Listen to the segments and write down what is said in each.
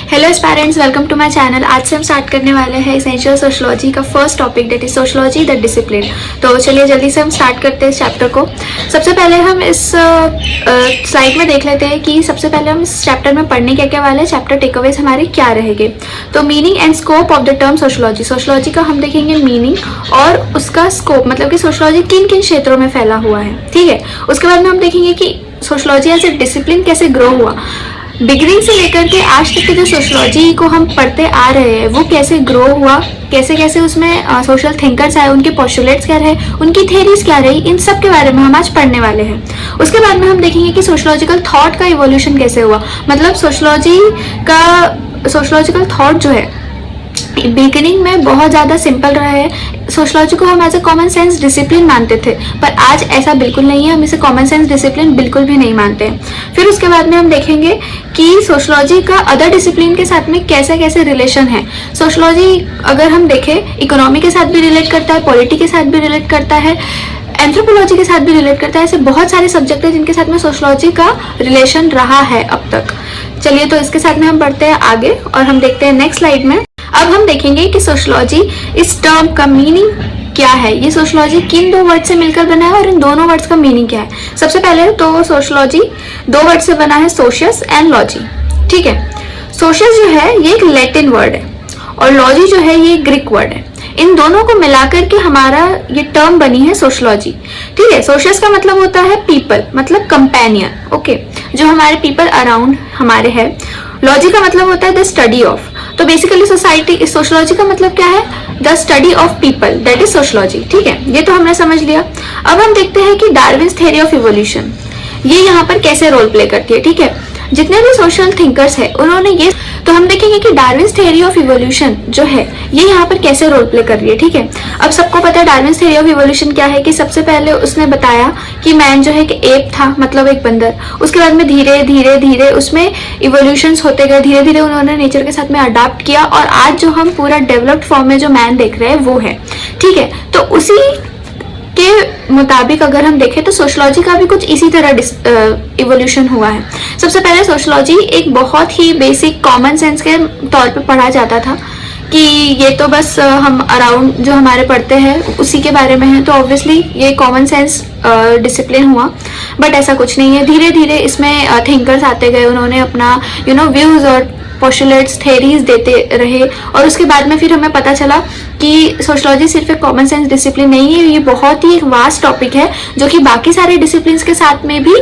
Hello aspirants, welcome to my channel. आज से हम स्टार्ट करने वाले हैं एसेंशियल सोशियोलॉजी का first topic, that is sociology the discipline. तो चलिए जल्दी से हम स्टार्ट करते हैं इस चैप्टर को। सबसे पहले हम इस स्लाइड में देख लेते हैं कि सबसे पहले हम इस चैप्टर में पढ़ने क्या क्या वाले हैं, चैप्टर टेकअवेज हमारे क्या रहेंगे। तो meaning and scope of the term sociology, sociology का हम देखेंगे मीनिंग और उसका स्कोप, मतलब कि सोशियोलॉजी किन किन क्षेत्रों में फैला हुआ है। ठीक है, उसके बाद में हम देखेंगे कि सोशियोलॉजी एज ए डिसिप्लिन कैसे ग्रो हुआ, बिगिनिंग से लेकर के आज तक के जो सोशियोलॉजी को हम पढ़ते आ रहे हैं वो कैसे ग्रो हुआ, कैसे कैसे उसमें सोशल थिंकर्स आए, उनके पोस्टुलेट्स क्या रहे, उनकी थेरीज क्या रही, इन सब के बारे में हम आज पढ़ने वाले हैं। उसके बाद में हम देखेंगे कि सोशियोलॉजिकल थॉट का इवोल्यूशन कैसे हुआ, मतलब सोशियोलॉजिकल थॉट जो है बिगिनिंग में बहुत ज़्यादा सिंपल रहा है। सोशियोलॉजी को हम as a common sense discipline मानते थे, पर आज ऐसा बिल्कुल नहीं है, हम इसे कॉमन सेंस डिसिप्लिन बिल्कुल भी नहीं मानते हैं। फिर उसके बाद में हम देखेंगे कि सोशियोलॉजी का अदर डिसिप्लिन के साथ में कैसे कैसे रिलेशन है। सोशियोलॉजी अगर हम देखें इकोनॉमी के साथ भी रिलेट करता है, पॉलिटी के साथ भी रिलेट करता है, एंथ्रोपोलॉजी के साथ भी रिलेट करता है। ऐसे बहुत सारे सब्जेक्ट हैं जिनके साथ में सोशियोलॉजी का रिलेशन रहा है अब तक। चलिए तो इसके साथ में हम बढ़ते हैं आगे और हम देखते हैं नेक्स्ट स्लाइड में। अब हम देखेंगे कि सोशियोलॉजी इस टर्म का मीनिंग क्या है, ये सोशियोलॉजी किन दो वर्ड से मिलकर बना है और इन दोनों वर्ड्स का मीनिंग क्या है। सबसे पहले तो सोशियोलॉजी दो वर्ड से बना है, सोशियस एंड लॉजी। ठीक है, सोशियस जो है ये एक लैटिन वर्ड है और लॉजी जो है ये ग्रीक वर्ड है। इन दोनों को मिलाकर के हमारा ये टर्म बनी है सोशियोलॉजी। ठीक है, सोशियस का मतलब होता है पीपल, मतलब कंपेनियन, ओके, जो हमारे पीपल अराउंड हमारे है। लॉजी का मतलब होता है द स्टडी ऑफ, तो बेसिकली सोशियोलॉजी का मतलब क्या है, the study of people, that is sociology. ठीक है, ये तो हमने समझ लिया। अब हम देखते हैं कि डार्विन्स थ्योरी ऑफ इवोल्यूशन ये यहाँ पर कैसे रोल प्ले करती है। ठीक है, जितने भी सोशल थिंकर्स है उन्होंने ये, तो हम देखेंगे कि डार्विन्स थ्योरी ऑफ इवोल्यूशन जो है ये यहाँ पर कैसे रोल प्ले कर रही है। ठीक है, अब सबको पता है डार्विन्स थ्योरी ऑफ इवोल्यूशन क्या है, कि सबसे पहले उसने बताया कि मैन जो है कि एप था, मतलब एक बंदर। उसके बाद में धीरे धीरे धीरे उसमें इवोल्यूशंस होते गए, धीरे धीरे उन्होंने नेचर के साथ में अडाप्ट किया और आज जो हम पूरा डेवलप्ड फॉर्म में जो मैन देख रहे हैं वो है। ठीक है, तो उसी के मुताबिक अगर हम देखें तो सोशियोलॉजी का भी कुछ इसी तरह इवोल्यूशन हुआ है। सबसे पहले सोशियोलॉजी एक बहुत ही बेसिक कॉमन सेंस के तौर पे पढ़ा जाता था कि ये तो बस हम अराउंड जो हमारे पढ़ते हैं उसी के बारे में है, तो ऑब्वियसली ये कॉमन सेंस डिसिप्लिन हुआ। बट ऐसा कुछ नहीं है, धीरे धीरे इसमें थिंकर्स आते गए, उन्होंने अपना व्यूज और पोस्टुलेट्स थेरीज देते रहे और उसके बाद में फिर हमें पता चला कि सोशियोलॉजी सिर्फ एक कॉमन सेंस डिसिप्लिन नहीं है, ये बहुत ही एक वास्ट टॉपिक है जो कि बाकी सारे डिसिप्लिन्स के साथ में भी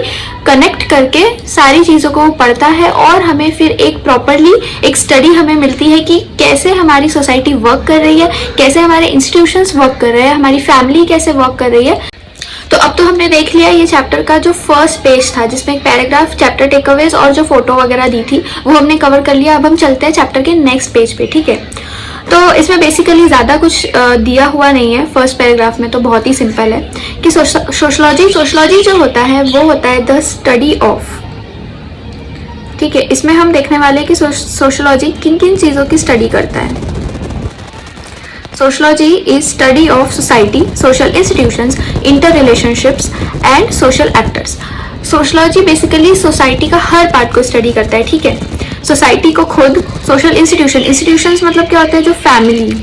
कनेक्ट करके सारी चीज़ों को पढ़ता है और हमें फिर एक प्रॉपरली एक स्टडी हमें मिलती है कि कैसे हमारी सोसाइटी वर्क कर रही है, कैसे हमारे इंस्टीट्यूशंस वर्क कर रहे हैं, हमारी फैमिली कैसे वर्क कर रही है। तो अब तो हमने देख लिया ये चैप्टर का जो फर्स्ट पेज था जिसमें एक पैराग्राफ, चैप्टर टेकअवेज और जो फोटो वगैरह दी थी वो हमने कवर कर लिया। अब हम चलते हैं चैप्टर के नेक्स्ट पेज पे। ठीक है, तो इसमें बेसिकली ज़्यादा कुछ दिया हुआ नहीं है फर्स्ट पैराग्राफ में, तो बहुत ही सिंपल है कि सोशियोलॉजी जो होता है वो होता है द स्टडी ऑफ। ठीक है, इसमें हम देखने वाले कि सोशियोलॉजी किन किन चीज़ों की स्टडी करता है। Sociology is study of society, social institutions, interrelationships and social actors. Sociology basically society का हर पार्ट को स्टडी करता है। ठीक है, सोसाइटी को खुद, सोशल इंस्टीट्यूशंस मतलब क्या होता है, जो फैमिली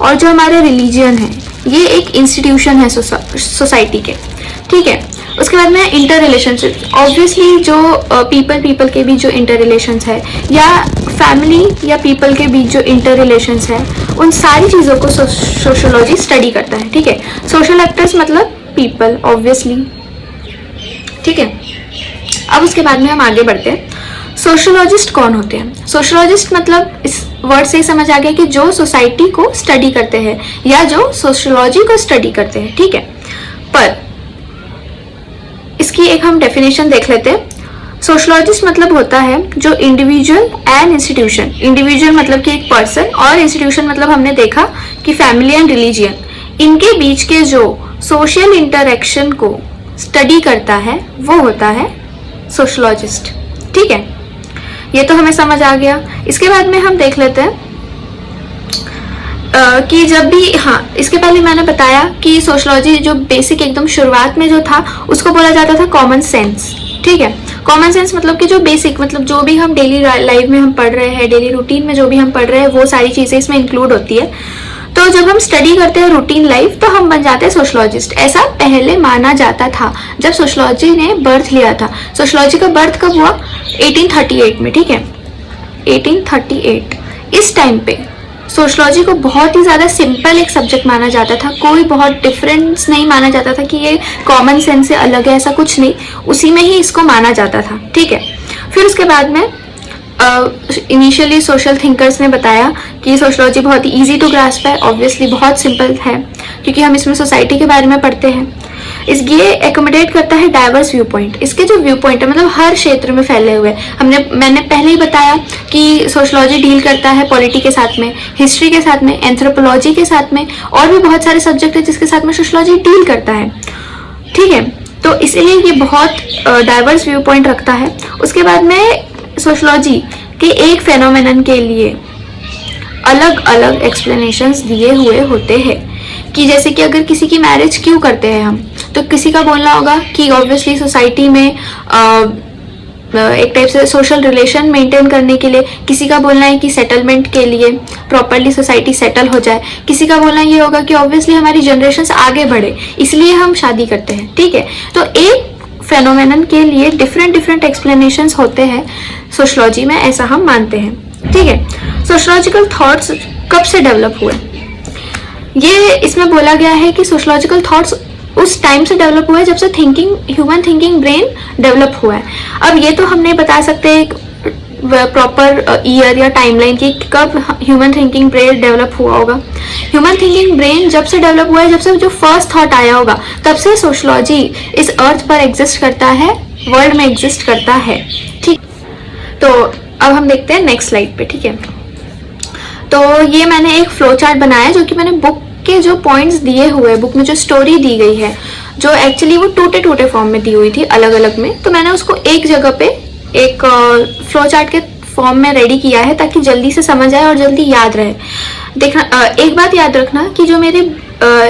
और जो हमारे रिलीजियन है ये एक इंस्टीट्यूशन है सोसाइटी के। ठीक है, उसके बाद में इंटर रिलेशनशिप, ऑब्वियसली जो पीपल के बीच जो इंटर रिलेशंस है या फैमिली या पीपल के बीच जो इंटर रिलेशंस है उन सारी चीज़ों को सोशियोलॉजी स्टडी करता है। ठीक है, सोशल एक्टर्स मतलब पीपल ऑब्वियसली। ठीक है, अब उसके बाद में हम आगे बढ़ते हैं। सोशियोलॉजिस्ट कौन होते हैं? सोशियोलॉजिस्ट मतलब इस वर्ड से ही समझ आ गया कि जो सोसाइटी को स्टडी करते हैं या जो सोशियोलॉजी को स्टडी करते हैं। ठीक है, पर इसकी एक हम डेफिनेशन देख लेते हैं। सोशियोलॉजिस्ट मतलब होता है जो इंडिविजुअल एंड इंस्टीट्यूशन, इंडिविजुअल मतलब कि एक पर्सन और इंस्टीट्यूशन मतलब हमने देखा कि फैमिली एंड रिलीजियन, इनके बीच के जो सोशल इंटरेक्शन को स्टडी करता है वो होता है सोशियोलॉजिस्ट। ठीक है, ये तो हमें समझ आ गया। इसके बाद में हम देख लेते हैं कि जब भी, हाँ इसके पहले मैंने बताया कि सोशियोलॉजी जो बेसिक एकदम शुरुआत में जो था उसको बोला जाता था कॉमन सेंस। ठीक है, कॉमन सेंस मतलब कि जो बेसिक, मतलब जो भी हम डेली लाइफ में हम पढ़ रहे हैं, डेली रूटीन में जो भी हम पढ़ रहे हैं, वो सारी चीज़ें इसमें इंक्लूड होती है। तो जब हम स्टडी करते हैं रूटीन लाइफ तो हम बन जाते हैं सोशलॉजिस्ट। ऐसा पहले माना जाता था जब सोशलॉजी ने बर्थ लिया था। सोशलॉजी का बर्थ कब हुआ? 1838 में, ठीक है, 1838। इस टाइम पे सोशलॉजी को बहुत ही ज़्यादा सिंपल एक सब्जेक्ट माना जाता था, कोई बहुत डिफरेंस नहीं माना जाता था कि ये कॉमन सेंस से अलग है, ऐसा कुछ नहीं, उसी में ही इसको माना जाता था, ठीक है। फिर उसके बाद में इनिशियली सोशल थिंकर्स ने बताया कि सोशलॉजी बहुत ही ईजी टू ग्रास्प है, ऑब्वियसली बहुत सिंपल है क्योंकि हम इसमें सोसाइटी के बारे में पढ़ते हैं। ये एकोमोडेट करता है डाइवर्स व्यू पॉइंट। इसके जो व्यू पॉइंट है मतलब हर क्षेत्र में फैले हुए, मैंने पहले ही बताया कि सोशलॉजी डील करता है पॉलिटी के साथ में, हिस्ट्री के साथ में, एंथ्रोपोलॉजी के साथ में, और भी बहुत सारे सब्जेक्ट है जिसके साथ में सोशलॉजी डील करता है, ठीक है। तो इसलिए ये बहुत डाइवर्स व्यू पॉइंट रखता है। उसके बाद में सोशलॉजी के एक फेनोमेनन के लिए अलग अलग एक्सप्लेनेशंस दिए हुए होते हैं कि जैसे कि अगर किसी की मैरिज क्यों करते हैं हम, तो किसी का बोलना होगा कि ऑब्वियसली सोसाइटी में एक टाइप से सोशल रिलेशन मेंटेन करने के लिए, किसी का बोलना है कि सेटलमेंट के लिए, प्रॉपरली सोसाइटी सेटल हो जाए, किसी का बोलना ये होगा कि ऑब्वियसली हमारी जनरेशन्स आगे बढ़े इसलिए हम शादी करते हैं, ठीक है। तो एक फेनोमेनन के लिए डिफरेंट एक्सप्लेनेशंस होते हैं सोशलॉजी में, ऐसा हम मानते हैं, ठीक है। सोशलॉजिकल थॉट्स कब से डेवलप हुए? ये इसमें बोला गया है कि सोशलॉजिकल थॉट्स उस टाइम से डेवलप हुआ है जब से ह्यूमन थिंकिंग ब्रेन डेवलप हुआ है। अब ये तो हम नहीं बता सकते प्रॉपर ईयर या टाइमलाइन की कब ह्यूमन थिंकिंग ब्रेन डेवलप हुआ होगा। ह्यूमन थिंकिंग ब्रेन जब से डेवलप हुआ है, जब से जो फर्स्ट थॉट आया होगा, तब से सोशलॉजी इस अर्थ पर एग्जिस्ट करता है, वर्ल्ड में एग्जिस्ट करता है, ठीक। तो अब हम देखते हैं नेक्स्ट स्लाइड पे, ठीक है। तो ये मैंने एक फ्लो चार्ट बनाया जो कि मैंने बुक के जो पॉइंट्स दिए हुए, बुक में जो स्टोरी दी गई है, जो एक्चुअली वो टूटे फॉर्म में दी हुई थी अलग अलग में, तो मैंने उसको एक जगह पे एक फ्लो चार्ट के फॉर्म में रेडी किया है ताकि जल्दी से समझ आए और जल्दी याद रहे। देखना, एक बात याद रखना कि जो मेरे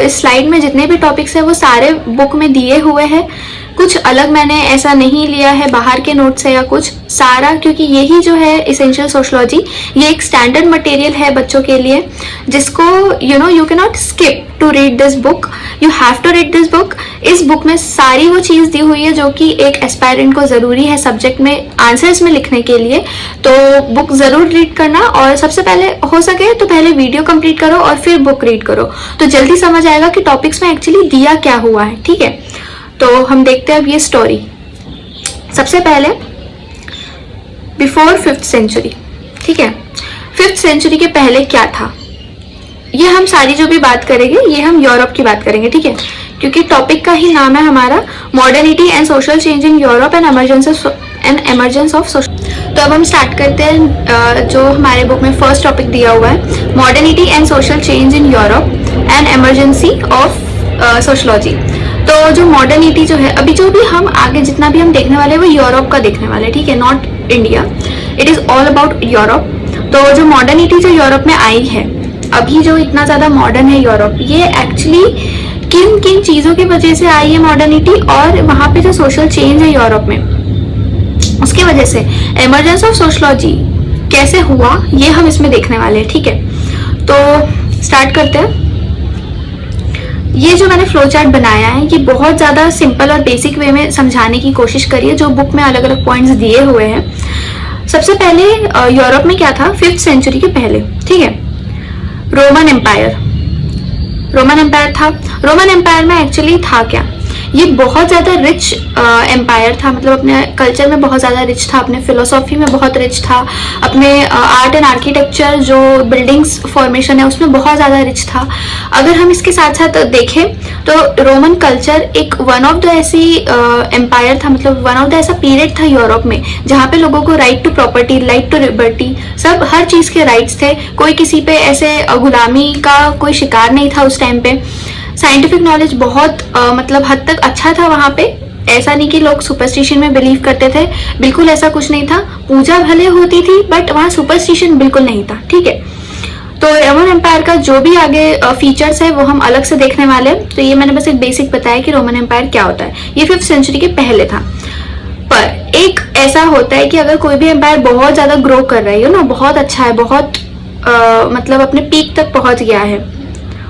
स्लाइड में जितने भी टॉपिक्स है वो सारे बुक में दिए हुए हैं, कुछ अलग मैंने ऐसा नहीं लिया है बाहर के नोट से या कुछ, सारा, क्योंकि यही जो है इसेंशियल सोशलॉजी, ये एक स्टैंडर्ड मटेरियल है बच्चों के लिए जिसको you can not skip to read this book, you have to read this book. इस बुक में सारी वो चीज़ दी हुई है जो कि एक एस्पायरेंट को ज़रूरी है सब्जेक्ट में आंसर्स में लिखने के लिए, तो बुक ज़रूर रीड करना। और सबसे पहले हो सके तो पहले वीडियो कंप्लीट करो और फिर बुक रीड करो, तो जल्दी समझ आएगा कि टॉपिक्स में एक्चुअली दिया क्या हुआ है, ठीक है। तो हम देखते हैं अब ये स्टोरी। सबसे पहले बिफोर 5th सेंचुरी, ठीक है, 5th सेंचुरी के पहले क्या था, ये हम सारी जो भी बात करेंगे ये हम यूरोप की बात करेंगे, ठीक है, क्योंकि टॉपिक का ही नाम है हमारा modernity and social change in Europe and emergence of social. तो अब हम स्टार्ट करते हैं जो हमारे बुक में फर्स्ट टॉपिक दिया हुआ है, modernity and social change in Europe and emergency of sociology. तो जो मॉडर्निटी जो है, अभी जो भी हम आगे जितना भी हम देखने वाले हैं वो यूरोप का देखने वाले हैं, ठीक है, not India, it is all about Europe. तो जो मॉडर्निटी जो यूरोप में आई है, अभी जो इतना ज्यादा मॉडर्न है यूरोप, ये एक्चुअली किन किन चीजों की वजह से आई है मॉडर्निटी, और वहां पे जो सोशल चेंज है यूरोप में उसकी वजह से एमरजेंस ऑफ सोशलॉजी कैसे हुआ, ये हम इसमें देखने वाले हैं, ठीक है। तो स्टार्ट करते हैं। ये जो मैंने फ्लो चार्ट बनाया है ये बहुत ज़्यादा सिंपल और बेसिक वे में समझाने की कोशिश करी है, जो बुक में अलग अलग पॉइंट्स दिए हुए हैं। सबसे पहले यूरोप में क्या था 5th सेंचुरी के पहले, ठीक है, रोमन एम्पायर था। रोमन एम्पायर में एक्चुअली था क्या, ये बहुत ज़्यादा रिच एम्पायर था, मतलब अपने कल्चर में बहुत ज़्यादा रिच था, अपने फिलोसॉफी में बहुत रिच था, अपने आर्ट एंड आर्किटेक्चर जो बिल्डिंग्स फॉर्मेशन है उसमें बहुत ज़्यादा रिच था। अगर हम इसके साथ साथ देखें तो रोमन कल्चर एक वन ऑफ द ऐसी एम्पायर था, मतलब वन ऑफ द ऐसा पीरियड था यूरोप में जहाँ पे लोगों को right to property, right to liberty, सब हर चीज़ के राइट्स थे, कोई किसी पे ऐसे गुलामी का कोई शिकार नहीं था उस टाइम पे। साइंटिफिक नॉलेज बहुत मतलब हद तक अच्छा था वहाँ पे, ऐसा नहीं कि लोग सुपरस्टिशन में बिलीव करते थे, बिल्कुल ऐसा कुछ नहीं था। पूजा भले होती थी बट वहाँ सुपरस्टिशन बिल्कुल नहीं था, ठीक है। तो रोमन एम्पायर का जो भी आगे फीचर्स है वो हम अलग से देखने वाले हैं। तो ये मैंने बस एक बेसिक बताया कि रोमन एम्पायर क्या होता है, ये 5th सेंचुरी के पहले था। पर एक ऐसा होता है कि अगर कोई भी एम्पायर बहुत ज़्यादा ग्रो कर रही है ना, बहुत अच्छा है, बहुत मतलब अपने पीक तक पहुंच गया है,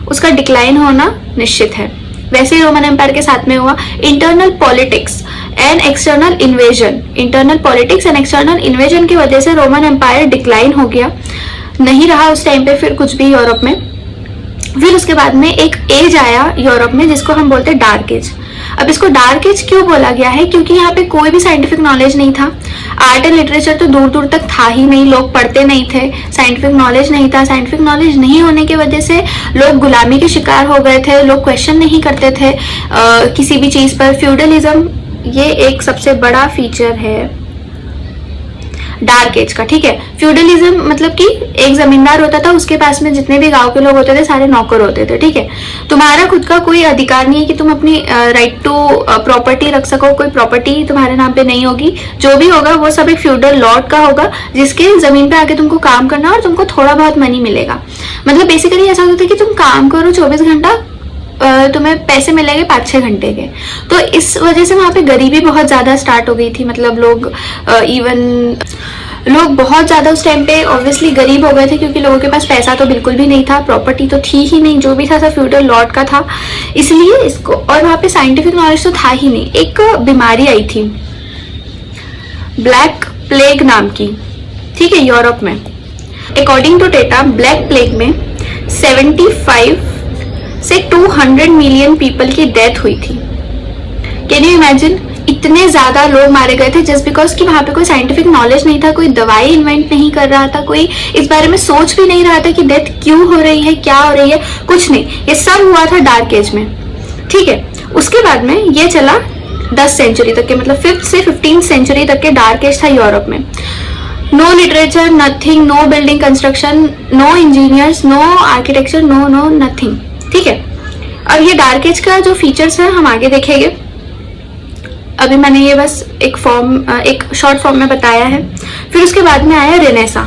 उसका डिक्लाइन होना निश्चित है। वैसे ही रोमन एम्पायर के साथ में हुआ। Internal politics and external invasion, internal politics and external invasion की वजह से रोमन एम्पायर डिक्लाइन हो गया, नहीं रहा उस टाइम पे फिर कुछ भी यूरोप में। फिर उसके बाद में एक एज आया यूरोप में जिसको हम बोलते हैं डार्क एज। अब इसको डार्क एज क्यों बोला गया है? क्योंकि यहाँ पे कोई भी साइंटिफिक नॉलेज नहीं था, आर्ट एंड लिटरेचर तो दूर दूर तक था ही नहीं, लोग पढ़ते नहीं थे, साइंटिफिक नॉलेज नहीं था। साइंटिफिक नॉलेज नहीं होने की वजह से लोग गुलामी के शिकार हो गए थे, लोग क्वेश्चन नहीं करते थे किसी भी चीज पर। फ्यूडलिज्म ये एक सबसे बड़ा फीचर है डार्क एज का, ठीक है। फ्यूडलिज्म मतलब कि एक जमींदार होता था, उसके पास में जितने भी गांव के लोग होते थे सारे नौकर होते थे, ठीक है। तुम्हारा खुद का कोई अधिकार नहीं है कि तुम अपनी राइट टू प्रॉपर्टी रख सको, कोई प्रॉपर्टी तुम्हारे नाम पे नहीं होगी। जो भी होगा वो सब एक फ्यूडल लॉर्ड का होगा, जिसके जमीन पे आके तुमको काम करना और तुमको थोड़ा बहुत मनी मिलेगा। मतलब बेसिकली ऐसा होता है कि तुम काम करो 24 घंटा, तुम्हें पैसे मिलेंगे 5-6 घंटे के। तो इस वजह से वहाँ पे गरीबी बहुत ज़्यादा स्टार्ट हो गई थी। मतलब लोग बहुत ज़्यादा उस टाइम पे ऑब्वियसली गरीब हो गए थे, क्योंकि लोगों के पास पैसा तो बिल्कुल भी नहीं था, प्रॉपर्टी तो थी ही नहीं, जो भी था सब फ्यूडल लॉर्ड का था। इसलिए इसको, और वहाँ पे साइंटिफिक नॉलेज तो था ही नहीं। एक बीमारी आई थी ब्लैक प्लेग नाम की, ठीक है, यूरोप में। According to data black plague में 75 से 200 मिलियन पीपल की डेथ हुई थी। Can you imagine? इतने ज्यादा लोग मारे गए थे जस्ट बिकॉज कि वहां पे कोई साइंटिफिक नॉलेज नहीं था, कोई दवाई इन्वेंट नहीं कर रहा था, कोई इस बारे में सोच भी नहीं रहा था कि डेथ क्यों हो रही है, क्या हो रही है, कुछ नहीं। ये सब हुआ था डार्क एज में, ठीक है। उसके बाद में ये चला 10 सेंचुरी तक के, मतलब 5th से 15th सेंचुरी तक के डार्क एज था यूरोप में। No literature, nothing, no building construction, no engineers, no architecture, no nothing, ठीक है। अब ये डार्क एज का जो फीचर्स है हम आगे देखेंगे। अभी मैंने ये बस एक शॉर्ट फॉर्म में बताया है। फिर उसके बाद में आया रेनेसा।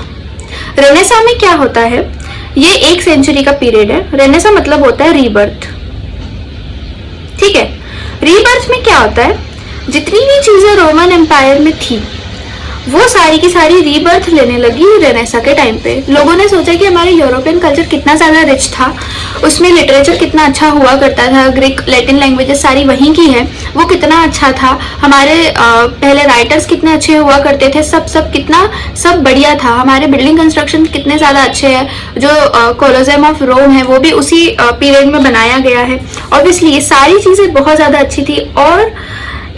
रेनेसा में क्या होता है? ये 1 सेंचुरी का पीरियड है। रेनेसा मतलब होता है रीबर्थ, ठीक है। रीबर्थ में क्या होता है? जितनी भी चीजें रोमन एम्पायर में थी वो सारी की सारी रीबर्थ लेने लगी रेनेसा के टाइम पे। लोगों ने सोचा कि हमारे यूरोपियन कल्चर कितना ज़्यादा रिच था, उसमें लिटरेचर कितना अच्छा हुआ करता था, ग्रीक लैटिन लैंग्वेजेस सारी वहीं की है, वो कितना अच्छा था, हमारे पहले राइटर्स कितने अच्छे हुआ करते थे, सब बढ़िया था, हमारे बिल्डिंग कंस्ट्रक्शन कितने ज़्यादा अच्छे हैं, जो कोलोसेम ऑफ रोम है वो भी उसी पीरियड में बनाया गया है। ऑब्वियसली ये सारी चीज़ें बहुत ज़्यादा अच्छी थी, और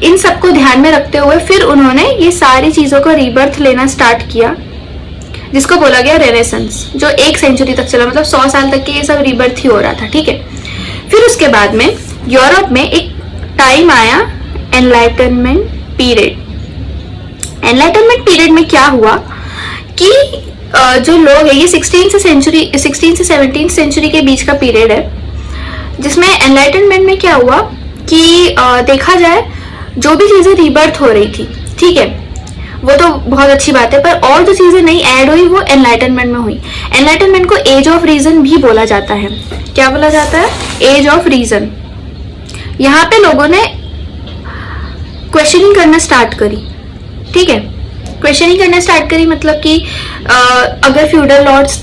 इन सबको ध्यान में रखते हुए फिर उन्होंने ये सारी चीजों को रीबर्थ लेना स्टार्ट किया, जिसको बोला गया रेनेसेंस, जो 1 सेंचुरी तक चला। मतलब 100 साल तक के ये सब रीबर्थ ही हो रहा था, ठीक है। फिर उसके बाद में यूरोप में एक टाइम आया एनलाइटनमेंट पीरियड। एनलाइटनमेंट पीरियड में क्या हुआ कि जो लोग है, ये 16 से 17 सेंचुरी के बीच का पीरियड है, जिसमें एनलाइटनमेंट में क्या हुआ कि देखा जाए जो भी चीजें रीबर्थ हो रही थी, ठीक है, वो तो बहुत अच्छी बात है, पर और जो चीजें नई ऐड हुई वो एनलाइटनमेंट में हुई। एनलाइटनमेंट को एज ऑफ रीजन भी बोला जाता है। क्या बोला जाता है? Age of reason. यहाँ पे लोगों ने क्वेश्चनिंग करना स्टार्ट करी, ठीक है। क्वेश्चनिंग करना स्टार्ट करी मतलब कि अगर फ्यूडल लॉर्ड्स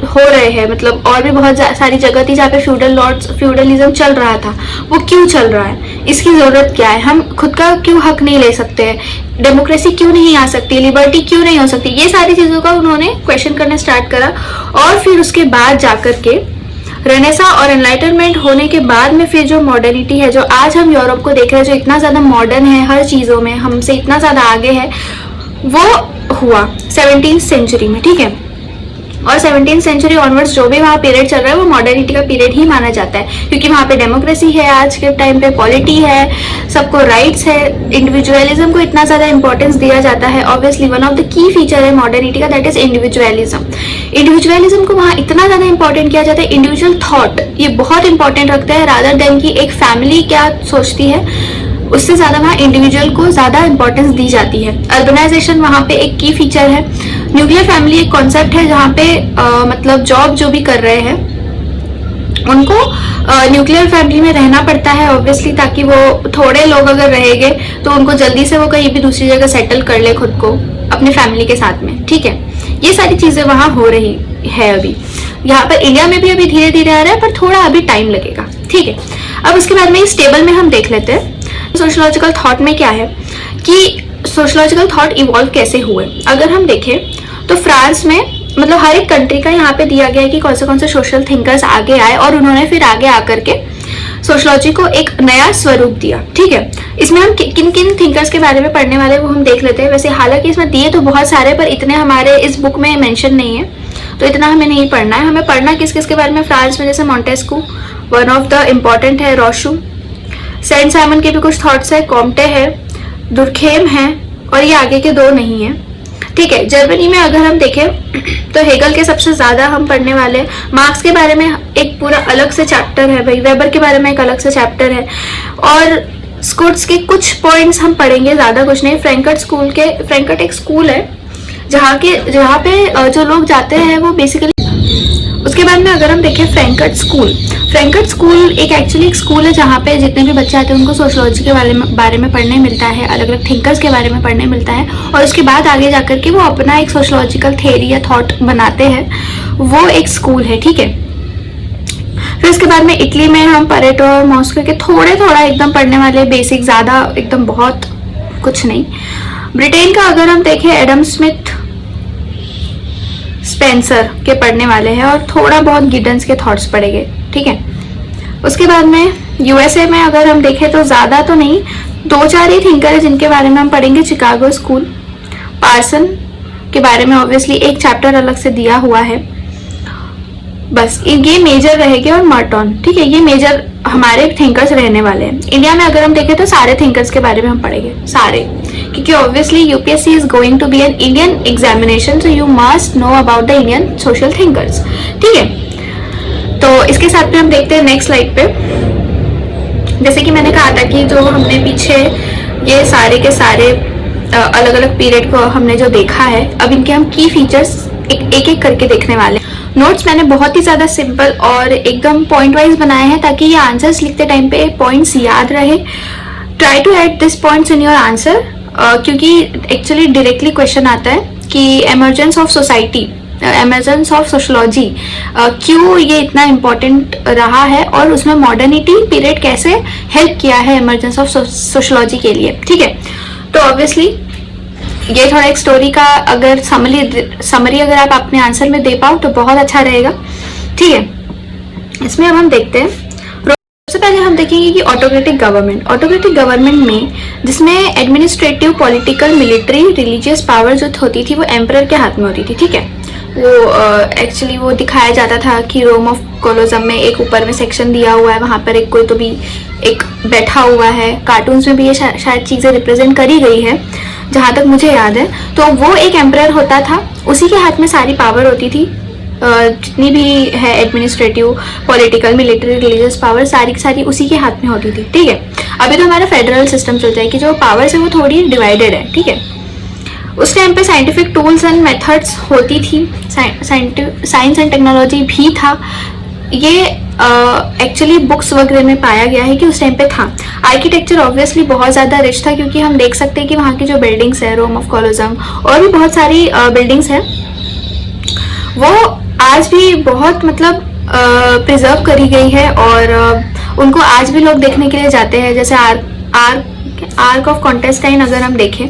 हो रहे हैं, मतलब और भी बहुत सारी जगह थी जहाँ पे फ्यूडलिज्म चल रहा था, वो क्यों चल रहा है, इसकी जरूरत क्या है, हम खुद का क्यों हक नहीं ले सकते हैं, डेमोक्रेसी क्यों नहीं आ सकती, लिबर्टी क्यों नहीं हो सकती, ये सारी चीजों का उन्होंने क्वेश्चन करना स्टार्ट करा। और फिर उसके बाद जाकर के रेनेसा और एनलाइटनमेंट होने के बाद में फिर जो मॉडर्निटी है, जो आज हम यूरोप को देख रहे हैं, जो इतना ज्यादा मॉडर्न है हर चीजों में, हमसे इतना ज्यादा आगे है, वो हुआ 17th सेंचुरी में, ठीक है। और 17th सेंचुरी ऑनवर्ड्स जो भी वहाँ पीरियड चल रहा है वो मॉडर्निटी का पीरियड ही माना जाता है, क्योंकि वहाँ पे डेमोक्रेसी है, आज के टाइम पे पॉलिटी है, सबको राइट्स है, इंडिविजुअलिज्म को इतना ज़्यादा इंपॉर्टेंस दिया जाता है। ऑब्वियसली वन ऑफ द की फीचर है मॉडर्निटी का, दैट इज इंडिविजुअलिज्म। इंडिविजुअलिज्म को वहाँ इतना ज़्यादा इंपॉर्टेंट किया जाता है, इंडिविजुअल थॉट ये बहुत इंपॉर्टेंट रखता है, रादर देन की एक फैमिली क्या सोचती है, उससे ज़्यादा वहाँ इंडिविजुअल को ज़्यादा इंपॉर्टेंस दी जाती है। अर्बनाइजेशन वहाँ पे एक की फीचर है। न्यूक्लियर फैमिली एक कॉन्सेप्ट है जहाँ पे मतलब जॉब जो भी कर रहे हैं उनको न्यूक्लियर फैमिली में रहना पड़ता है ऑब्वियसली, ताकि वो थोड़े लोग अगर रहेंगे तो उनको जल्दी से वो कहीं भी दूसरी जगह सेटल कर ले खुद को अपनी फैमिली के साथ में, ठीक है। ये सारी चीजें वहां हो रही है अभी। यहाँ पर इंडिया में भी अभी धीरे धीरे आ रहा है, पर थोड़ा अभी टाइम लगेगा, ठीक है। अब उसके बाद में इस टेबल में हम देख लेते हैं सोशोलॉजिकल थॉट में क्या है कि सोशोलॉजिकल थॉट इवॉल्व कैसे हुए। अगर हम देखें तो फ्रांस में मतलब हर एक कंट्री का यहाँ पे दिया गया है कि कौन से सोशल थिंकर्स आगे आए और उन्होंने फिर आगे आकर के सोशोलॉजी को एक नया स्वरूप दिया, ठीक है। इसमें हम किन किन थिंकर्स के बारे में पढ़ने वाले वो हम देख लेते हैं। वैसे हालांकि इसमें दिए तो बहुत सारे, पर इतने हमारे इस बुक में मेंशन नहीं है, तो इतना हमें नहीं पढ़ना है। हमें पढ़ना किस किस के बारे में फ्रांस में, जैसे Montesquieu one of the important है, रोशू, सेंट साइमन के भी कुछ थॉट्स है, कॉम्टे है, दुर्खेम है, और ये आगे के दो नहीं है, ठीक है। जर्मनी में अगर हम देखें तो हेगल के सबसे ज्यादा हम पढ़ने वाले, मार्क्स के बारे में एक पूरा अलग से चैप्टर है भाई, वेबर के बारे में एक अलग से चैप्टर है, और स्कुट्स के कुछ पॉइंट्स हम पढ़ेंगे, ज्यादा कुछ नहीं। फ्रैंकर्ट एक स्कूल है जहाँ पे जो लोग जाते हैं वो बेसिकली। उसके बाद में अगर हम देखें फ्रैंकर्ट स्कूल एक एक्चुअली एक स्कूल है जहाँ पे जितने भी बच्चे आते हैं उनको सोशोलॉजी के बारे में पढ़ने मिलता है, अलग अलग थिंकर्स के बारे में पढ़ने मिलता है, और उसके बाद आगे जाकर के वो अपना एक सोशोलॉजिकल थ्योरी या थॉट बनाते हैं, वो एक स्कूल है, ठीक है। फिर उसके बाद में इटली में हम परेटो और मॉस्को के थोड़ा एकदम पढ़ने वाले, बेसिक, ज्यादा एकदम बहुत कुछ नहीं। ब्रिटेन का अगर हम देखें एडम स्मिथ, स्पेंसर के पढ़ने वाले हैं, और थोड़ा बहुत गिडन्स के थॉट्स पढ़ेंगे, ठीक है। उसके बाद में यूएसए में अगर हम देखें तो ज्यादा तो नहीं, 2-4 ही थिंकर है जिनके बारे में हम पढ़ेंगे। चिकागो स्कूल, पार्सन के बारे में ऑब्वियसली एक चैप्टर अलग से दिया हुआ है, बस ये मेजर रहेंगे, और मर्टन, ठीक है। ये मेजर हमारे थिंकर्स रहने वाले हैं। इंडिया में अगर हम देखें तो सारे थिंकर्स के बारे में हम पढ़ेंगे, सारे, क्योंकि obviously UPSC is going to be an Indian examination, so you must know about the Indian social thinkers, ठीक है। तो इसके साथ में हम देखते हैं नेक्स्ट स्लाइड पे। जैसे कि मैंने कहा था कि जो हमने पीछे ये सारे के सारे अलग अलग पीरियड को हमने जो देखा है, अब इनके हम की फीचर्स एक एक करके देखने वाले हैं। नोट्स मैंने बहुत ही ज्यादा सिंपल और एकदम पॉइंट वाइज बनाए हैं ताकि ये आंसर्स लिखते टाइम पे पॉइंट्स याद रहे। Try to add this points in your answer, क्योंकि एक्चुअली डायरेक्टली क्वेश्चन आता है कि emergence of society, emergence of sociology क्यों ये इतना इम्पोर्टेंट रहा है, और उसमें मॉडर्निटी पीरियड कैसे हेल्प किया है एमर्जेंस ऑफ सोशोलॉजी के लिए, ठीक है। तो ऑब्वियसली ये थोड़ा एक स्टोरी का अगर समरी अगर आप अपने आंसर में दे पाओ तो बहुत अच्छा रहेगा, ठीक है। इसमें अब हम देखते हैं, सबसे पहले हम देखेंगे कि ऑटोक्रेटिक गवर्नमेंट में जिसमें administrative, political, military, religious power जो होती थी वो एम्परर के हाथ में होती थी, ठीक है। वो एक्चुअली वो दिखाया जाता था कि रोम ऑफ कोलोजम में एक ऊपर में सेक्शन दिया हुआ है, वहां पर एक कोई तो भी एक बैठा हुआ है। कार्टून्स में भी ये शायद चीजें रिप्रेजेंट करी गई है जहां तक मुझे याद है। तो वो एक एम्परर होता था, उसी के हाथ में सारी पावर होती थी, जितनी भी है administrative, political, military, religious power सारी उसी के हाथ में होती थी, ठीक है। अभी तो हमारा फेडरल सिस्टम चलता है कि जो पावर्स है वो थोड़ी डिवाइडेड है, ठीक है। उस टाइम पे साइंटिफिक टूल्स एंड मेथड्स होती थी, साइंस एंड टेक्नोलॉजी भी था। ये एक्चुअली बुक्स वगैरह में पाया गया है कि उस टाइम पे था। आर्किटेक्चर ऑब्वियसली बहुत ज़्यादा रिच था, क्योंकि हम देख सकते हैं कि वहाँ की जो बिल्डिंग्स है, रोम ऑफ कोलोजम और भी बहुत सारी बिल्डिंग्स हैं, वो आज भी बहुत मतलब प्रिजर्व करी गई है, और उनको आज भी लोग देखने के लिए जाते हैं। जैसे आर्क ऑफ कॉन्टेस्टाइन अगर हम देखें,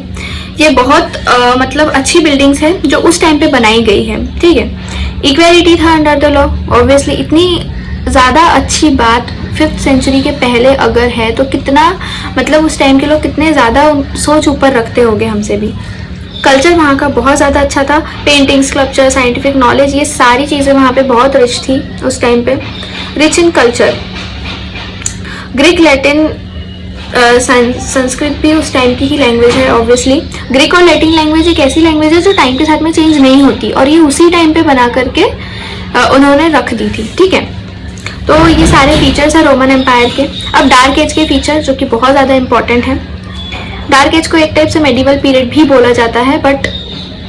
ये बहुत मतलब अच्छी बिल्डिंग्स है जो उस टाइम पे बनाई गई है, ठीक है। इक्वालिटी था अंडर द लॉ, ऑब्वियसली इतनी ज़्यादा अच्छी बात 5th सेंचुरी के पहले अगर है तो कितना मतलब उस टाइम के लोग कितने ज़्यादा सोच ऊपर रखते होंगे हमसे भी। कल्चर वहाँ का बहुत ज़्यादा अच्छा था, पेंटिंग, स्कल्पचर, साइंटिफिक नॉलेज, ये सारी चीज़ें वहाँ पे बहुत रिच थी उस टाइम पे। Rich in culture, Greek, Latin, Sanskrit भी उस टाइम की ही लैंग्वेज है ऑब्वियसली। ग्रीक और लैटिन लैंग्वेज एक ऐसी लैंग्वेज है जो टाइम के साथ में चेंज नहीं होती, और ये उसी टाइम पे बना करके उन्होंने रख दी थी, ठीक है। तो ये सारे फीचर्स हैं रोमन एम्पायर के। अब डार्क एज के फीचर जो कि बहुत ज़्यादा इंपॉर्टेंट है। डार्क एज को एक टाइप से मेडिवल पीरियड भी बोला जाता है, बट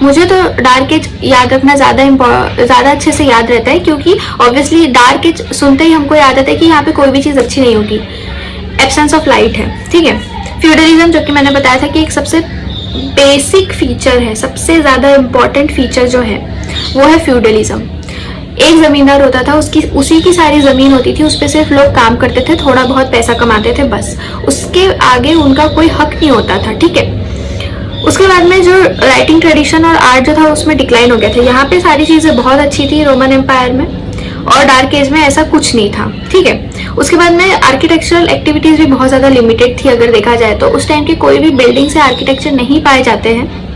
मुझे तो डार्क एज याद रखना ज़्यादा अच्छे से याद रहता है, क्योंकि ऑब्वियसली डार्क एज सुनते ही हमको याद आता है कि यहाँ पे कोई भी चीज़ अच्छी नहीं होगी, एब्सेंस ऑफ लाइट है, ठीक है। फ्यूडलिज्म, जो कि मैंने बताया था कि एक सबसे बेसिक फीचर है, सबसे ज़्यादा इम्पॉर्टेंट फीचर जो है वो है फ्यूडलिज्म। एक ज़मींदार होता था, उसी की सारी ज़मीन होती थी, उस पर सिर्फ लोग काम करते थे, थोड़ा बहुत पैसा कमाते थे, बस उसके आगे उनका कोई हक नहीं होता था, ठीक है। उसके बाद में जो राइटिंग ट्रेडिशन और आर्ट जो था उसमें डिक्लाइन हो गया था। यहाँ पे सारी चीज़ें बहुत अच्छी थी रोमन एम्पायर में, और डार्क एज में ऐसा कुछ नहीं था, ठीक है। उसके बाद में आर्किटेक्चरल एक्टिविटीज़ भी बहुत ज़्यादा लिमिटेड थी। अगर देखा जाए तो उस टाइम के कोई भी बिल्डिंग से आर्किटेक्चर नहीं पाए जाते हैं।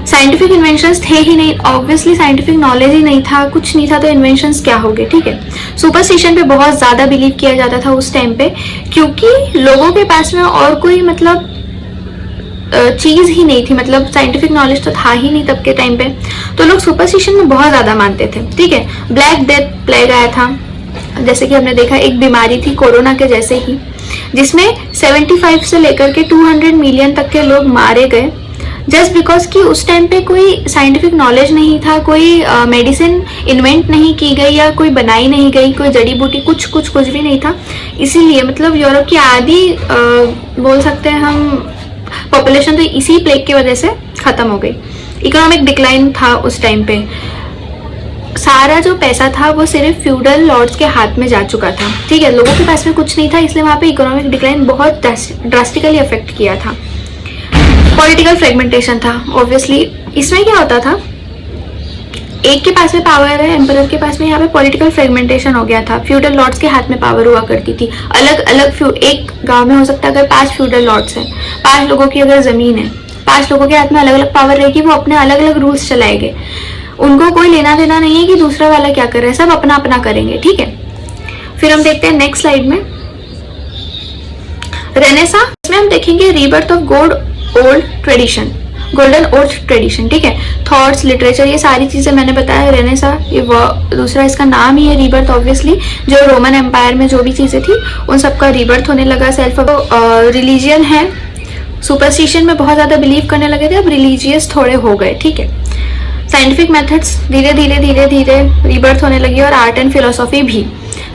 साइंटिफिक इन्वेंशंस थे ही नहीं, ऑब्वियसली साइंटिफिक नॉलेज ही नहीं था, कुछ नहीं था, तो इन्वेंशंस क्या हो गए, ठीक है। सुपरस्टिशन पे बहुत ज़्यादा बिलीव किया जाता था उस टाइम पे, क्योंकि लोगों के पास में और कोई मतलब चीज़ ही नहीं थी, मतलब साइंटिफिक नॉलेज तो था ही नहीं तब के टाइम पे, तो लोग सुपरस्टिशन में बहुत ज़्यादा मानते थे, ठीक है। ब्लैक डेथ प्लेग आया था, जैसे कि हमने देखा, एक बीमारी थी कोरोना के जैसे ही, जिसमें 75 से लेकर के 200 मिलियन तक के लोग मारे गए, जस्ट बिकॉज कि उस टाइम पे कोई साइंटिफिक नॉलेज नहीं था, कोई मेडिसिन इन्वेंट नहीं की गई या कोई बनाई नहीं गई, कोई जड़ी बूटी कुछ भी नहीं था। इसीलिए मतलब यूरोप की आधी बोल सकते हैं हम पॉपुलेशन तो इसी प्लेग की वजह से ख़त्म हो गई। इकोनॉमिक डिक्लाइन था उस टाइम पे, सारा जो पैसा था वो सिर्फ फ्यूडल लॉर्ड्स के हाथ में जा चुका था, ठीक है। लोगों के पास में कुछ नहीं था, इसलिए वहाँ पे इकोनॉमिक डिक्लाइन बहुत ड्रास्टिकली अफेक्ट किया था। पॉलिटिकल फ्रेगमेंटेशन था, ऑब्वियसली इसमें क्या होता था, एक के पास में पावर है, एम्परर के पास में, यहाँ पे पॉलिटिकल फ्रेगमेंटेशन हो गया था। फ्यूडल लॉर्ड्स के हाथ में पावर हुआ करती थी, अलग अलग एक गांव में हो सकता है अगर 5 फ्यूडल लॉर्ड्स हैं, 5 लोगों की अगर ज़मीन है, 5 लोगों के हाथ में अलग अलग पावर रहेगी, वो अपने अलग अलग रूल्स चलाएंगे, उनको कोई लेना देना नहीं है कि दूसरा वाला क्या कर रहा है, सब अपना अपना करेंगे, ठीक है। फिर हम देखते हैं नेक्स्ट स्लाइड में रेनेसां, इसमें हम देखेंगे rebirth of old tradition, golden old tradition, ठीक है। थॉट्स, लिटरेचर, ये सारी चीज़ें मैंने बताया। रेनेसां ये दूसरा इसका नाम ही है रीबर्थ, ऑब्वियसली जो रोमन एम्पायर में जो भी चीज़ें थी उन सबका रीबर्थ होने लगा। सेल्फ रिलीजियन है, सुपरस्टिशन में बहुत ज़्यादा बिलीव करने लगे थे, अब रिलीजियस थोड़े हो गए, ठीक है। साइंटिफिक मेथड्स धीरे धीरे रीबर्थ होने लगी, और आर्ट एंड फिलोसॉफी भी।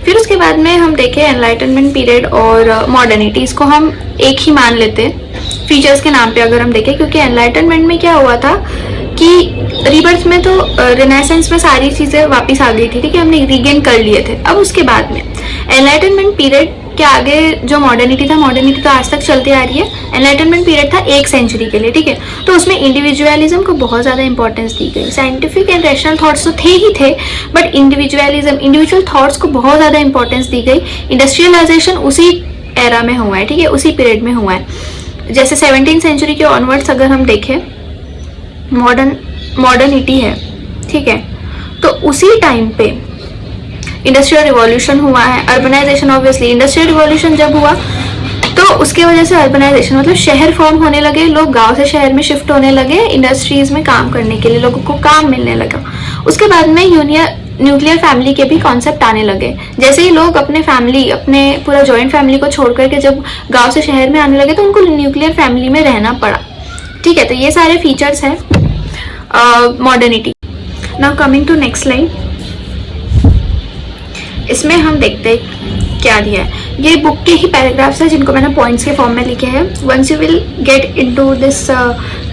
फिर उसके बाद में हम देखें एनलाइटनमेंट पीरियड और मॉडर्निटी, इसको हम एक ही मान लेते हैं फीचर्स के नाम पे अगर हम देखें, क्योंकि एनलाइटनमेंट में क्या हुआ था कि रीबर्थ में तो रिनेसेंस में सारी चीज़ें वापस आ गई थी, ठीक है, हमने रीगेन कर लिए थे। अब उसके बाद में एनलाइटनमेंट पीरियड के आगे जो मॉडर्निटी था, मॉडर्निटी तो आज तक चलती आ रही है, एनलाइटनमेंट पीरियड था 1 सेंचुरी के लिए, ठीक है। तो उसमें इंडिविजुअलिज्म को बहुत ज़्यादा इंपॉर्टेंस दी गई। साइंटिफिक एंड रैशनल थॉट्स तो थे ही थे, बट इंडिविजुअल थॉट्स को बहुत ज़्यादा इंपॉर्टेंस दी गई। इंडस्ट्रियलाइजेशन उसी एरा में हुआ है, ठीक है, उसी पीरियड में हुआ है। जैसे 17वीं सेंचुरी के ऑनवर्ड्स अगर हम देखें, मॉडर्निटी है, ठीक है, तो उसी टाइम पे इंडस्ट्रियल रिवॉल्यूशन हुआ है, अर्बनाइजेशन, ऑब्वियसली इंडस्ट्रियल रिवॉल्यूशन जब हुआ तो उसके वजह से अर्बनाइजेशन मतलब शहर फॉर्म होने लगे, लोग गांव से शहर में शिफ्ट होने लगे इंडस्ट्रीज में काम करने के लिए, लोगों को काम मिलने लगा। उसके बाद में न्यूक्लियर फैमिली के भी कॉन्सेप्ट आने लगे। जैसे ही लोग अपने पूरा जॉइंट फैमिली को छोड़ करके जब गांव से शहर में आने लगे तो उनको न्यूक्लियर फैमिली में रहना पड़ा, ठीक है। तो ये सारे फीचर्स हैं modernity. Now coming to next slide, इसमें हम देखते हैं क्या दिया है। ये बुक के ही पैराग्राफ्स हैं जिनको मैंने पॉइंट्स के फॉर्म में लिखे हैं। Once you will get into this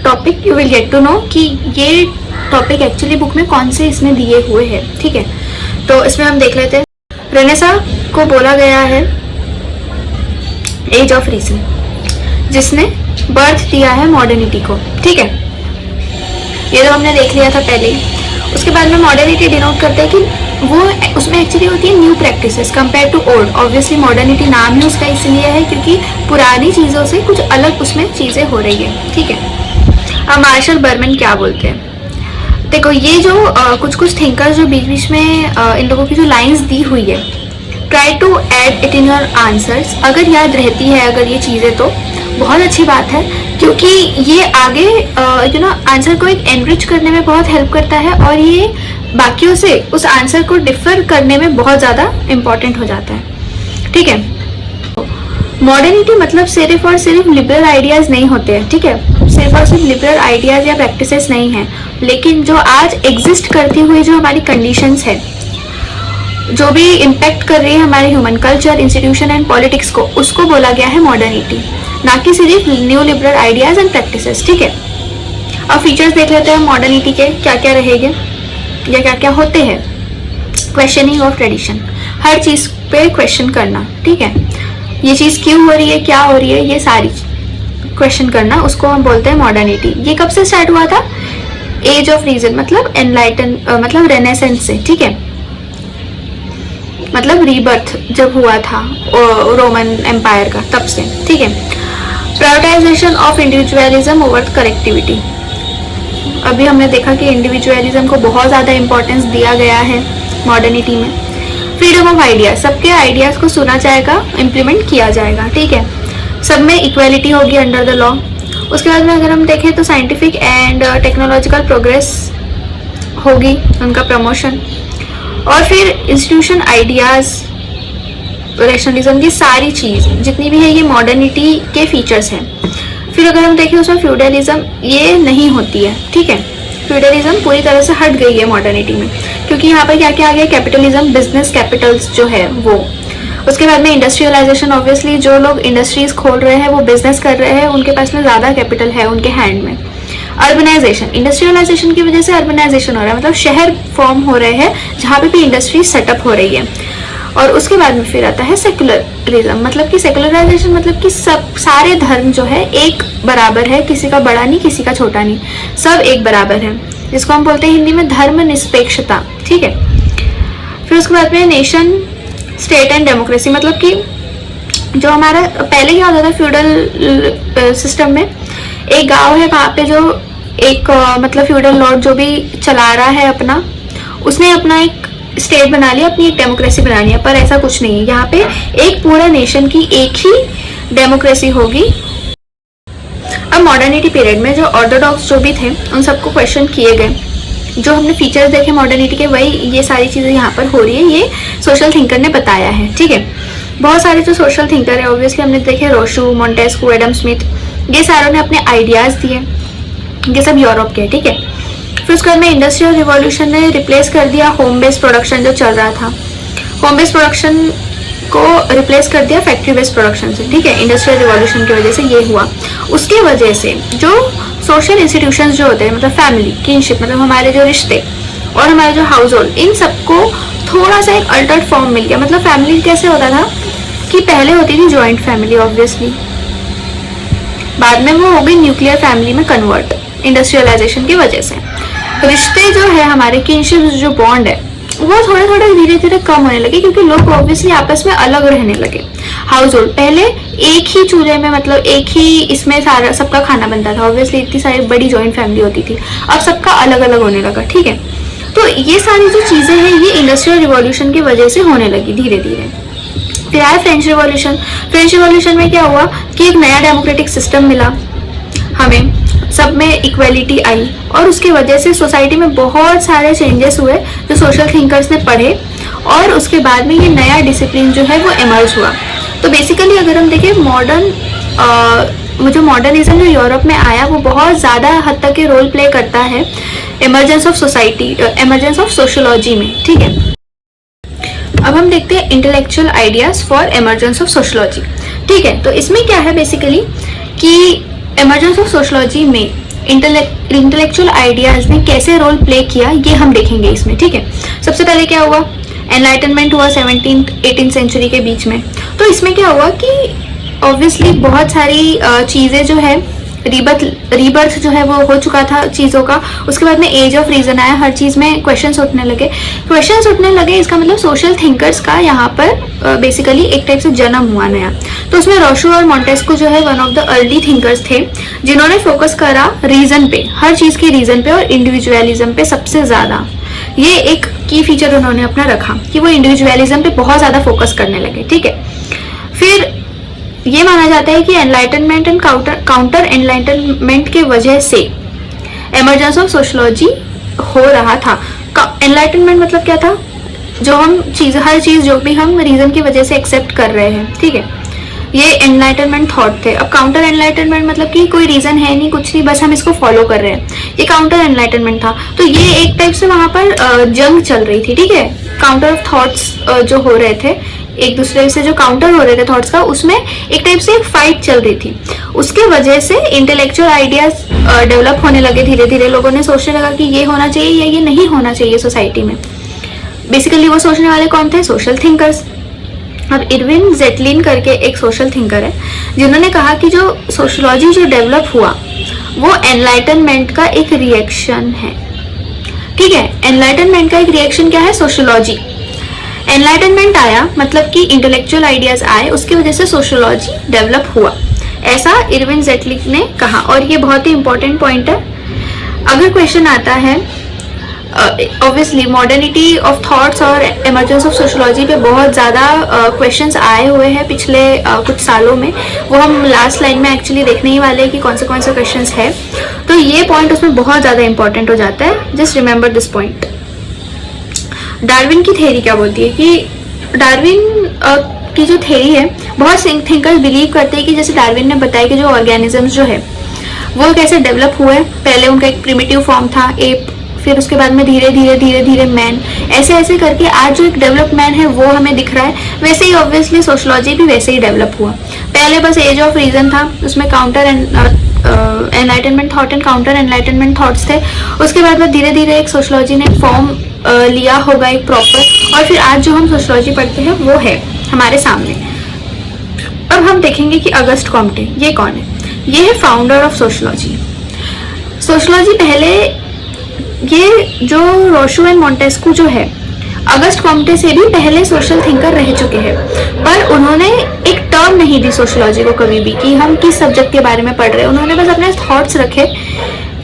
topic you will get to know कि ये टॉपिक एक्चुअली बुक में कौन से इसमें दिए हुए हैं, ठीक है। तो इसमें हम देख लेते हैं, रेनेसां को बोला गया है एज ऑफ रीजन, जिसने बर्थ दिया है मॉडर्निटी को, ठीक है। ये तो हमने देख लिया था पहले ही। उसके बाद में मॉडर्निटी डिनोट करते हैं कि वो उसमें एक्चुअली होती है new practices compare to old. Obviously modernity नाम ही उसका इसलिए है क्योंकि पुरानी चीज़ों से कुछ अलग उसमें चीज़ें हो रही है, ठीक है। अब मार्शल बर्मन क्या बोलते हैं, देखो ये जो कुछ थिंकर्स जो बीच बीच में इन लोगों की जो लाइंस दी हुई है, try to add it in your answers. अगर याद रहती है अगर ये चीज़ें तो बहुत अच्छी बात है, क्योंकि ये आगे आंसर को एक एनरिच करने में बहुत हेल्प करता है, और ये बाकियों से उस आंसर को डिफर करने में बहुत ज़्यादा इम्पॉर्टेंट हो जाता है, ठीक है। मॉडर्निटी मतलब सिर्फ और सिर्फ लिबरल आइडियाज नहीं होते हैं, ठीक है, सिर्फ और सिर्फ लिबरल आइडियाज या प्रैक्टिसेस नहीं है, लेकिन जो आज एग्जिस्ट करती हुई जो हमारी कंडीशंस है, जो भी इम्पैक्ट कर रही है हमारे human culture, institution and politics को, उसको बोला गया है मॉडर्निटी, ना कि सिर्फ new liberal ideas and practices, ठीक है। अब फीचर्स देख लेते हैं मॉडर्निटी के, क्या क्या रहेंगे या क्या क्या होते हैं। क्वेश्चनिंग ऑफ ट्रेडिशन, हर चीज पे क्वेश्चन करना, ठीक है, ये चीज क्यों हो रही है, क्या हो रही है, ये सारी क्वेश्चन करना, उसको हम बोलते हैं मॉडर्निटी। ये कब से स्टार्ट हुआ था? एज ऑफ रीजन मतलब एनलाइटन मतलब रेनेसेंस से, ठीक है, मतलब रीबर्थ जब हुआ था रोमन एम्पायर का, तब से, ठीक है। Prioritisation of individualism over collectivity, अभी हमने देखा कि इंडिविजुअलिज्म को बहुत ज़्यादा इंपॉर्टेंस दिया गया है मॉडर्निटी में। फ्रीडम ऑफ आइडियाज, सबके आइडियाज़ को सुना जाएगा, इम्प्लीमेंट किया जाएगा, ठीक है, सब में इक्वेलिटी होगी अंडर द लॉ। उसके बाद में अगर हम देखें तो साइंटिफिक एंड टेक्नोलॉजिकल प्रोग्रेस होगी, उनका प्रमोशन, और फिर इंस्टीट्यूशन आइडियाज़, रैशनलिज्म, ये सारी चीज़ जितनी भी है ये मॉडर्निटी के फीचर्स हैं। फिर अगर हम देखें उसमें फ्यूडलिज्म ये नहीं होती है, ठीक है, फ्यूडलिज्म पूरी तरह से हट गई है मॉडर्निटी में, क्योंकि यहाँ पर क्या क्या आ गया, कैपिटलिज्म, बिजनेस कैपिटल्स जो है वो। उसके बाद में इंडस्ट्रियलाइजेशन, ऑब्वियसली जो लोग इंडस्ट्रीज खोल रहे हैं वो बिजनेस कर रहे हैं, उनके पास में ज़्यादा कैपिटल है उनके हैंड में। अर्बनाइजेशन, इंडस्ट्रियलाइजेशन की वजह से अर्बनाइजेशन हो रहा है, मतलब शहर फॉर्म हो रहे हैं जहाँ पे भी इंडस्ट्री सेटअप हो रही है। और उसके बाद में फिर आता है सेकुलरिज्म, मतलब कि सेकुलराइजेशन मतलब कि सब सारे धर्म जो है एक बराबर है, किसी का बड़ा नहीं किसी का छोटा नहीं, सब एक बराबर है, जिसको हम बोलते हैं हिंदी में धर्म निरपेक्षता, ठीक है। फिर उसके बाद में नेशन स्टेट एंड डेमोक्रेसी, मतलब कि जो हमारा पहले क्या होता था फ्यूडल सिस्टम में, एक गांव है वहाँ पे जो एक मतलब फ्यूडल लॉर्ड जो भी चला रहा है अपना, उसने अपना एक स्टेट बना लिया, अपनी एक डेमोक्रेसी बना लिया, पर ऐसा कुछ नहीं है, यहाँ पे एक पूरा नेशन की एक ही डेमोक्रेसी होगी। अब मॉडर्निटी पीरियड में जो ऑर्थोडॉक्स जो भी थे उन सबको क्वेश्चन किए गए, जो हमने फीचर्स देखे मॉडर्निटी के, वही ये सारी चीज़ें यहाँ पर हो रही है, ये सोशल थिंकर ने बताया है, ठीक है। बहुत सारे जो सोशल थिंकर है ऑब्वियसली हमने देखे, रोशू, मॉन्टेस्क्यू, एडम स्मिथ, ये सारों ने अपने आइडियाज़ दिए, ये सब यूरोप के, ठीक है। फिर उसके बाद में इंडस्ट्रियल रिवॉल्यूशन ने रिप्लेस कर दिया होम बेस्ड प्रोडक्शन जो चल रहा था, होम बेस्ड प्रोडक्शन को रिप्लेस कर दिया फैक्ट्री बेस्ड प्रोडक्शन से, ठीक है, इंडस्ट्रियल रिवॉल्यूशन की वजह से ये हुआ। उसकी वजह से जो सोशल इंस्टीट्यूशंस जो होते हैं, मतलब फैमिली, किनशिप, मतलब हमारे जो रिश्ते और हमारे जो हाउस होल्ड, इन सबको थोड़ा सा एक अल्टर्ड फॉर्म मिल गया। मतलब फैमिली कैसे होता था कि पहले होती थी जॉइंट फैमिली ऑब्वियसली, बाद में वो हो गई न्यूक्लियर फैमिली में कन्वर्ट इंडस्ट्रियलाइजेशन की वजह से। रिश्ते जो है हमारे, किनशिप जो बॉन्ड है, वो थोड़े थोड़े धीरे धीरे कम होने लगे, क्योंकि लोग ऑब्वियसली आपस में अलग रहने लगे। हाउस होल्ड पहले एक ही चूल्हे में, मतलब एक ही इसमें सारा सबका खाना बनता था, ऑब्वियसली इतनी सारी बड़ी जॉइंट फैमिली होती थी, अब सबका अलग अलग होने लगा, ठीक है। तो ये सारी जो चीज़ें हैं ये इंडस्ट्रियल रिवॉल्यूशन की वजह से होने लगी धीरे धीरे। फिर आया फ्रेंच रिवॉल्यूशन। फ्रेंच रिवॉल्यूशन में क्या हुआ कि एक नया डेमोक्रेटिक सिस्टम मिला हमें, सब में इक्वेलिटी आई, और उसकी वजह से सोसाइटी में बहुत सारे चेंजेस हुए जो सोशल थिंकर्स ने पढ़े, और उसके बाद में ये नया डिसिप्लिन जो है वो इमर्ज हुआ। तो बेसिकली अगर हम देखें जो मॉडर्निज्म जो यूरोप में आया वो बहुत ज़्यादा हद तक के रोल प्ले करता है emergence of society, emergence of sociology में, ठीक है। अब हम देखते हैं intellectual ideas for emergence of sociology, ठीक है। तो इसमें क्या है बेसिकली कि इमर्जेंस ऑफ सोशोलॉजी में इंटेलेक्चुअल आइडियाज ने कैसे रोल प्ले किया ये हम देखेंगे इसमें, ठीक है। सबसे पहले क्या हुआ, एनलाइटनमेंट हुआ 17th-18th सेंचुरी के बीच में। तो इसमें क्या हुआ कि ऑब्वियसली बहुत सारी चीज़ें जो है रीबर्थ जो है वो हो चुका था चीज़ों का। उसके बाद में एज ऑफ रीजन आया, हर चीज़ में क्वेश्चंस उठने लगे। इसका मतलब सोशल थिंकर्स का यहाँ पर बेसिकली एक टाइप से जन्म हुआ नया। तो उसमें रोशू और मॉन्टेस्क्यू जो है one of the early thinkers थे जिन्होंने फोकस करा रीजन पे, हर चीज़ की रीजन पे और इंडिविजुअलिज्म पे सबसे ज़्यादा। ये एक की फीचर उन्होंने अपना रखा कि वो इंडिविजुअलिज्म पे बहुत ज़्यादा फोकस करने लगे, ठीक है। फिर ये माना जाता है कि एनलाइटनमेंट एंड काउंटर एनलाइटनमेंट के वजह से इमर्जेंस ऑफ सोशोलॉजी हो रहा था। एनलाइटनमेंट मतलब क्या था, जो हम हर चीज़ जो भी हम रीज़न की वजह से एक्सेप्ट कर रहे हैं, ठीक है, ये एनलाइटनमेंट थॉट थे। अब काउंटर एनलाइटनमेंट मतलब कि कोई रीजन है नहीं, कुछ नहीं, बस हम इसको फॉलो कर रहे हैं, ये काउंटर एनलाइटनमेंट था। तो ये एक टाइप से वहां पर जंग चल रही थी, ठीक है, काउंटर ऑफ थॉट्स जो हो रहे थे, एक दूसरे से जो काउंटर हो रहे थे थॉट्स का, उसमें एक टाइप से एक फाइट चल रही थी। उसके वजह से इंटेलेक्चुअल आइडियाज डेवलप होने लगे धीरे धीरे। लोगों ने सोचने लगा कि ये होना चाहिए या ये नहीं होना चाहिए सोसाइटी में। बेसिकली वो सोचने वाले कौन थे? Social thinkers. अब इरविन जेटलिन करके एक सोशल थिंकर है जिन्होंने कहा कि जो सोशोलॉजी जो डेवलप हुआ वो एनलाइटनमेंट का एक रिएक्शन है, ठीक है। एनलाइटनमेंट का एक रिएक्शन क्या है? सोशोलॉजी। एनलाइटनमेंट आया मतलब कि इंटेलेक्चुअल आइडियाज आए, उसकी वजह से सोशोलॉजी डेवलप हुआ, ऐसा इरविन जेटलिन ने कहा। और ये बहुत ही इंपॉर्टेंट पॉइंट है। अगर क्वेश्चन आता है, ऑब्वियसली मॉडर्निटी ऑफ थॉट्स और एमर्जेंस ऑफ सोशोलॉजी पे बहुत ज़्यादा क्वेश्चंस आए हुए हैं पिछले कुछ सालों में, वो हम लास्ट लाइन में एक्चुअली देखने ही वाले हैं कि कौन से क्वेश्चंस है। तो ये पॉइंट उसमें बहुत ज़्यादा इंपॉर्टेंट हो जाता है, just remember this point. Darwin की थ्योरी क्या बोलती है कि डार्विन की जो थ्योरी है, बहुत थिंकर्स बिलीव करते हैं कि जैसे डार्विन ने बताया कि जो ऑर्गेनिजम्स जो है वो कैसे डेवलप हुए। पहले उनका एक प्रिमिटिव फॉर्म था एप, फिर उसके बाद में धीरे धीरे मैन, ऐसे ऐसे करके आज जो एक डेवलप मैन है वो हमें दिख रहा है। वैसे ही ऑब्वियसली सोशोलॉजी भी वैसे ही डेवलप हुआ। पहले बस एज ऑफ रीजन था, उसमें counter enlightenment thought and counter enlightenment thoughts थे। उसके बाद में धीरे धीरे एक सोशोलॉजी ने फॉर्म लिया होगा एक प्रॉपर, और फिर आज जो हम सोशोलॉजी पढ़ते हैं वो है हमारे सामने। अब हम देखेंगे कि अगस्ट कॉम्टे ये कौन है। ये है फाउंडर ऑफ सोशोलॉजी। सोशोलॉजी पहले ये जो रोशो एंड मॉन्टेस्क्यू जो है, अगस्ट कॉम्टे से भी पहले सोशल थिंकर रह चुके हैं, पर उन्होंने एक टर्म नहीं दी सोशोलॉजी को कभी भी कि हम किस सब्जेक्ट के बारे में पढ़ रहे हैं। उन्होंने बस अपने थॉट्स रखे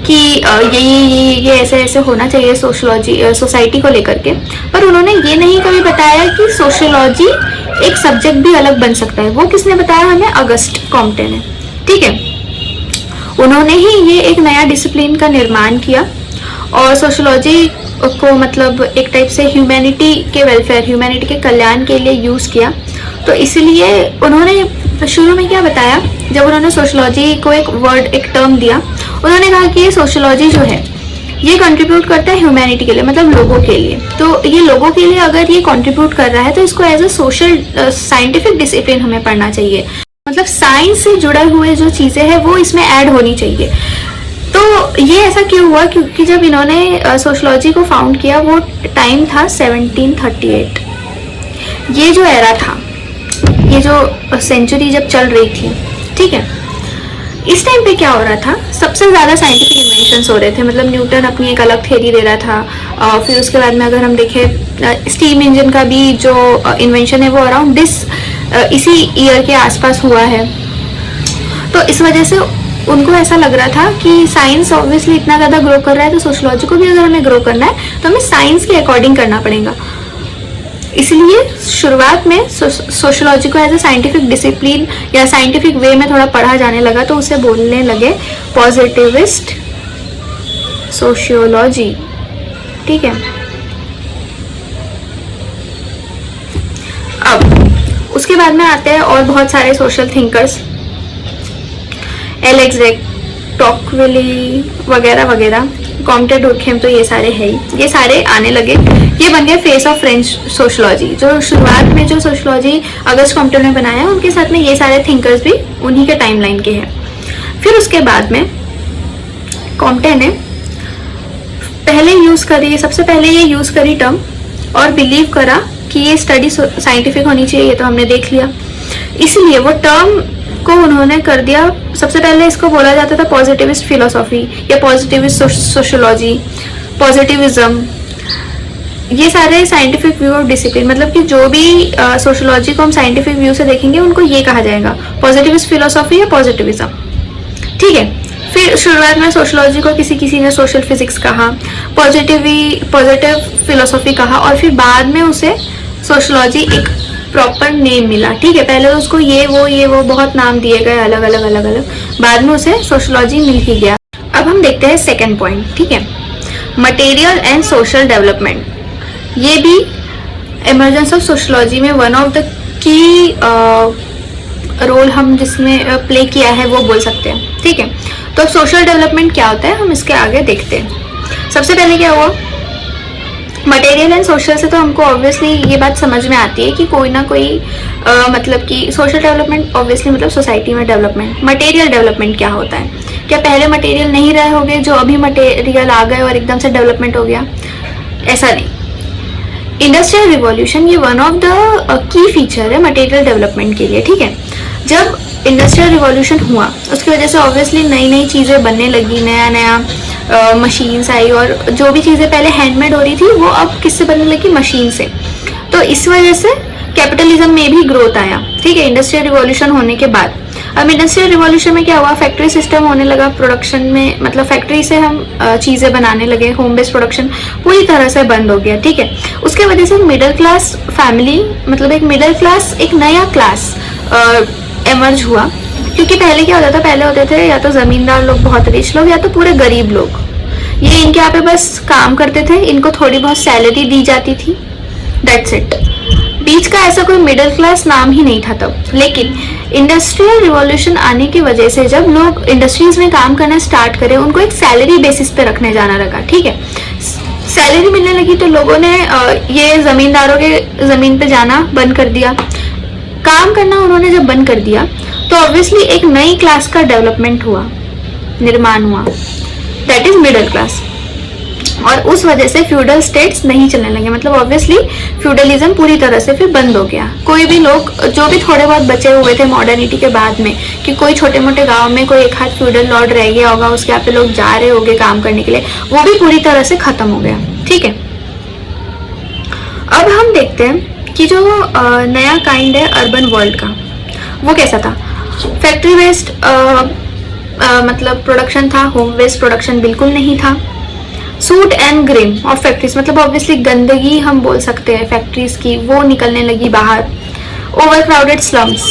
कि ये ऐसे ऐसे होना चाहिए सोशोलॉजी सोसाइटी को लेकर के, पर उन्होंने ये नहीं कभी बताया कि सोशोलॉजी एक सब्जेक्ट भी अलग बन सकता है। वो किसने बताया हमें? अगस्ट कॉम्टे ने, ठीक है। उन्होंने ही ये एक नया डिसिप्लिन का निर्माण किया और सोशोलॉजी को मतलब एक टाइप से ह्यूमैनिटी के वेलफेयर, ह्यूमैनिटी के कल्याण के लिए यूज़ किया। तो इसलिए उन्होंने शुरू में क्या बताया, जब उन्होंने सोशोलॉजी को एक वर्ड, एक टर्म दिया, उन्होंने कहा कि ये सोशोलॉजी जो है ये कंट्रीब्यूट करता है ह्यूमैनिटी के लिए, मतलब लोगों के लिए। तो ये लोगों के लिए अगर ये कंट्रीब्यूट कर रहा है तो इसको as a social scientific discipline हमें पढ़ना चाहिए। मतलब साइंस से जुड़े हुए जो चीज़ें हैं वो इसमें ऐड होनी चाहिए। तो ये ऐसा क्यों हुआ? क्योंकि जब इन्होंने सोशोलॉजी को फाउंड किया वो टाइम था 1738। ये जो एरा था, ये जो सेंचुरी जब चल रही थी, ठीक है, इस टाइम पे क्या हो रहा था? सबसे ज़्यादा साइंटिफिक इन्वेंशंस हो रहे थे। मतलब न्यूटन अपनी एक अलग थ्योरी दे रहा था। फिर उसके बाद में अगर हम देखें स्टीम इंजन का भी जो इन्वेंशन है वो अराउंड इसी ईयर के आसपास हुआ है। तो इस वजह से उनको ऐसा लग रहा था कि साइंस ऑब्वियसली इतना ज़्यादा ग्रो कर रहा है, तो सोशोलॉजी को भी अगर हमें ग्रो करना है तो हमें साइंस के अकॉर्डिंग करना पड़ेगा। इसलिए शुरुआत में सोशोलॉजी को एज ए साइंटिफिक डिसिप्लिन या साइंटिफिक वे में थोड़ा पढ़ा जाने लगा, तो उसे बोलने लगे पॉजिटिविस्ट सोशियोलॉजी, ठीक है। अब उसके बाद में आते हैं और बहुत सारे सोशल थिंकर्स, एलेक्स रे टॉकविली वगैरह वगैरह, कॉम्टे डुरखेम, तो ये सारे है ही, ये सारे आने लगे। ये बन गया फेस ऑफ फ्रेंच सोशोलॉजी। जो शुरुआत में जो सोशोलॉजी अगस्ट कॉम्टे ने बनाया, उनके साथ में ये सारे थिंकर्स भी उन्हीं के टाइमलाइन के हैं। फिर उसके बाद में कॉम्टे ने पहले यूज़ करी, सबसे पहले ये यूज़ करी टर्म और बिलीव करा कि ये स्टडी साइंटिफिक होनी चाहिए, ये तो हमने देख लिया। इसलिए वो टर्म को उन्होंने कर दिया, सबसे पहले इसको बोला जाता था पॉजिटिविस्ट फिलोसॉफी या पॉजिटिविस्ट सोशोलॉजी, पॉजिटिविज्म। ये सारे साइंटिफिक व्यू ऑफ डिसिप्लिन, मतलब कि जो भी सोशोलॉजी को हम साइंटिफिक व्यू से देखेंगे उनको ये कहा जाएगा पॉजिटिविस्ट फिलोसॉफी या पॉजिटिविज्म, ठीक है। फिर शुरुआत में सोशोलॉजी को किसी ने सोशल फिजिक्स कहा, पॉजिटिव फिलोसॉफी कहा, और फिर बाद में उसे सोशोलॉजी एक प्रॉपर नेम मिला, ठीक है। पहले तो उसको ये वो बहुत नाम दिए गए अलग अलग, बाद में उसे सोशोलॉजी मिल ही गया। अब हम देखते हैं सेकंड पॉइंट, ठीक है, मटेरियल एंड सोशल डेवलपमेंट। ये भी इमर्जेंस ऑफ सोशोलॉजी में one of the key role हम जिसमें प्ले किया है वो बोल सकते हैं, ठीक है। तो अब सोशल डेवलपमेंट क्या होता है हम इसके आगे देखते हैं। सबसे पहले क्या हुआ, मटेरियल एंड सोशल से तो हमको ऑब्वियसली ये बात समझ में आती है कि कोई ना कोई मतलब कि सोशल डेवलपमेंट ऑब्वियसली मतलब सोसाइटी में डेवलपमेंट। मटेरियल डेवलपमेंट क्या होता है, क्या पहले मटेरियल नहीं रहे होंगे जो अभी मटेरियल आ गए और एकदम से डेवलपमेंट हो गया, ऐसा नहीं। इंडस्ट्रियल रिवॉल्यूशन ये वन ऑफ द की फीचर है मटेरियल डेवलपमेंट के लिए, ठीक है। जब इंडस्ट्रियल रिवॉल्यूशन हुआ उसकी वजह से ऑब्वियसली नई नई चीज़ें बनने लगी, नया नया मशीन्स आई और जो भी चीज़ें पहले हैंडमेड हो रही थी वो अब किससे बनने लगी, मशीन से। तो इस वजह से कैपिटलिज्म में भी ग्रोथ आया, ठीक है, इंडस्ट्रियल रिवॉल्यूशन होने के बाद। अब इंडस्ट्रियल रिवॉल्यूशन में क्या हुआ, फैक्ट्री सिस्टम होने लगा प्रोडक्शन में, मतलब फैक्ट्री से हम चीज़ें बनाने लगे, होम बेस्ड प्रोडक्शन पूरी तरह से बंद हो गया, ठीक है। उसके वजह से मिडिल क्लास फैमिली, मतलब एक मिडिल क्लास, एक नया क्लास एमर्ज हुआ। क्योंकि पहले क्या होता था, पहले होते थे या तो ज़मींदार लोग, बहुत रिच लोग, या तो पूरे गरीब लोग। ये इनके यहाँ पे बस काम करते थे, इनको थोड़ी बहुत सैलरी दी जाती थी, दैट्स इट। बीच का ऐसा कोई मिडिल क्लास नाम ही नहीं था तब। लेकिन इंडस्ट्रियल रिवॉल्यूशन आने की वजह से जब लोग इंडस्ट्रीज में काम करना स्टार्ट करें, उनको एक सैलरी बेसिस पे रखने जाना लगा, ठीक है। सैलरी मिलने लगी तो लोगों ने ये जमींदारों के जमीन पे जाना बंद कर दिया, काम करना उन्होंने जब बंद कर दिया तो ऑब्वियसली एक नई क्लास का डेवलपमेंट हुआ, निर्माण हुआ, दैट इज मिडिल क्लास। और उस वजह से फ्यूडल स्टेट्स नहीं चलने लगे, मतलब ऑब्वियसली फ्यूडलिज्म पूरी तरह से फिर बंद हो गया। कोई भी लोग जो भी थोड़े बहुत बचे हुए थे मॉडर्निटी के बाद में, कि कोई छोटे मोटे गांव में कोई एक हाथ फ्यूडल लॉर्ड रह गया होगा, उसके यहाँ पे लोग जा रहे होंगे काम करने के लिए, वो भी पूरी तरह से खत्म हो गया, ठीक है। अब हम देखते हैं कि जो नया काइंड है अर्बन वर्ल्ड का, वो कैसा था। फैक्ट्री बेस्ड मतलब प्रोडक्शन था, होम बेस्ड प्रोडक्शन बिल्कुल नहीं था। Suit and grain of factories, मतलब ऑब्वियसली गंदगी हम बोल सकते हैं फैक्ट्रीज की, वो निकलने लगी बाहर। Over crowded slums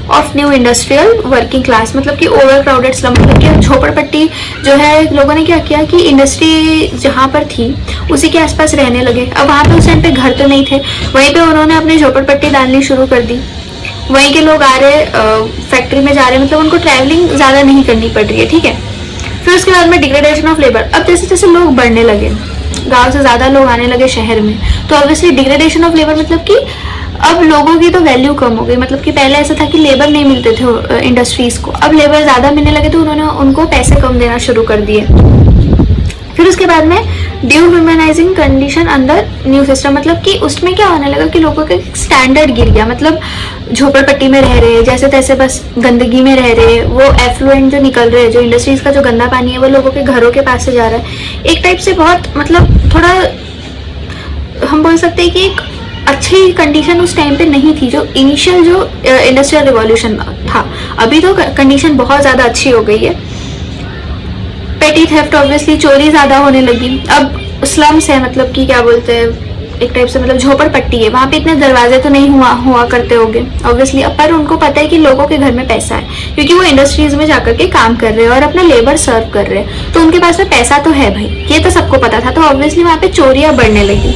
of new industrial working class, मतलब कि ओवर क्राउडेड स्लम, मतलब कि झोपड़पट्टी जो है, लोगों ने क्या किया कि इंडस्ट्री जहाँ पर थी उसी के आसपास रहने लगे। अब वहाँ पे उस टाइम पे घर तो नहीं थे, वहीं पे उन्होंने अपनी झोपड़पट्टी डालनी शुरू कर दी। वहीं के लोग आ रहे, फैक्ट्री में जा रहे, मतलब उनको ट्रैवलिंग ज़्यादा नहीं करनी पड़ रही है, ठीक है। फिर उसके बाद में डिग्रेडेशन ऑफ लेबर, अब जैसे जैसे लोग बढ़ने लगे, गांव से ज़्यादा लोग आने लगे शहर में, तो ऑब्वियसली डिग्रेडेशन ऑफ लेबर, मतलब कि अब लोगों की तो वैल्यू कम हो गई। मतलब कि पहले ऐसा था कि लेबर नहीं मिलते थे इंडस्ट्रीज को, अब लेबर ज़्यादा मिलने लगे तो उन्होंने उनको पैसे कम देना शुरू कर दिए। फिर उसके बाद में डिह्यूमनाइजिंग कंडीशन अंदर न्यू सिस्टम, मतलब कि उसमें क्या होने लगा कि लोगों का स्टैंडर्ड गिर गया, मतलब झोपड़पट्टी में रह रहे, जैसे तैसे बस गंदगी में रह रहे, वो एफ्लुएंट जो निकल रहे, जो इंडस्ट्रीज का जो गंदा पानी है वो लोगों के घरों के पास से जा रहा है। एक टाइप से बहुत मतलब थोड़ा हम बोल सकते हैं कि एक अच्छी कंडीशन उस टाइम पे नहीं थी, जो इनिशियल जो इंडस्ट्रियल रिवॉल्यूशन था। अभी तो कंडीशन बहुत ज़्यादा अच्छी हो गई है। पेटी थेफ्ट, ऑब्वियसली चोरी ज़्यादा होने लगी। अब स्लम्स है, मतलब कि क्या बोलते हैं, एक टाइप से मतलब झोपड़पट्टी है, वहाँ पे इतने दरवाजे तो नहीं हुआ करते होंगे ऑब्वियसली। अब पर उनको पता है कि लोगों के घर में पैसा है, क्योंकि वो इंडस्ट्रीज में जाकर के काम कर रहे हैं और अपना लेबर सर्व कर रहे हैं, तो उनके पास में पैसा तो है भाई, ये तो सबको पता था। तो ऑब्वियसली वहाँ पे चोरियाँ बढ़ने लगी,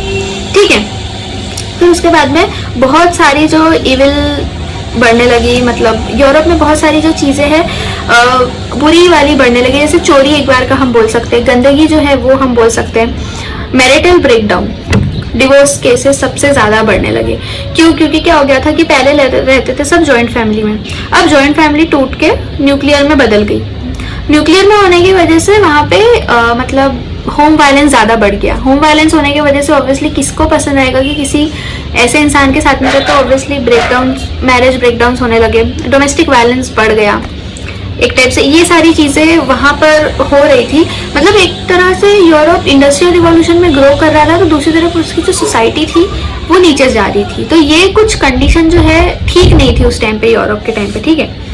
ठीक है। फिर उसके बाद में बहुत सारी जो इविल बढ़ने लगी, मतलब यूरोप में बहुत सारी जो चीज़ें हैं बुरी वाली बढ़ने लगी, जैसे चोरी एक बार का हम बोल सकते हैं, गंदगी जो है वो हम बोल सकते हैं, मैरिटल ब्रेकडाउन, डिवोर्स केसेस सबसे ज़्यादा बढ़ने लगे। क्यों? क्योंकि क्या हो गया था कि पहले रहते थे सब जॉइंट फैमिली में, अब जॉइंट फैमिली टूट के न्यूक्लियर में बदल गई। न्यूक्लियर में होने की वजह से वहाँ पे मतलब होम वायलेंस ज़्यादा बढ़ गया। होम वायलेंस होने की वजह से ऑब्वियसली किसको पसंद आएगा कि किसी ऐसे इंसान के साथ में, तो ऑब्वियसली ब्रेकडाउन, मैरिज ब्रेकडाउन होने लगे, डोमेस्टिक वायलेंस बढ़ गया। एक टाइप से ये सारी चीज़ें वहाँ पर हो रही थी। मतलब एक तरह से यूरोप इंडस्ट्रियल रिवॉल्यूशन में ग्रो कर रहा था, तो दूसरी तरफ उसकी जो सोसाइटी थी वो नीचे जा रही थी। तो ये कुछ कंडीशन जो है ठीक नहीं थी उस टाइम पे, यूरोप के टाइम पे, ठीक है।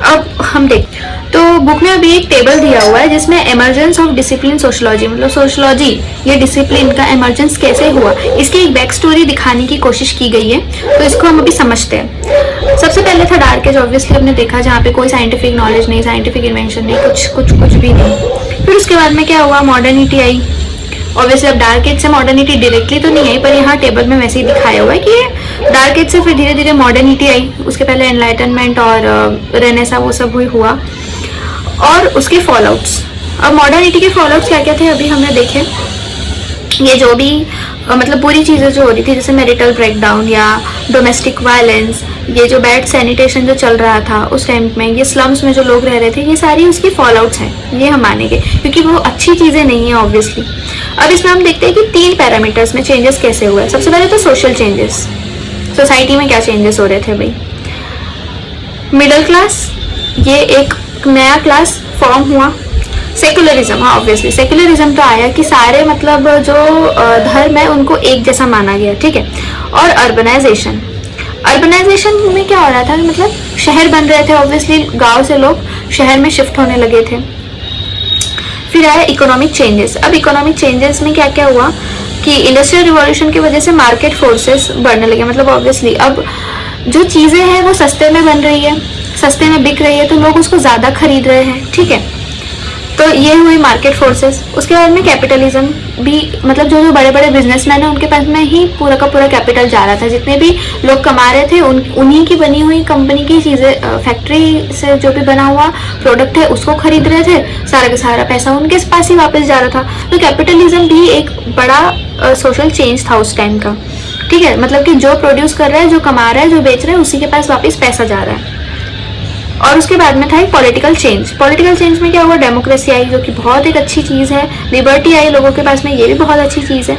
अब हम देख, तो बुक में अभी एक टेबल दिया हुआ है जिसमें एमर्जेंस ऑफ डिसिप्लिन सोशोलॉजी, मतलब सोशोलॉजी ये डिसिप्लिन का एमर्जेंस कैसे हुआ, इसकी एक बैक स्टोरी दिखाने की कोशिश की गई है। तो इसको हम अभी समझते हैं। सबसे पहले था डार्क एज, ऑब्वियसली हमने देखा जहाँ पे कोई साइंटिफिक नॉलेज नहीं, साइंटिफिक इन्वेंशन नहीं, कुछ भी नहीं। फिर उसके बाद में क्या हुआ, मॉडर्निटी आई। ऑब्वियसली अब डार्क एज से मॉडर्निटी डायरेक्टली तो नहीं आई, पर यहाँ टेबल में वैसे ही दिखाया हुआ है कि ये डार्क एज से फिर धीरे धीरे मॉडर्निटी आई, उसके पहले एनलाइटनमेंट और रेनेसा वो सब हुआ, और उसके फॉलोआउट्स। अब मॉडर्निटी के फॉलोआउट्स क्या क्या थे अभी हमने देखे। ये जो भी मतलब बुरी चीज़ें जो हो रही थी, जैसे मैरिटल ब्रेकडाउन या डोमेस्टिक वायलेंस, ये जो बैड सैनिटेशन जो चल रहा था उस टाइम में, ये स्लम्स में जो लोग रह रहे थे, ये सारी उसकी फॉलोआउट्स हैं, ये हम मानेंगे, क्योंकि वो अच्छी चीज़ें नहीं है ऑब्वियसली। अब इसमें हम देखते हैं कि 3 पैरामीटर्स में चेंजेस कैसे हुए। सबसे पहले तो सोशल चेंजेस, सोसाइटी में क्या चेंजेस हो रहे थे भाई। मिडिल क्लास, ये एक नया क्लास फॉर्म हुआ। सेकुलरिज्म, हाँ ऑब्वियसली सेकुलरिज्म तो आया कि सारे मतलब जो धर्म है उनको एक जैसा माना गया, ठीक है। और अर्बनाइजेशन, अर्बनाइजेशन में क्या हो रहा था, मतलब शहर बन रहे थे, ऑब्वियसली गांव से लोग शहर में शिफ्ट होने लगे थे। फिर आया इकोनॉमिक चेंजेस। अब इकोनॉमिक चेंजेस में क्या क्या हुआ कि इंडस्ट्रियल रिवॉल्यूशन की वजह से मार्केट फोर्सेस बढ़ने लगे, मतलब ऑब्वियसली अब जो चीज़ें हैं वो सस्ते में बन रही है, सस्ते में बिक रही है, तो लोग उसको ज़्यादा खरीद रहे हैं, ठीक है। तो ये हुई मार्केट फोर्सेस। उसके बाद में कैपिटलिज्म भी, मतलब जो जो बड़े बड़े बिजनेसमैन हैं उनके पास में ही पूरा का पूरा कैपिटल जा रहा था, जितने भी लोग कमा रहे थे उन्हीं की बनी हुई कंपनी की चीज़ें, फैक्ट्री से जो भी बना हुआ प्रोडक्ट है उसको खरीद रहे थे, सारा का सारा पैसा उनके पास ही वापस जा रहा था। तो कैपिटलिज्म भी एक बड़ा सोशल चेंज था उस टाइम का, ठीक है। मतलब कि जो प्रोड्यूस कर रहा है, जो कमा रहा है, जो बेच रहा है, उसी के पास वापस पैसा जा रहा है। और उसके बाद में था एक पॉलिटिकल चेंज। पॉलिटिकल चेंज में क्या हुआ, डेमोक्रेसी आई, जो कि बहुत एक अच्छी चीज़ है। लिबर्टी आई लोगों के पास में, ये भी बहुत अच्छी चीज़ है।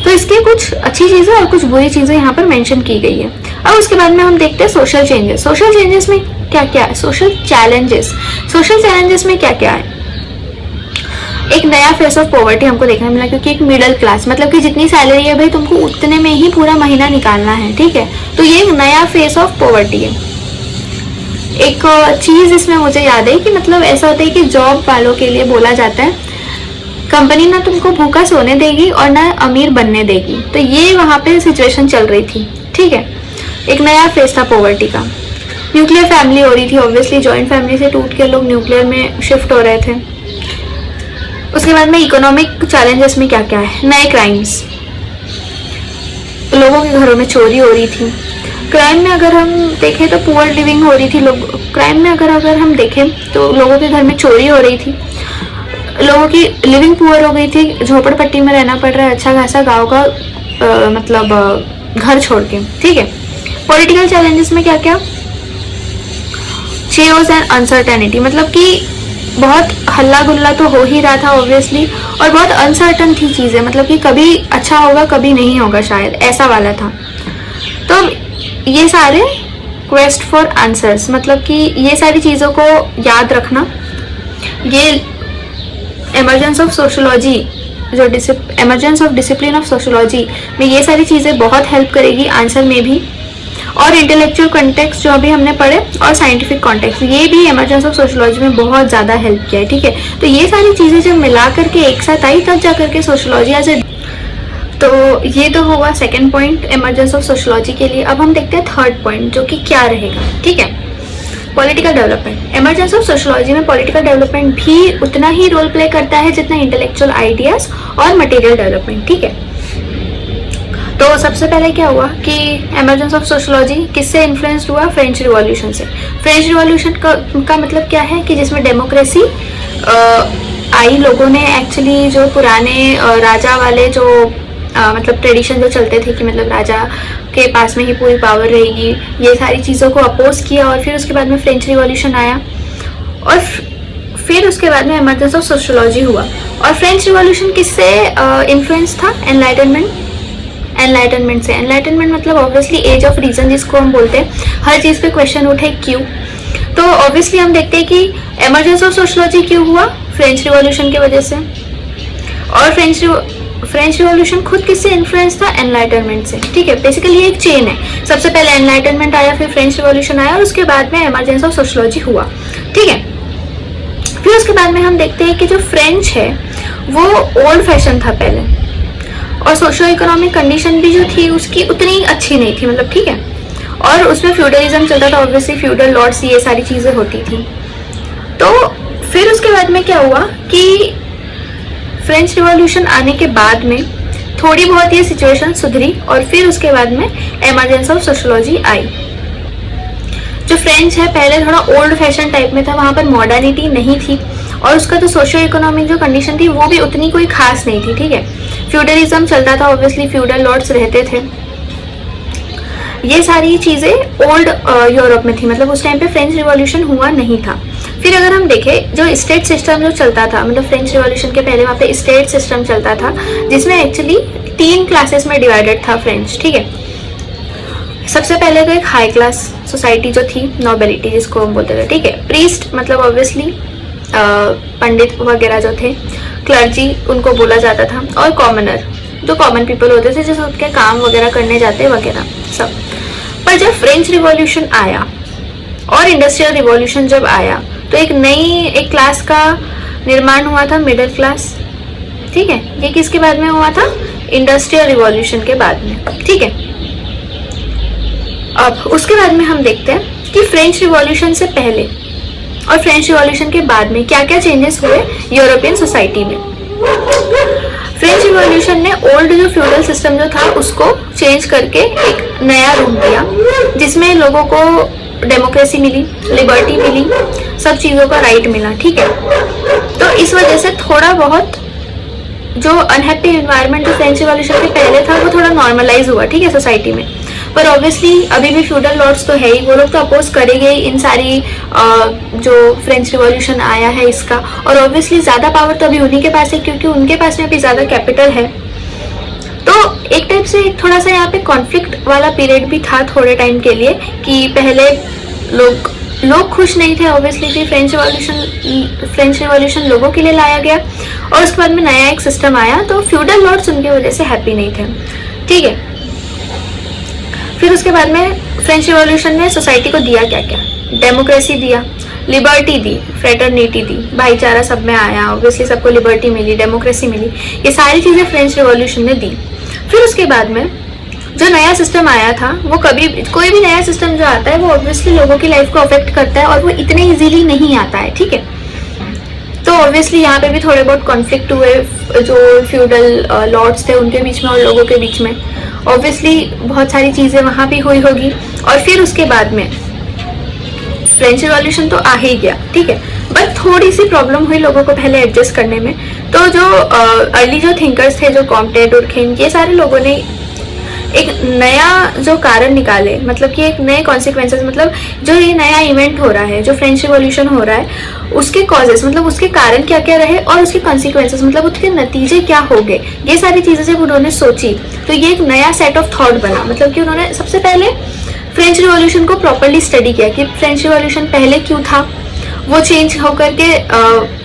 तो इसके कुछ अच्छी चीज़ें और कुछ बुरी चीज़ें यहाँ पर मेंशन की गई है। अब उसके बाद में हम देखते हैं सोशल चेंजेस। सोशल चेंजेस में क्या क्या है, सोशल चैलेंजेस। सोशल चैलेंजेस में क्या क्या है, एक नया फेस ऑफ पॉवर्टी हमको देखने मिला, क्योंकि एक मिडिल क्लास, मतलब कि जितनी सैलरी है भाई तुमको उतने में ही पूरा महीना निकालना है, ठीक है। तो ये एक नया फेस ऑफ पॉवर्टी है। एक चीज़ इसमें मुझे याद है कि मतलब ऐसा होता है कि जॉब वालों के लिए बोला जाता है कंपनी ना तुमको भूखा सोने देगी और ना अमीर बनने देगी। तो ये वहाँ पे सिचुएशन चल रही थी, ठीक है। एक नया फेस था पॉवर्टी का। न्यूक्लियर फैमिली हो रही थी, ऑब्वियसली जॉइंट फैमिली से टूट के लोग न्यूक्लियर में शिफ्ट हो रहे थे। उसके बाद में इकोनॉमिक चैलेंजेस में क्या क्या है, नए क्राइम्स, लोगों के घरों में चोरी हो रही थी। क्राइम में अगर हम देखें तो पुअर लिविंग हो रही थी, लोग क्राइम में अगर हम देखें तो लोगों के घर में चोरी हो रही थी, लोगों की लिविंग पुअर हो गई थी, झोपड़पट्टी में रहना पड़ रहा है, अच्छा खासा गांव का मतलब घर छोड़ के, ठीक है। पॉलिटिकल चैलेंजेस में क्या क्या, चेयर्स एंड अनसर्टेनिटी, मतलब कि बहुत हल्ला गुल्ला तो हो ही रहा था ऑब्वियसली, और बहुत अनसर्टन थी चीज़ें, मतलब कि कभी अच्छा होगा कभी नहीं होगा शायद, ऐसा वाला था। तो ये सारे क्वेस्ट फॉर आंसर्स, मतलब कि ये सारी चीज़ों को याद रखना, ये एमर्जेंस ऑफ सोशोलॉजी, जो emergence of discipline of sociology में ये सारी चीज़ें बहुत हेल्प करेगी आंसर में भी। और इंटेलेक्चुअल कॉन्टेक्स्ट जो अभी हमने पढ़े, और साइंटिफिक कॉन्टेक्स्ट, ये भी एमर्जेंस ऑफ सोशोलॉजी में बहुत ज़्यादा हेल्प किया है, ठीक है। तो ये सारी चीज़ें जब मिला करके एक साथ आई तब जा करके सोशोलॉजी एज ए, तो ये तो हुआ second point emergence of sociology के लिए। अब हम देखते हैं थर्ड पॉइंट, जो कि क्या रहेगा, ठीक है, political development. Emergence of sociology में पॉलिटिकल डेवलपमेंट भी उतना ही रोल प्ले करता है जितना इंटेलेक्चुअल आइडियाज और मटेरियल डेवलपमेंट, ठीक है। तो सबसे पहले क्या हुआ कि एमर्जेंस ऑफ सोशोलॉजी किससे इन्फ्लुएंस्ड हुआ, फ्रेंच रिवॉल्यूशन से। फ्रेंच रिवॉल्यूशन का मतलब क्या है कि जिसमें डेमोक्रेसी आई, लोगों ने एक्चुअली जो पुराने राजा वाले जो मतलब ट्रेडिशन जो चलते थे कि मतलब राजा के पास में ही पूरी पावर रहेगी, ये सारी चीज़ों को अपोज किया। और फिर उसके बाद में फ्रेंच रिवॉल्यूशन आया, और फिर उसके बाद में एमर्जेंस ऑफ सोशोलॉजी हुआ। और फ्रेंच रिवॉल्यूशन किससे इन्फ्लुएंस था, एनलाइटनमेंट से। एनलाइटनमेंट मतलब ऑब्वियसली एज ऑफ रीजन जिसको हम बोलते हैं, हर चीज़ पे क्वेश्चन उठे क्यों। तो ऑब्वियसली हम देखते हैं कि एमर्जेंस ऑफ सोशोलॉजी क्यों हुआ, फ्रेंच रिवॉल्यूशन की वजह से। और फ्रेंच रिवॉल्यूशन खुद किससे इन्फ्लुएंस था, एनलाइटनमेंट से, ठीक है। बेसिकली ये एक चेन है, सबसे पहले एनलाइटनमेंट आया, फिर फ्रेंच रिवॉल्यूशन आया, और उसके बाद में एमर्जेंस ऑफ सोशोलॉजी हुआ, ठीक है। फिर उसके बाद में हम देखते हैं कि जो फ्रेंच है वो ओल्ड फैशन था पहले, और सोशो इकोनॉमिक कंडीशन भी जो थी उसकी उतनी अच्छी नहीं थी, मतलब ठीक है। और उसमें फ्यूडलिज्म चलता था, ऑब्वियसली फ्यूडल लॉर्ड्स, ये सारी चीज़ें होती थी। तो फिर उसके बाद में क्या हुआ कि फ्रेंच रिवॉल्यूशन आने के बाद में थोड़ी बहुत ये सिचुएशन सुधरी और फिर उसके बाद में एमरजेंसी ऑफ सोशियोलॉजी आई। जो फ्रेंच है पहले थोड़ा ओल्ड फैशन टाइप में था, वहाँ पर मॉडर्निटी नहीं थी और उसका जो सोशियो इकोनॉमिक जो कंडीशन थी वो भी उतनी कोई खास नहीं थी, ठीक है। फ्यूडलिज्म चलता था, ऑब्वियसली फ्यूडल लॉर्ड्स रहते थे। ये सारी चीज़ें ओल्ड यूरोप में थी, मतलब उस टाइम पे फ्रेंच रिवॉल्यूशन हुआ नहीं था। फिर अगर हम देखें जो स्टेट सिस्टम जो चलता था, मतलब फ्रेंच रिवॉल्यूशन के पहले वहाँ पे स्टेट सिस्टम चलता था जिसमें एक्चुअली 3 क्लासेस में डिवाइडेड था फ्रेंच, ठीक है। सबसे पहले तो एक हाई क्लास सोसाइटी जो थी, नोबेलिटी जिसको हम बोलते थे, ठीक है। प्रीस्ट मतलब ऑब्वियसली पंडित वगैरह जो थे, क्लर्जी उनको बोला जाता था, और कॉमनर जो कॉमन पीपल होते थे जैसे उनके काम वगैरह करने जाते वगैरह सब। पर जब फ्रेंच रिवॉल्यूशन आया और इंडस्ट्रियल रिवॉल्यूशन जब आया तो एक क्लास का निर्माण हुआ था, मिडिल क्लास, ठीक है। ये किसके बाद में हुआ था? इंडस्ट्रियल रिवॉल्यूशन के बाद में, ठीक है। अब उसके बाद में हम देखते हैं कि फ्रेंच रिवॉल्यूशन से पहले और फ्रेंच रिवॉल्यूशन के बाद में क्या क्या चेंजेस हुए यूरोपियन सोसाइटी में। फ्रेंच रिवॉल्यूशन ने ओल्ड जो फ्यूडल सिस्टम जो था उसको चेंज करके एक नया रूप दिया जिसमें लोगों को डेमोक्रेसी मिली, लिबर्टी मिली, सब चीज़ों का राइट मिला, ठीक है। तो इस वजह से थोड़ा बहुत जो अनहैप्पी एनवायरनमेंट जो फ्रेंच रिवॉल्यूशन के पहले था वो थोड़ा नॉर्मलाइज हुआ, ठीक है, सोसाइटी में। पर ऑब्वियसली अभी भी फ्यूडल लॉर्ड्स तो है ही, वो लोग तो अपोज करेंगे ही इन सारी जो फ्रेंच रिवॉल्यूशन आया है इसका। और ऑब्वियसली ज़्यादा पावर तो अभी उन्हीं के पास है क्योंकि उनके पास में अभी ज़्यादा कैपिटल है। तो एक टाइप से थोड़ा सा यहाँ पे कॉन्फ्लिक्ट वाला पीरियड भी था थोड़े टाइम के लिए कि पहले लोग खुश नहीं थे ऑब्वियसली कि फ्रेंच रिवॉल्यूशन लोगों के लिए लाया गया और उसके बाद में नया एक सिस्टम आया तो फ्यूडल लॉर्ड्स उनकी वजह से हैप्पी नहीं थे, ठीक है। फिर उसके बाद में फ्रेंच रिवॉल्यूशन ने सोसाइटी को दिया क्या क्या? डेमोक्रेसी दिया, लिबर्टी दी, फ्रेटर्निटी दी, भाईचारा सब में आया, ऑब्वियसली सबको लिबर्टी मिली, डेमोक्रेसी मिली, ये सारी चीज़ें फ्रेंच रिवॉल्यूशन ने दी। फिर उसके बाद में जो नया सिस्टम आया था वो कोई भी नया सिस्टम जो आता है वो ऑब्वियसली लोगों की लाइफ को अफेक्ट करता है और वो इतने इजीली नहीं आता है, ठीक है। तो ऑब्वियसली यहाँ पे भी थोड़े बहुत कॉन्फ्लिक्ट हुए जो फ्यूडल लॉर्ड्स थे उनके बीच में और लोगों के बीच में, ऑब्वियसली बहुत सारी चीज़ें वहाँ भी हुई होगी। और फिर उसके बाद में फ्रेंच रिवॉल्यूशन तो आ ही गया, ठीक है, बट थोड़ी सी प्रॉब्लम हुई लोगों को पहले एडजस्ट करने में। तो जो अर्ली जो थिंकर्स थे, जो कॉम्टे, डुर्खेम, ये सारे लोगों ने एक नया जो कारण निकाले, मतलब कि एक नए कॉन्सिक्वेंसेस, मतलब जो ये नया इवेंट हो रहा है, जो फ्रेंच रिवॉल्यूशन हो रहा है, उसके कॉजेस, मतलब उसके कारण क्या क्या रहे और उसके कॉन्सिक्वेंसेस, मतलब उसके नतीजे क्या हो गए, ये सारी चीज़ें जब उन्होंने सोची तो ये एक नया सेट ऑफ थॉट बना। मतलब कि उन्होंने सबसे पहले फ्रेंच रिवॉल्यूशन को प्रॉपरली स्टडी किया कि फ्रेंच रिवॉल्यूशन पहले क्यों था, वो चेंज होकर के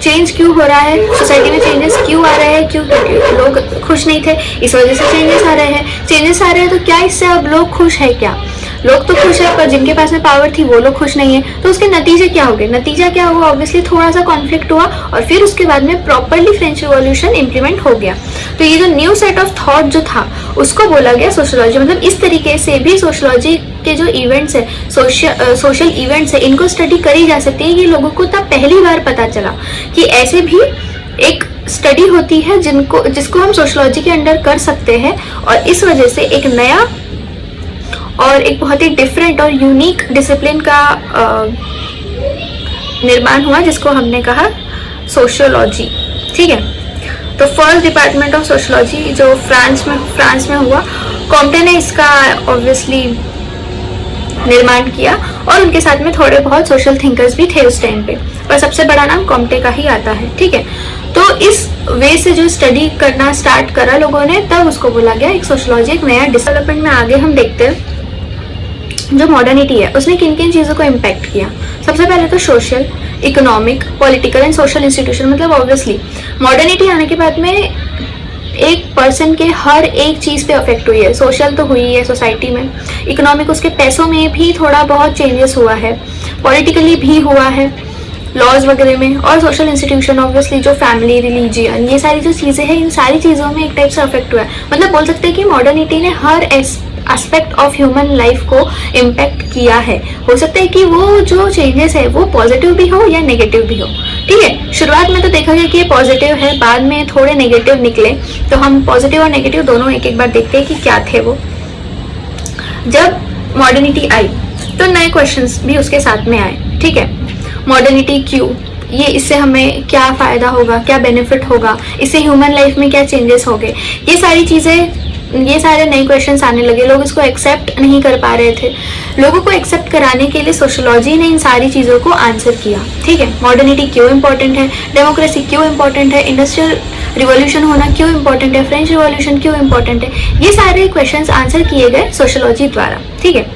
चेंज क्यों हो रहा है, सोसाइटी में चेंजेस क्यों आ रहे हैं, क्यों लोग खुश नहीं थे, इस वजह से चेंजेस आ रहे हैं। चेंजेस आ रहे हैं तो क्या इससे अब लोग खुश है? क्या लोग तो खुश है पर जिनके पास में पावर थी वो लोग खुश नहीं है, तो उसके नतीजे क्या हो गए? नतीजा क्या हुआ? ऑब्वियसली थोड़ा सा कॉन्फ्लिक्ट हुआ और फिर उसके बाद में प्रॉपरली फ्रेंच रिवॉल्यूशन इंप्लीमेंट हो गया। तो ये जो न्यू सेट ऑफ थॉट जो था उसको बोला गया सोशियोलॉजी। मतलब इस तरीके से भी सोशियोलॉजी के जो इवेंट्स है, सोशल इवेंट्स है, इनको स्टडी करी जा सकती है। ये लोगों को तब पहली बार पता चला कि ऐसे भी एक स्टडी होती है जिसको हम सोशियोलॉजी के अंडर कर सकते हैं और इस वजह से एक नया और एक बहुत ही डिफरेंट और यूनिक डिसिप्लिन का निर्माण हुआ जिसको हमने कहा सोशियोलॉजी, ठीक है। तो फर्स्ट डिपार्टमेंट ऑफ सोशियोलॉजी जो फ्रांस में हुआ, कॉम्टे ने इसका ऑब्वियसली निर्माण किया और उनके साथ में थोड़े बहुत सोशल थिंकर्स भी थे उस टाइम पे, पर सबसे बड़ा नाम कॉम्टे का ही आता है, ठीक है। तो इस वे से जो स्टडी करना स्टार्ट करा लोगों ने, तब उसको बोला गया एक सोशियोलॉजी, एक नया डेवलपमेंट में। आगे हम देखते हैं जो मॉडर्निटी है उसने किन किन चीज़ों को इम्पैक्ट किया। सबसे पहले तो social, economic, political and social institution. मतलब ऑब्वियसली मॉडर्निटी आने के बाद में एक पर्सन के हर एक चीज़ पे अफेक्ट हुई है। सोशल तो हुई है सोसाइटी में, इकोनॉमिक उसके पैसों में भी थोड़ा बहुत चेंजेस हुआ है, पॉलिटिकली भी हुआ है लॉज वगैरह में, और सोशल इंस्टीट्यूशन ऑब्वियसली जो फैमिली, रिलीजियन, ये सारी जो चीज़ें हैं इन सारी चीज़ों में एक टाइप से अफेक्ट हुआ है। मतलब बोल सकते हैं कि मॉडर्निटी ने एस्पेक्ट ऑफ ह्यूमन लाइफ को इम्पैक्ट किया है। हो सकता है कि वो जो चेंजेस है वो पॉजिटिव भी हो या नेगेटिव भी हो। ठीक है, शुरुआत में तो देखा गया कि ये पॉजिटिव है, बाद में थोड़े नेगेटिव निकले, तो हम पॉजिटिव और नेगेटिव दोनों एक एक बार देखते हैं कि क्या थे वो। जब मॉडर्निटी आई तो नए क्वेश्चंस भी उसके साथ में आए। ठीक है, मॉडर्निटी क्यों, ये इससे हमें क्या फ़ायदा होगा, क्या बेनिफिट होगा, इससे ह्यूमन लाइफ में क्या चेंजेस होंगे, ये सारी चीज़ें, ये सारे नए क्वेश्चंस आने लगे। लोग इसको एक्सेप्ट नहीं कर पा रहे थे। लोगों को एक्सेप्ट कराने के लिए सोशियोलॉजी ने इन सारी चीज़ों को आंसर किया। ठीक है, मॉडर्निटी क्यों इंपॉर्टेंट है, डेमोक्रेसी क्यों इंपॉर्टेंट है, इंडस्ट्रियल रिवॉल्यूशन होना क्यों इंपॉर्टेंट है, फ्रेंच रिवॉल्यूशन क्यों इंपॉर्टेंट है, ये सारे क्वेश्चंस आंसर किए गए सोशियोलॉजी द्वारा। ठीक है,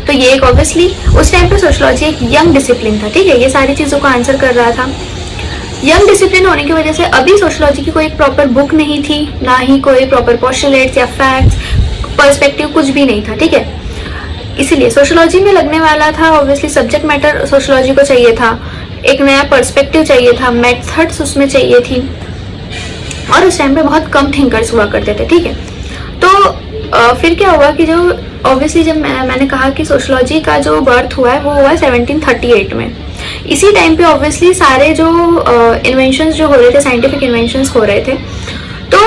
तो ये एक ऑब्वियसली उस टाइम पे सोशियोलॉजी एक यंग डिसिप्लिन था। ठीक है, ये सारी चीज़ों को आंसर कर रहा था। यंग डिसिप्लिन होने की वजह से अभी सोशियोलॉजी की कोई एक प्रॉपर बुक नहीं थी, ना ही कोई प्रॉपर पोस्टुलेट्स या फैक्ट्स, पर्सपेक्टिव कुछ भी नहीं था। ठीक है, इसीलिए सोशियोलॉजी में लगने वाला था ऑब्वियसली सब्जेक्ट मैटर सोशियोलॉजी को चाहिए था, एक नया पर्सपेक्टिव चाहिए था, मेथड्स उसमें चाहिए थी, और उस टाइम पे बहुत कम थिंकर्स हुआ करते थे। ठीक है, तो फिर क्या हुआ कि जो ऑब्वियसली जब मैंने कहा कि सोशियोलॉजी का जो बर्थ हुआ है वो हुआ 1738 में। इसी टाइम पे ऑब्वियसली सारे जो इन्वेंशंस जो हो रहे थे, साइंटिफिक इन्वेंशंस हो रहे थे, तो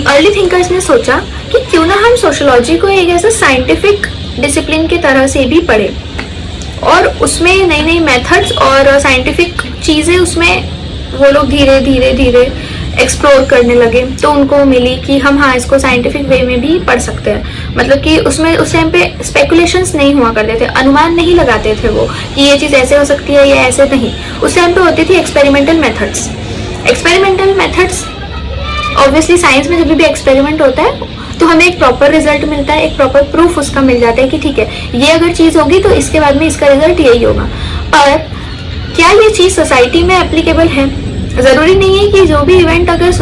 अर्ली थिंकर्स ने सोचा कि क्यों ना हम सोशियोलॉजी को एक ऐसा साइंटिफिक डिसिप्लिन की तरह से भी पढ़े, और उसमें नई नई मेथड्स और साइंटिफिक चीज़ें उसमें वो लोग धीरे धीरे धीरे एक्सप्लोर करने लगे। तो उनको मिली कि हम हाँ इसको साइंटिफिक वे में भी पढ़ सकते हैं। मतलब कि उसमें उस टाइम पे स्पेकुलेशंस नहीं हुआ करते थे, अनुमान नहीं लगाते थे वो कि ये चीज़ ऐसे हो सकती है या ऐसे नहीं। उस टाइम पे होती थी experimental methods. Experimental methods obviously science में जब भी एक्सपेरिमेंट होता है तो हमें एक प्रॉपर रिजल्ट मिलता है, एक प्रॉपर प्रूफ उसका मिल जाता है कि ठीक है ये अगर चीज़ होगी तो इसके बाद में इसका रिजल्ट यही होगा। पर क्या ये चीज़ सोसाइटी में एप्लीकेबल है? ज़रूरी नहीं है कि जो भी इवेंट अगर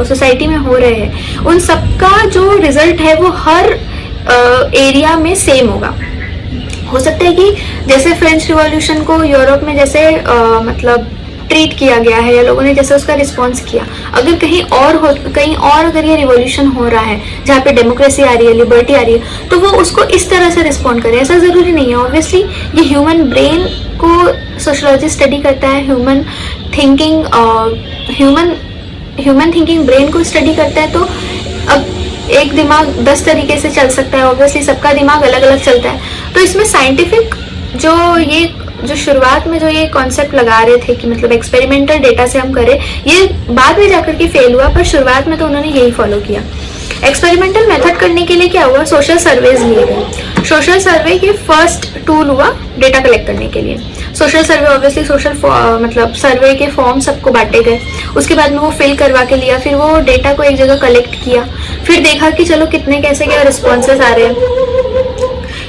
सोसाइटी में हो रहे हैं उन सबका जो रिजल्ट है वो हर एरिया में सेम होगा। हो सकता है कि जैसे फ्रेंच रिवॉल्यूशन को यूरोप में जैसे मतलब ट्रीट किया गया है या लोगों ने जैसे उसका रिस्पॉन्स किया, अगर कहीं और अगर ये रिवॉल्यूशन हो रहा है जहाँ पे डेमोक्रेसी आ रही है, लिबर्टी आ रही है, तो वो उसको इस तरह से रिस्पॉन्ड करे, ऐसा ज़रूरी नहीं है। ऑब्वियसली ये ह्यूमन ब्रेन को सोशियोलॉजी स्टडी करता है, ह्यूमन थिंकिंग ब्रेन को स्टडी करता है। तो अब एक दिमाग 10 तरीके से चल सकता है, ऑब्वियसली सबका दिमाग अलग अलग चलता है। तो इसमें साइंटिफिक जो शुरुआत में जो ये कॉन्सेप्ट लगा रहे थे कि मतलब एक्सपेरिमेंटल डेटा से हम करें, ये बाद में जाकर के फेल हुआ, पर शुरुआत में तो उन्होंने यही फॉलो किया। एक्सपेरिमेंटल मेथड करने के लिए क्या हुआ, सोशल सर्वेज लिए गए। सोशल सर्वे के फर्स्ट टूल हुआ डेटा कलेक्ट करने के लिए। सोशल सर्वे ऑब्वियसली सोशल मतलब सर्वे के फॉर्म सबको बांटे गए, उसके बाद में वो फिल करवा के लिया, फिर वो डेटा को एक जगह कलेक्ट किया, फिर देखा कि चलो कितने कैसे क्या रिस्पॉन्सेज आ रहे हैं।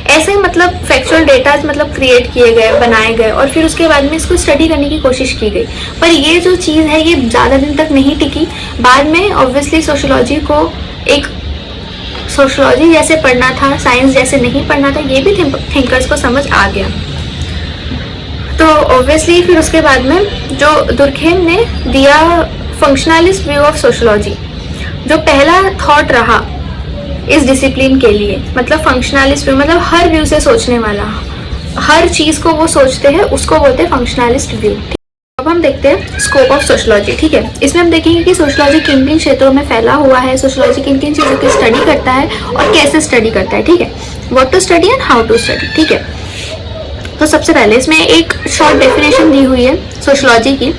ऐसे मतलब फैक्चुअल डेटा मतलब क्रिएट किए गए, बनाए गए, और फिर उसके बाद में इसको स्टडी करने की कोशिश की गई। पर ये जो चीज़ है ये ज़्यादा दिन तक नहीं टिकी। बाद में ऑब्वियसली सोशियोलॉजी को एक सोशियोलॉजी जैसे पढ़ना था, साइंस जैसे नहीं पढ़ना था, ये भी थिंकर्स को समझ आ गया। तो ऑब्वियसली फिर उसके बाद में जो दुर्खेम ने दिया फंक्शनलिस्ट व्यू ऑफ सोशियोलॉजी, जो पहला थॉट रहा इस डिसिप्लिन के लिए, मतलब फंक्शनलिस्ट व्यू, मतलब हर व्यू से सोचने वाला, हर चीज़ को वो सोचते हैं, उसको बोलते हैं फंक्शनलिस्ट व्यू। अब हम देखते हैं स्कोप ऑफ सोशियोलॉजी। ठीक है, इसमें हम देखेंगे कि सोशियोलॉजी किन किन क्षेत्रों में फैला हुआ है, सोशियोलॉजी किन किन चीज़ों की स्टडी करता है और कैसे स्टडी करता है। ठीक है, what to study and how to study. ठीक है, तो सबसे पहले इसमें एक शॉर्ट डेफिनेशन दी हुई है सोशियोलॉजी की,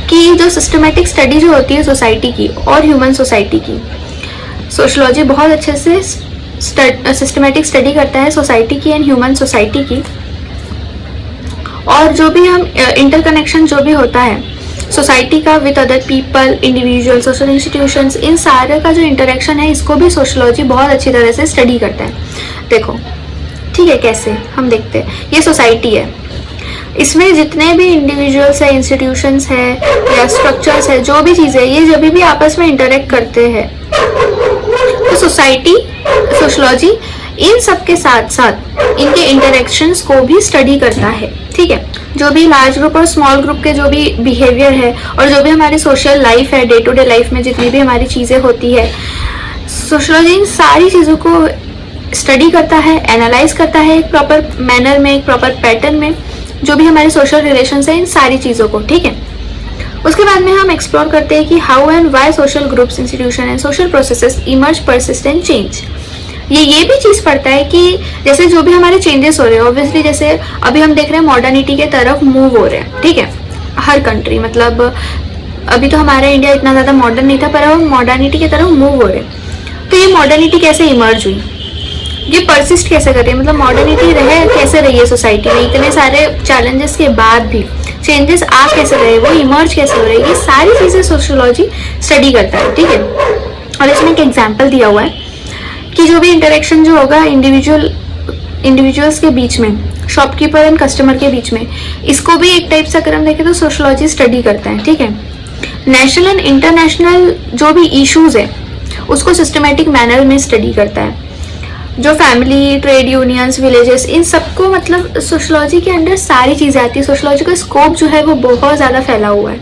कि जो सिस्टमेटिक स्टडी जो होती है सोसाइटी की और ह्यूमन सोसाइटी की, सोशियोलॉजी बहुत अच्छे से सिस्टमेटिक स्टडी करता है सोसाइटी की एंड ह्यूमन सोसाइटी की। और जो भी हम इंटरकनेक्शन जो भी होता है सोसाइटी का with other people, individual, social institutions, इन सारे का जो इंटरेक्शन है इसको भी सोशियोलॉजी बहुत अच्छी तरह से स्टडी करता है। देखो ठीक है, कैसे हम देखते हैं, ये सोसाइटी है, इसमें जितने भी इंडिविजुअल्स है, इंस्टीट्यूशंस है या स्ट्रक्चर्स है, जो भी चीज़ें, ये जब भी आपस में इंटरेक्ट करते हैं तो सोशियोलॉजी इन सब के साथ साथ इनके इंटरेक्शंस को भी स्टडी करता है। ठीक है, जो भी लार्ज ग्रुप और स्मॉल ग्रुप के जो भी बिहेवियर है और जो भी हमारी सोशल लाइफ है, डे टू डे लाइफ में जितनी भी हमारी चीज़ें होती है, सोशियोलॉजी इन सारी चीज़ों को स्टडी करता है, एनालाइज करता है एक प्रॉपर मैनर में, एक प्रॉपर पैटर्न में, जो भी हमारे सोशल रिलेशन है इन सारी चीज़ों को, ठीक है। उसके बाद में हम एक्सप्लोर करते हैं कि how and why social groups, institution and social processes emerge, persist and change. ये भी चीज़ पढ़ता है कि जैसे जो भी हमारे चेंजेस हो रहे हैं, ऑब्वियसली जैसे अभी हम देख रहे हैं मॉडर्निटी के तरफ मूव हो रहे हैं, ठीक है, हर कंट्री, मतलब अभी तो हमारा इंडिया इतना ज़्यादा मॉडर्न नहीं था, पर अब मॉडर्निटी की तरफ मूव हो रहे हैं। तो ये मॉडर्निटी कैसे इमर्ज हुई, ये परसिस्ट कैसे कर रही है, मतलब मॉडर्निटी रहे कैसे रही है सोसाइटी में, इतने सारे चैलेंजेस के बाद भी चेंजेस आ कैसे रहे, वो इमर्ज कैसे हो रहे, ये सारी चीज़ें सोशियोलॉजी स्टडी करता है, ठीक है। और इसमें एक एग्जाम्पल दिया हुआ है कि जो भी इंटरेक्शन जो होगा इंडिविजुअल्स के बीच में, शॉपकीपर एंड कस्टमर के बीच में, इसको भी एक टाइप से अगर हम देखें तो सोशियोलॉजी स्टडी करता है, ठीक है। नेशनल एंड इंटरनेशनल जो भी इश्यूज है उसको सिस्टमेटिक मैनर में स्टडी करता है। जो फैमिली, ट्रेड यूनियंस, विलेजेस, इन सबको मतलब सोशियोलॉजी के अंडर सारी चीज़ें आती है। सोशियोलॉजी का स्कोप जो है वो बहुत ज़्यादा फैला हुआ है,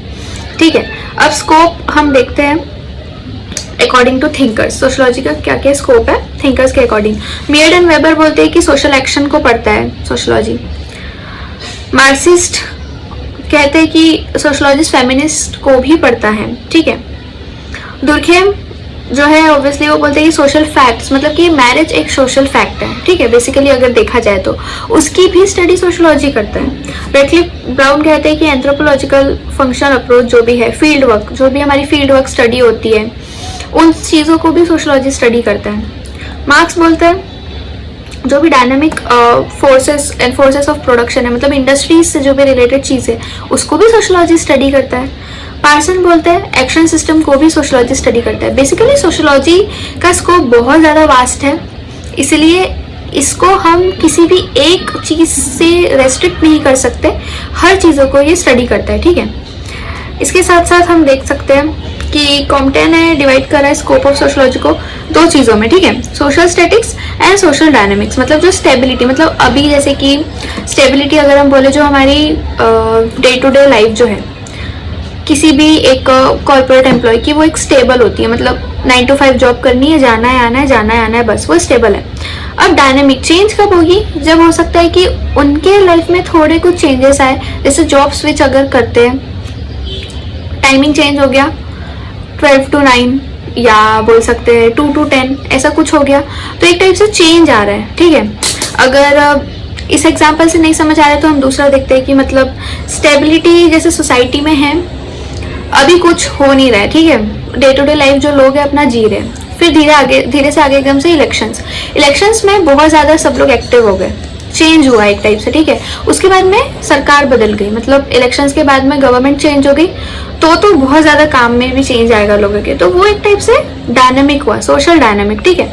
ठीक है। अब स्कोप हम देखते हैं अकॉर्डिंग टू थिंकर्स, सोशियोलॉजी का क्या क्या स्कोप है थिंकर्स के अकॉर्डिंग। मियर्ड एंड वेबर बोलते हैं कि सोशल एक्शन को पढ़ता है सोशियोलॉजी। मार्क्सिस्ट कहते हैं कि सोशियोलॉजिस्ट फेमिनिस्ट को भी पढ़ता है, ठीक है। दुर्खेम जो है ऑब्वियसली वो बोलते हैं कि सोशल फैक्ट्स, मतलब कि मैरिज एक सोशल फैक्ट है, ठीक है, बेसिकली अगर देखा जाए तो उसकी भी स्टडी सोशियोलॉजी करता है। रेडक्लिफ ब्राउन कहते हैं कि एंथ्रोपोलॉजिकल फंक्शनल अप्रोच जो भी है, फील्ड वर्क, जो भी हमारी फील्ड वर्क स्टडी होती है, उन चीज़ों को भी सोशियोलॉजी स्टडी करता है। मार्क्स बोलते हैं जो भी डायनामिक फोर्सेस ऑफ प्रोडक्शन है, मतलब इंडस्ट्रीज से जो भी रिलेटेड चीज़ है, उसको भी सोशियोलॉजी स्टडी करता है। पार्सन बोलते हैं एक्शन सिस्टम को भी सोशियोलॉजी स्टडी करता है। बेसिकली सोशियोलॉजी का स्कोप बहुत ज़्यादा वास्ट है, इसलिए इसको हम किसी भी एक चीज़ से रेस्ट्रिक्ट नहीं कर सकते, हर चीज़ों को ये स्टडी करता है, ठीक है। इसके साथ साथ हम देख सकते हैं कि कॉम्पटन ने डिवाइड करा है स्कोप ऑफ सोशियोलॉजी को दो चीज़ों में, ठीक है, social statics and social dynamics. मतलब जो स्टेबिलिटी, मतलब अभी जैसे कि स्टेबिलिटी अगर हम बोले, जो हमारी डे टू डे लाइफ जो है किसी भी एक कॉर्पोरेट एम्प्लॉय की, वो एक स्टेबल होती है, मतलब 9 to 5 जॉब करनी है, जाना है आना है, जाना है आना है, बस वो स्टेबल है। अब डायनेमिक चेंज कब होगी, जब हो सकता है कि उनके लाइफ में थोड़े कुछ चेंजेस आए, जैसे जॉब स्विच अगर करते हैं, टाइमिंग चेंज हो गया 12 to 9 या बोल सकते हैं 2 to 10, ऐसा कुछ हो गया, तो एक टाइप से चेंज आ रहा है, ठीक है। अगर इस एग्जाम्पल से नहीं समझ आ रहा है तो हम दूसरा देखते हैं कि मतलब स्टेबिलिटी जैसे सोसाइटी में है, अभी कुछ हो नहीं रहा है, ठीक है, डे टू डे लाइफ जो लोग हैं अपना जी रहे हैं। फिर धीरे से आगे एकदम से इलेक्शंस में बहुत ज़्यादा सब लोग एक्टिव हो गए, चेंज हुआ एक टाइप से, ठीक है। उसके बाद में सरकार बदल गई, मतलब इलेक्शंस के बाद में गवर्नमेंट चेंज हो गई, तो बहुत ज़्यादा काम में भी चेंज आएगा लोगों के, तो वो एक टाइप से डायनामिक हुआ, सोशल डायनामिक, ठीक है।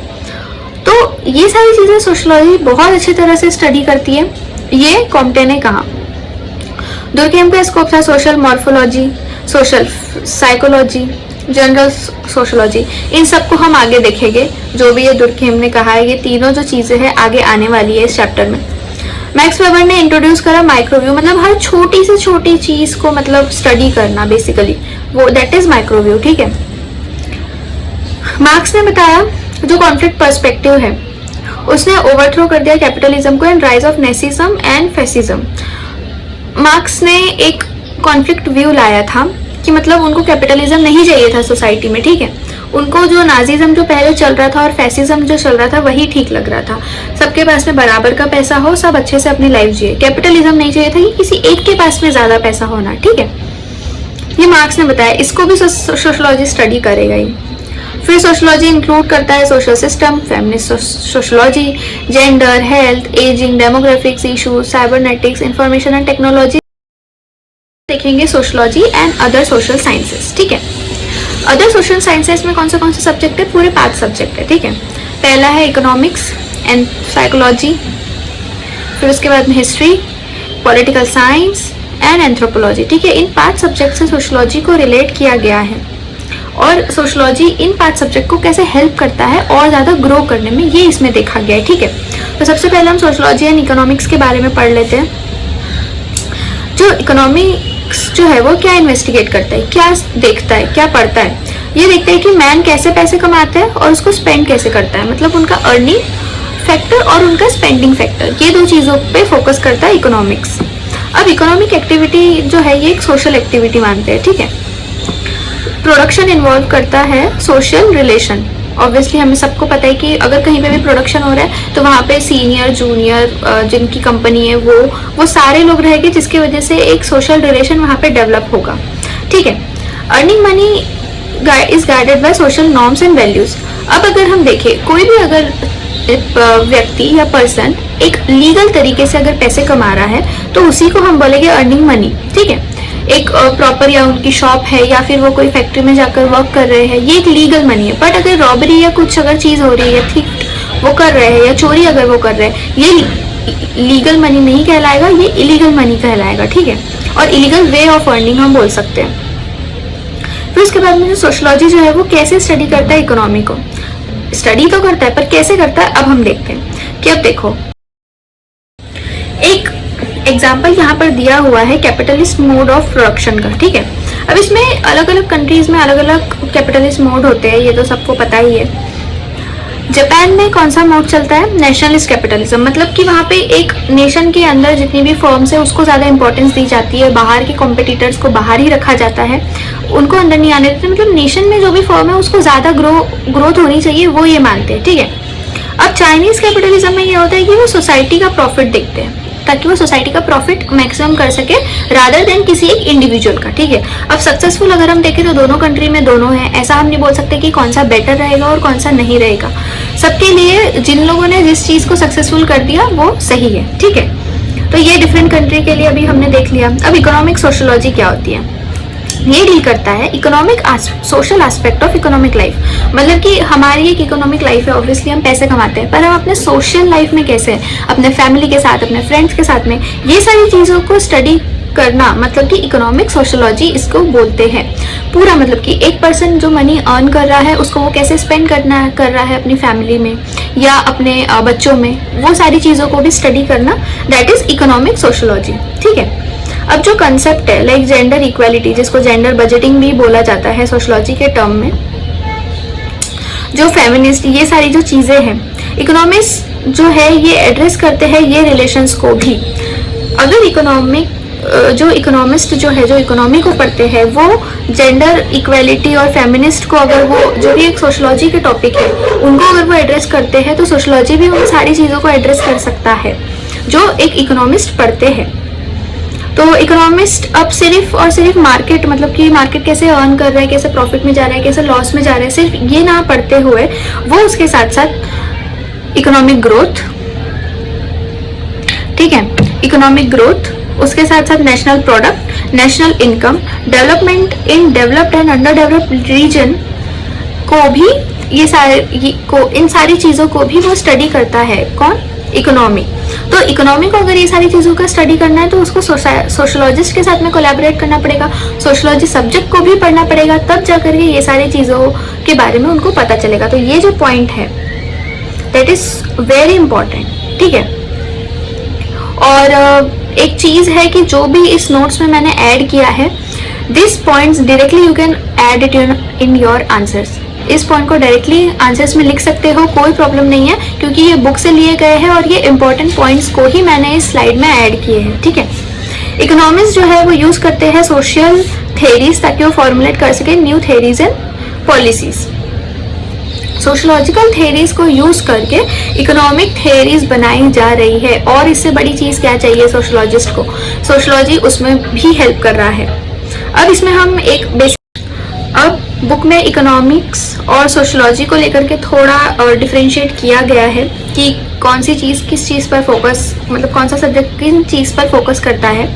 तो ये सारी चीज़ें सोशियोलॉजी बहुत अच्छी तरह से स्टडी करती है, ये कॉम्पटन ने कहा। दुर्खेम का स्कोप था social morphology, social psychology, general sociology. इन सबको हम आगे देखेंगे, जो भी ये दुर्खेम ने कहा है, ये तीनों जो चीज़ें हैं आगे आने वाली है इस चैप्टर में। मैक्स वेबर ने इंट्रोड्यूस करा माइक्रोव्यू, मतलब हर छोटी से छोटी चीज़ को मतलब स्टडी करना, बेसिकली वो दैट इज माइक्रोव्यू, ठीक है। मार्क्स ने बताया जो कॉन्फ्लिक्ट पर्सपेक्टिव है, उसने ओवरथ्रो कर दिया कैपिटलिज्म को and rise of Nazism and fascism. Marx ने एक कॉन्फ्लिक्ट व्यू लाया था कि मतलब उनको कैपिटलिज्म नहीं चाहिए था सोसाइटी में, ठीक है, उनको जो नाजिज्म जो पहले चल रहा था और फैसिज्म जो चल रहा था वही ठीक लग रहा था, सबके पास में बराबर का पैसा हो, सब अच्छे से अपनी लाइफ जिए। कैपिटलिज्म नहीं चाहिए था कि किसी एक के पास में ज़्यादा पैसा होना, ठीक है, ये मार्क्स ने बताया। इसको भी सोशियोलॉजी स्टडी करेगा ही। फिर सोशियोलॉजी इंक्लूड करता है social system, feminist sociology, gender, health, ageing, demographics issues, cybernetics, information and technology देखेंगे, sociology and other social sciences, ठीक है। अदर सोशल साइंसेस में कौन से सब्जेक्ट है, पूरे 5 सब्जेक्ट है, ठीक है। पहला है इकोनॉमिक्स एंड साइकोलॉजी, फिर उसके बाद में history, political science and anthropology, ठीक है। इन 5 सब्जेक्ट से सोशियोलॉजी को रिलेट किया गया है और सोशियोलॉजी इन 5 सब्जेक्ट को कैसे हेल्प करता है और ज़्यादा ग्रो करने में, ये इसमें देखा गया है, ठीक है। तो सबसे पहले हम सोशियोलॉजी एंड इकोनॉमिक्स के बारे में पढ़ लेते हैं। जो इकोनॉमिक्स जो है वो क्या इन्वेस्टिगेट करता है, क्या देखता है, क्या पढ़ता है, ये देखता है कि मैन कैसे पैसे कमाता है और उसको स्पेंड कैसे करता है, मतलब उनका अर्निंग फैक्टर और उनका स्पेंडिंग फैक्टर, ये दो चीज़ों पे फोकस करता है इकोनॉमिक्स। अब इकोनॉमिक एक्टिविटी जो है ये एक सोशल एक्टिविटी मानते हैं, ठीक है। प्रोडक्शन इन्वॉल्व करता है सोशल रिलेशन। ऑब्वियसली हमें सबको पता है कि अगर कहीं पे भी प्रोडक्शन हो रहा है तो वहाँ पे सीनियर जूनियर जिनकी कंपनी है वो सारे लोग रहेंगे, जिसकी वजह से एक सोशल रिलेशन वहाँ पे डेवलप होगा, ठीक है। Earning money is guided by social norms and values. अब अगर हम देखें कोई भी अगर व्यक्ति या पर्सन एक लीगल तरीके से अगर पैसे कमा रहा है तो उसी को हम बोलेंगे अर्निंग मनी, ठीक है। एक प्रॉपर या उनकी शॉप है या फिर वो कोई फैक्ट्री में जाकर वर्क कर रहे हैं, ये एक लीगल मनी है। बट अगर रॉबरी या कुछ अगर चीज़ हो रही है, ठीक वो कर रहे हैं, या चोरी अगर वो कर रहे हैं, ये लीगल मनी नहीं कहलाएगा, ये इलीगल मनी कहलाएगा, ठीक है। और इलीगल वे ऑफ अर्निंग हम बोल सकते हैं। फिर उसके बाद में जो सोशलॉजी जो है वो कैसे स्टडी करता है इकोनॉमी को, स्टडी तो करता है पर कैसे करता है अब हम देखते हैं। कि अब देखो एक एग्जाम्पल यहाँ पर दिया हुआ है कैपिटलिस्ट मोड ऑफ प्रोडक्शन का, ठीक है। अब इसमें अलग अलग कंट्रीज में अलग अलग कैपिटलिस्ट मोड होते हैं, ये तो सबको पता ही है। जापान में कौन सा मोड चलता है, नेशनलिस्ट कैपिटलिज्म, मतलब कि वहाँ पे एक नेशन के अंदर जितनी भी फर्म्स है उसको ज़्यादा इंपॉर्टेंस दी जाती है, बाहर के कॉम्पिटिटर्स को बाहर ही रखा जाता है, उनको अंदर नहीं आने देते। मतलब नेशन में जो भी फर्म है उसको ज़्यादा ग्रोथ होनी चाहिए, वो ये मानते हैं, ठीक है। अब चाइनीज़ कैपिटलिज्म में ये होता है कि वो सोसाइटी का प्रॉफिट देखते हैं ताकि वो सोसाइटी का प्रॉफिट मैक्सिमम कर सके रादर देन किसी एक इंडिविजुअल का, ठीक है। अब सक्सेसफुल अगर हम देखें तो दोनों कंट्री में दोनों हैं, ऐसा हम नहीं बोल सकते कि कौन सा बेटर रहेगा और कौन सा नहीं रहेगा। सबके लिए जिन लोगों ने जिस चीज़ को सक्सेसफुल कर दिया वो सही है, ठीक है। तो ये डिफरेंट कंट्री के लिए अभी हमने देख लिया। अब इकोनॉमिक सोशोलॉजी क्या होती है, ये डील करता है economic social aspect of economic life. मतलब कि हमारी एक इकोनॉमिक लाइफ है, ऑब्वियसली हम पैसे कमाते हैं, पर हम अपने सोशल लाइफ में कैसे हैं, अपने फैमिली के साथ, अपने फ्रेंड्स के साथ में, ये सारी चीज़ों को स्टडी करना मतलब कि इकोनॉमिक सोशोलॉजी इसको बोलते हैं। पूरा मतलब कि एक पर्सन जो मनी अर्न कर रहा है उसको वो कैसे स्पेंड कर रहा है अपनी फैमिली में या अपने बच्चों में, वो सारी चीज़ों को भी स्टडी करना, दैट इज इकोनॉमिक सोशोलॉजी, ठीक है। अब जो कंसेप्ट है लाइक जेंडर इक्वालिटी, जिसको जेंडर बजटिंग भी बोला जाता है सोशोलॉजी के टर्म में, जो फेमिनिस्ट, ये सारी जो चीज़ें हैं इकोनॉमिस्ट जो है ये एड्रेस करते हैं ये रिलेशंस को भी। अगर जो इकोनॉमिस्ट जो है जो इकोनॉमी को पढ़ते हैं वो जेंडर इक्वालिटी और फेमिनिस्ट को अगर वो जो भी एक सोशोलॉजी के टॉपिक है उनको अगर वो एड्रेस करते हैं तो सोशोलॉजी भी उन सारी चीज़ों को एड्रेस कर सकता है जो एक इकोनॉमिस्ट पढ़ते हैं। तो इकोनॉमिस्ट अब सिर्फ और सिर्फ मार्केट, मतलब कि मार्केट कैसे अर्न कर रहा है, कैसे प्रॉफिट में जा रहा है, कैसे लॉस में जा रहा है, सिर्फ ये ना पढ़ते हुए वो उसके साथ साथ इकोनॉमिक ग्रोथ, ठीक है, इकोनॉमिक ग्रोथ, उसके साथ साथ national product, national income, development in developed and under developed region को भी इन सारी चीज़ों को भी वो स्टडी करता है। कौन? इकोनॉमी। तो इकोनॉमी को अगर ये सारी चीज़ों का स्टडी करना है तो उसको सोशोलॉजिस्ट के साथ में कोलैबोरेट करना पड़ेगा, सोशोलॉजी सब्जेक्ट को भी पढ़ना पड़ेगा, तब जाकर के ये सारी चीज़ों के बारे में उनको पता चलेगा। तो ये जो पॉइंट है दैट इज़ वेरी इंपॉर्टेंट, ठीक है। और एक चीज़ है कि जो भी इस नोट्स में मैंने ऐड किया है, this points directly you can add it in your answers. इस पॉइंट को डायरेक्टली आंसर्स में लिख सकते हो, कोई प्रॉब्लम नहीं है, क्योंकि ये बुक से लिए गए हैं और ये इंपॉर्टेंट पॉइंट्स को ही मैंने इस स्लाइड में ऐड किए हैं, ठीक है। इकोनॉमिस्ट जो है वो यूज़ करते हैं सोशल थेरीज ताकि वो फॉर्मुलेट कर सके new theories and policies. Sociological theories को यूज़ करके इकोनॉमिक थेरीज बनाई जा रही है, और इससे बड़ी चीज़ क्या चाहिए सोशोलॉजिस्ट को, सोशोलॉजी उसमें भी हेल्प कर रहा है। अब इसमें हम एक अब बुक में इकोनॉमिक्स और सोशोलॉजी को लेकर के थोड़ा डिफरेंशिएट किया गया है कि कौन सी चीज़ किस चीज़ पर फोकस, मतलब कौन सा सब्जेक्ट किन चीज़ पर फोकस करता है।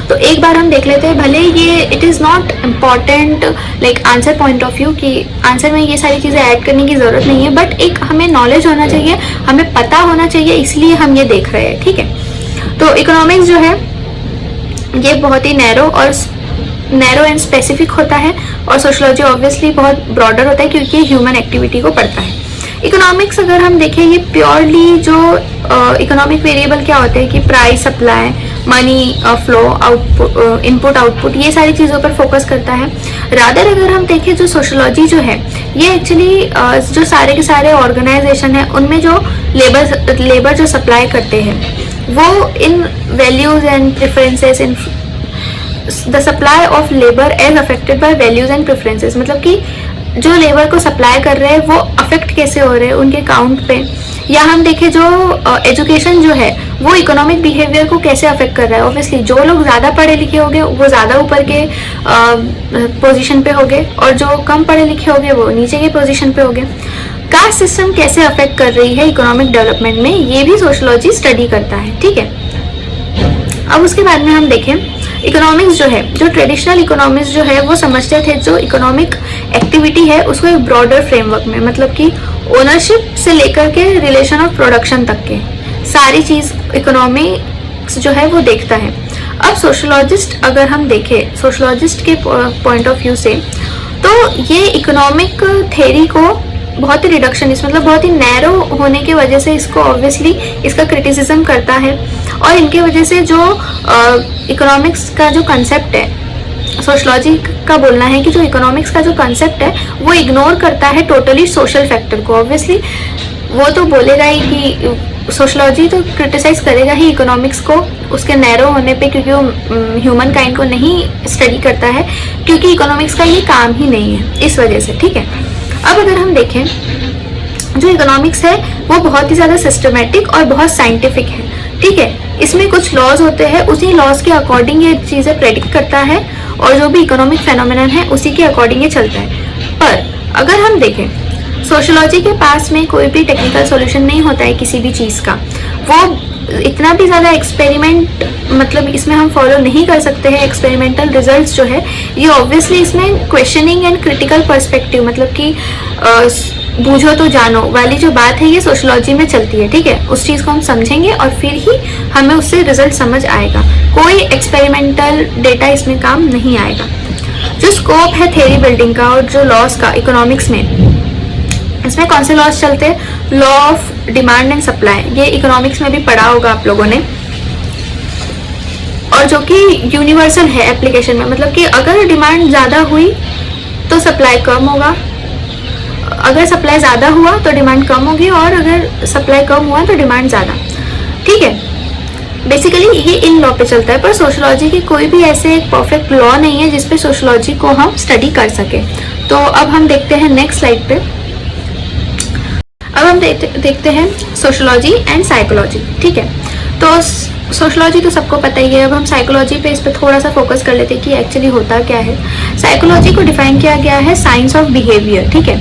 तो एक बार हम देख लेते हैं, भले ये it is not important like answer point of view कि आंसर में ये सारी चीज़ें ऐड करने की ज़रूरत नहीं है, बट एक हमें नॉलेज होना चाहिए, हमें पता होना चाहिए, इसलिए हम ये देख रहे हैं, ठीक है। तो इकोनॉमिक्स जो है ये बहुत ही नैरो एंड स्पेसिफिक होता है, और सोशोलॉजी ऑब्वियसली बहुत ब्रॉडर होता है क्योंकि ये ह्यूमन एक्टिविटी को पढ़ता है। इकोनॉमिक्स अगर हम देखें, ये प्योरली जो इकोनॉमिक वेरिएबल क्या होते हैं कि price, supply, money flow, output, input output, ये सारी चीज़ों पर फोकस करता है रादर अगर हम देखें जो सोशोलॉजी जो है ये एक्चुअली जो सारे के सारे ऑर्गेनाइजेशन है उनमें जो लेबर जो सप्लाई करते हैं वो in values and preferences in the supply of labour as affected by values and preferences, मतलब कि जो लेबर को सप्लाई कर रहे हैं वो अफेक्ट कैसे हो रहे हैं उनके काउंट पे, या हम देखें जो एजुकेशन जो है वो इकोनॉमिक बिहेवियर को कैसे अफेक्ट कर रहा है। ऑब्वियसली जो लोग ज़्यादा पढ़े लिखे होंगे वो ज़्यादा ऊपर के पोजीशन पे होंगे और जो कम पढ़े लिखे होंगे वो नीचे के पोजीशन पे होंगे। कास्ट सिस्टम कैसे अफेक्ट कर रही है इकोनॉमिक डेवलपमेंट में, ये भी सोशोलॉजी स्टडी करता है, ठीक है। अब उसके बाद में हम देखें इकोनॉमिक्स जो है, जो ट्रेडिशनल इकोनॉमिक्स जो है वो समझते थे जो इकोनॉमिक एक्टिविटी है उसको एक ब्रॉडर फ्रेमवर्क में, मतलब कि ओनरशिप से लेकर के रिलेशन ऑफ प्रोडक्शन तक के सारी चीज़ इकोनॉमिक्स जो है वो देखता है। अब सोशोलॉजिस्ट अगर हम देखें सोशोलॉजिस्ट के पॉइंट ऑफ व्यू से, तो ये इकोनॉमिक थ्योरी को बहुत ही रिडक्शनिस्ट, मतलब बहुत ही नैरो होने की वजह से इसको ऑब्वियसली इसका क्रिटिसिज्म करता है, और इनके वजह से जो इकोनॉमिक्स का जो कंसेप्ट है, सोशलॉजी का बोलना है कि जो इकोनॉमिक्स का जो कंसेप्ट है वो इग्नोर करता है टोटली सोशल फैक्टर को। ऑब्वियसली वो तो बोलेगा ही कि सोशलॉजी तो क्रिटिसाइज करेगा ही इकोनॉमिक्स को उसके नैरो होने पे, क्योंकि वो ह्यूमन काइंड को नहीं स्टडी करता है, क्योंकि इकोनॉमिक्स का ये काम ही नहीं है, इस वजह से, ठीक है। अब अगर हम देखें जो इकोनॉमिक्स है वो बहुत ही ज़्यादा सिस्टमेटिक और बहुत साइंटिफिक है, ठीक है। इसमें कुछ लॉज होते हैं, उसी लॉज के अकॉर्डिंग ये चीज़ें प्रेडिक्ट करता है और जो भी इकोनॉमिक फेनोमेनन है उसी के अकॉर्डिंग ये चलता है। पर अगर हम देखें सोशोलॉजी के पास में कोई भी टेक्निकल सॉल्यूशन नहीं होता है किसी भी चीज़ का, वो इतना भी ज़्यादा एक्सपेरिमेंट मतलब इसमें हम फॉलो नहीं कर सकते हैं। एक्सपेरिमेंटल रिजल्ट्स जो है ये ऑब्वियसली इसमें क्वेश्चनिंग एंड क्रिटिकल पर्सपेक्टिव, मतलब कि बूझो तो जानो वाली जो बात है ये सोशोलॉजी में चलती है, ठीक है। उस चीज़ को हम समझेंगे और फिर ही हमें उससे रिजल्ट समझ आएगा, कोई एक्सपेरिमेंटल डेटा इसमें काम नहीं आएगा। जो स्कोप है थ्योरी बिल्डिंग का और जो लॉस का इकोनॉमिक्स में, इसमें कौन से लॉस चलते हैं, law of demand and supply, ये इकोनॉमिक्स में भी पढ़ा होगा आप लोगों ने, और जो कि यूनिवर्सल है एप्लीकेशन में, मतलब कि अगर डिमांड ज़्यादा हुई तो सप्लाई कम होगा, अगर सप्लाई ज़्यादा हुआ तो डिमांड कम होगी, और अगर सप्लाई कम हुआ तो डिमांड ज़्यादा, ठीक है। बेसिकली ये इन लॉ पे चलता है, पर सोशोलॉजी की कोई भी ऐसे एक परफेक्ट लॉ नहीं है जिसपे सोशोलॉजी को हम स्टडी कर सके। तो अब हम देखते हैं नेक्स्ट स्लाइड पे। अब हम देखते हैं सोशोलॉजी एंड साइकोलॉजी, ठीक है। तो सोशोलॉजी तो सबको पता ही है, अब हम साइकोलॉजी पे इस पे थोड़ा सा फोकस कर लेते हैं कि एक्चुअली होता क्या है। साइकोलॉजी को डिफाइन किया गया है साइंस ऑफ बिहेवियर, ठीक है।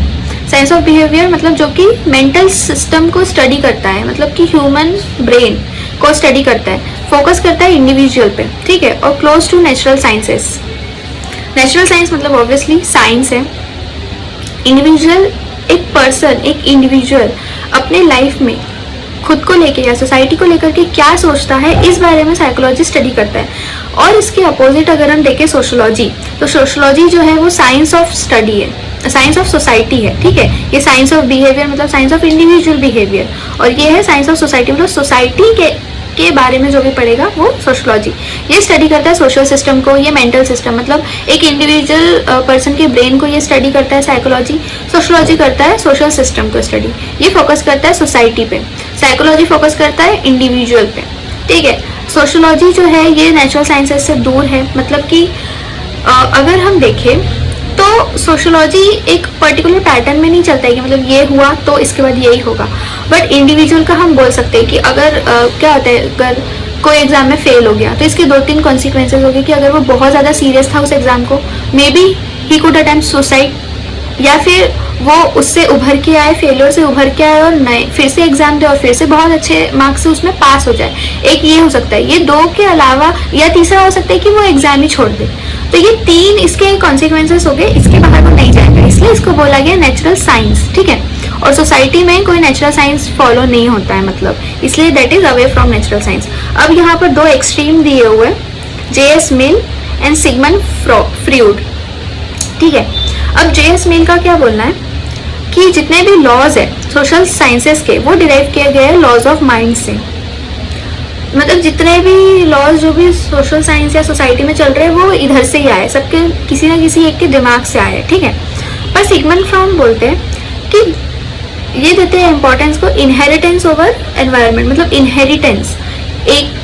साइंस ऑफ बिहेवियर मतलब जो कि मेंटल सिस्टम को स्टडी करता है, मतलब कि ह्यूमन ब्रेन को स्टडी करता है, फोकस करता है इंडिविजुअल पे, ठीक है, और close to natural sciences. Natural science मतलब ऑब्वियसली साइंस है। इंडिविजुअल एक पर्सन, एक इंडिविजुअल अपने लाइफ में खुद को लेके या सोसाइटी को लेकर के क्या सोचता है, इस बारे में साइकोलॉजी स्टडी करता है। और इसके अपोजिट अगर हम देखें सोशोलॉजी, तो सोशोलॉजी जो है वो साइंस ऑफ स्टडी है, साइंस ऑफ सोसाइटी है, ठीक है। ये साइंस ऑफ बिहेवियर मतलब साइंस ऑफ इंडिविजुअल बिहेवियर, और ये है साइंस ऑफ सोसाइटी मतलब सोसाइटी के बारे में जो भी पढ़ेगा वो सोशोलॉजी। ये स्टडी करता है सोशल सिस्टम को, ये मेंटल सिस्टम मतलब एक इंडिविजुअल पर्सन के ब्रेन को ये स्टडी करता है साइकोलॉजी। सोशोलॉजी करता है सोशल सिस्टम को स्टडी, ये फोकस करता है सोसाइटी पे। साइकोलॉजी फोकस करता है इंडिविजुअल पे, ठीक है। सोशोलॉजी जो है ये नेचुरल साइंसेस से दूर है, मतलब कि अगर हम देखें तो सोशोलॉजी एक पर्टिकुलर पैटर्न में नहीं चलता है कि मतलब ये हुआ तो इसके बाद यही होगा, बट इंडिविजुअल का हम बोल सकते हैं कि अगर क्या होता है, अगर कोई एग्जाम में फेल हो गया तो इसके 2-3 कॉन्सिक्वेंसेज हो गए कि अगर वो बहुत ज़्यादा सीरियस था उस एग्जाम को, may be he could attempt suicide, या फिर वो उससे उभर के आए, फेलियर से उभर के आए और नए फिर से एग्जाम दे और फिर से बहुत अच्छे मार्क्स से उसमें पास हो जाए। एक ये हो सकता है, ये 2 के अलावा या तीसरा हो सकता है कि वो एग्जाम ही छोड़ दे। तो ये 3 इसके कॉन्सिक्वेंसेस हो गए, इसके बाहर वो नहीं जाएगा, इसलिए इसको बोला गया नेचुरल साइंस, ठीक है। और सोसाइटी में कोई नेचुरल साइंस फॉलो नहीं होता है, मतलब इसलिए that is away from natural science. अब यहाँ पर 2 एक्सट्रीम दिए हुए, J.S. Mill and Sigmund Freud, ठीक है। अब J.S. मिल का क्या बोलना है कि जितने भी लॉज है सोशल साइंसेस के वो डिराइव किए गए हैं लॉज ऑफ माइंड से। मतलब जितने भी लॉज जो भी सोशल साइंस या सोसाइटी में चल रहे हैं वो इधर से ही आए, सबके किसी ना किसी एक के दिमाग से आए, ठीक है। पर सिगमंड फ्रॉइड बोलते हैं कि ये देते हैं इंपॉर्टेंस को इनहेरिटेंस ओवर एनवायरनमेंट, मतलब इनहेरिटेंस एक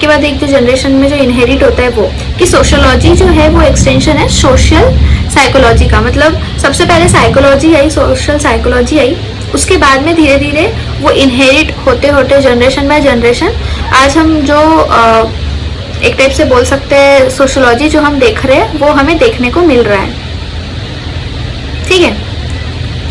के बाद एक जो जनरेशन में जो इनहेरिट होता है वो, कि सोशियोलॉजी जो है वो एक्सटेंशन है सोशल साइकोलॉजी का। मतलब सबसे पहले psychology I, social psychology I, उसके बाद में धीरे धीरे वो इनहेरिट होते होते जनरेशन बाय जनरेशन आज हम जो एक टाइप से बोल सकते हैं सोशियोलॉजी जो हम देख रहे हैं वो हमें देखने को मिल रहा है, ठीक है।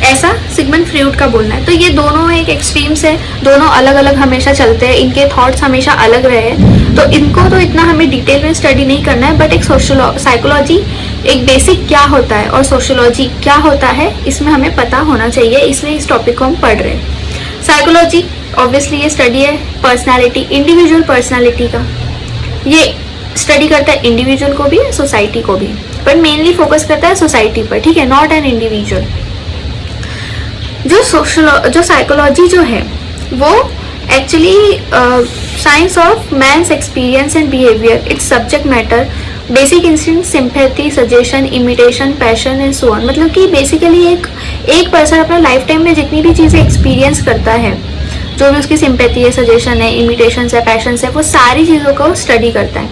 ऐसा सिगमंड फ्रॉइड का बोलना है। तो ये दोनों एक एक्सट्रीम्स है, दोनों अलग अलग हमेशा चलते हैं, इनके थॉट्स हमेशा अलग रहे, तो इनको तो इतना हमें डिटेल में स्टडी नहीं करना है, बट एक साइकोलॉजी एक बेसिक क्या होता है और सोशियोलॉजी क्या होता है इसमें हमें पता होना चाहिए, इसलिए इस टॉपिक को हम पढ़ रहे हैं। साइकोलॉजी ऑब्वियसली ये स्टडी है पर्सनैलिटी, इंडिविजुअल पर्सनैलिटी का, ये स्टडी करता है इंडिविजुअल को भी सोसाइटी को भी, पर मेनली फोकस करता है सोसाइटी पर, ठीक है, नॉट एन इंडिविजुअल। जो साइकोलॉजी जो है वो actually science of man's experience and behaviour, it's subject matter, basic instinct, sympathy, suggestion, imitation, passion and so on. मतलब कि बेसिकली एक पर्सन अपना लाइफ टाइम में जितनी भी चीज़ें एक्सपीरियंस करता है, जो भी उसकी सिंपैथी है, सजेशन है, इमिटेशन है, पैशन है, वो सारी चीज़ों को स्टडी करता है।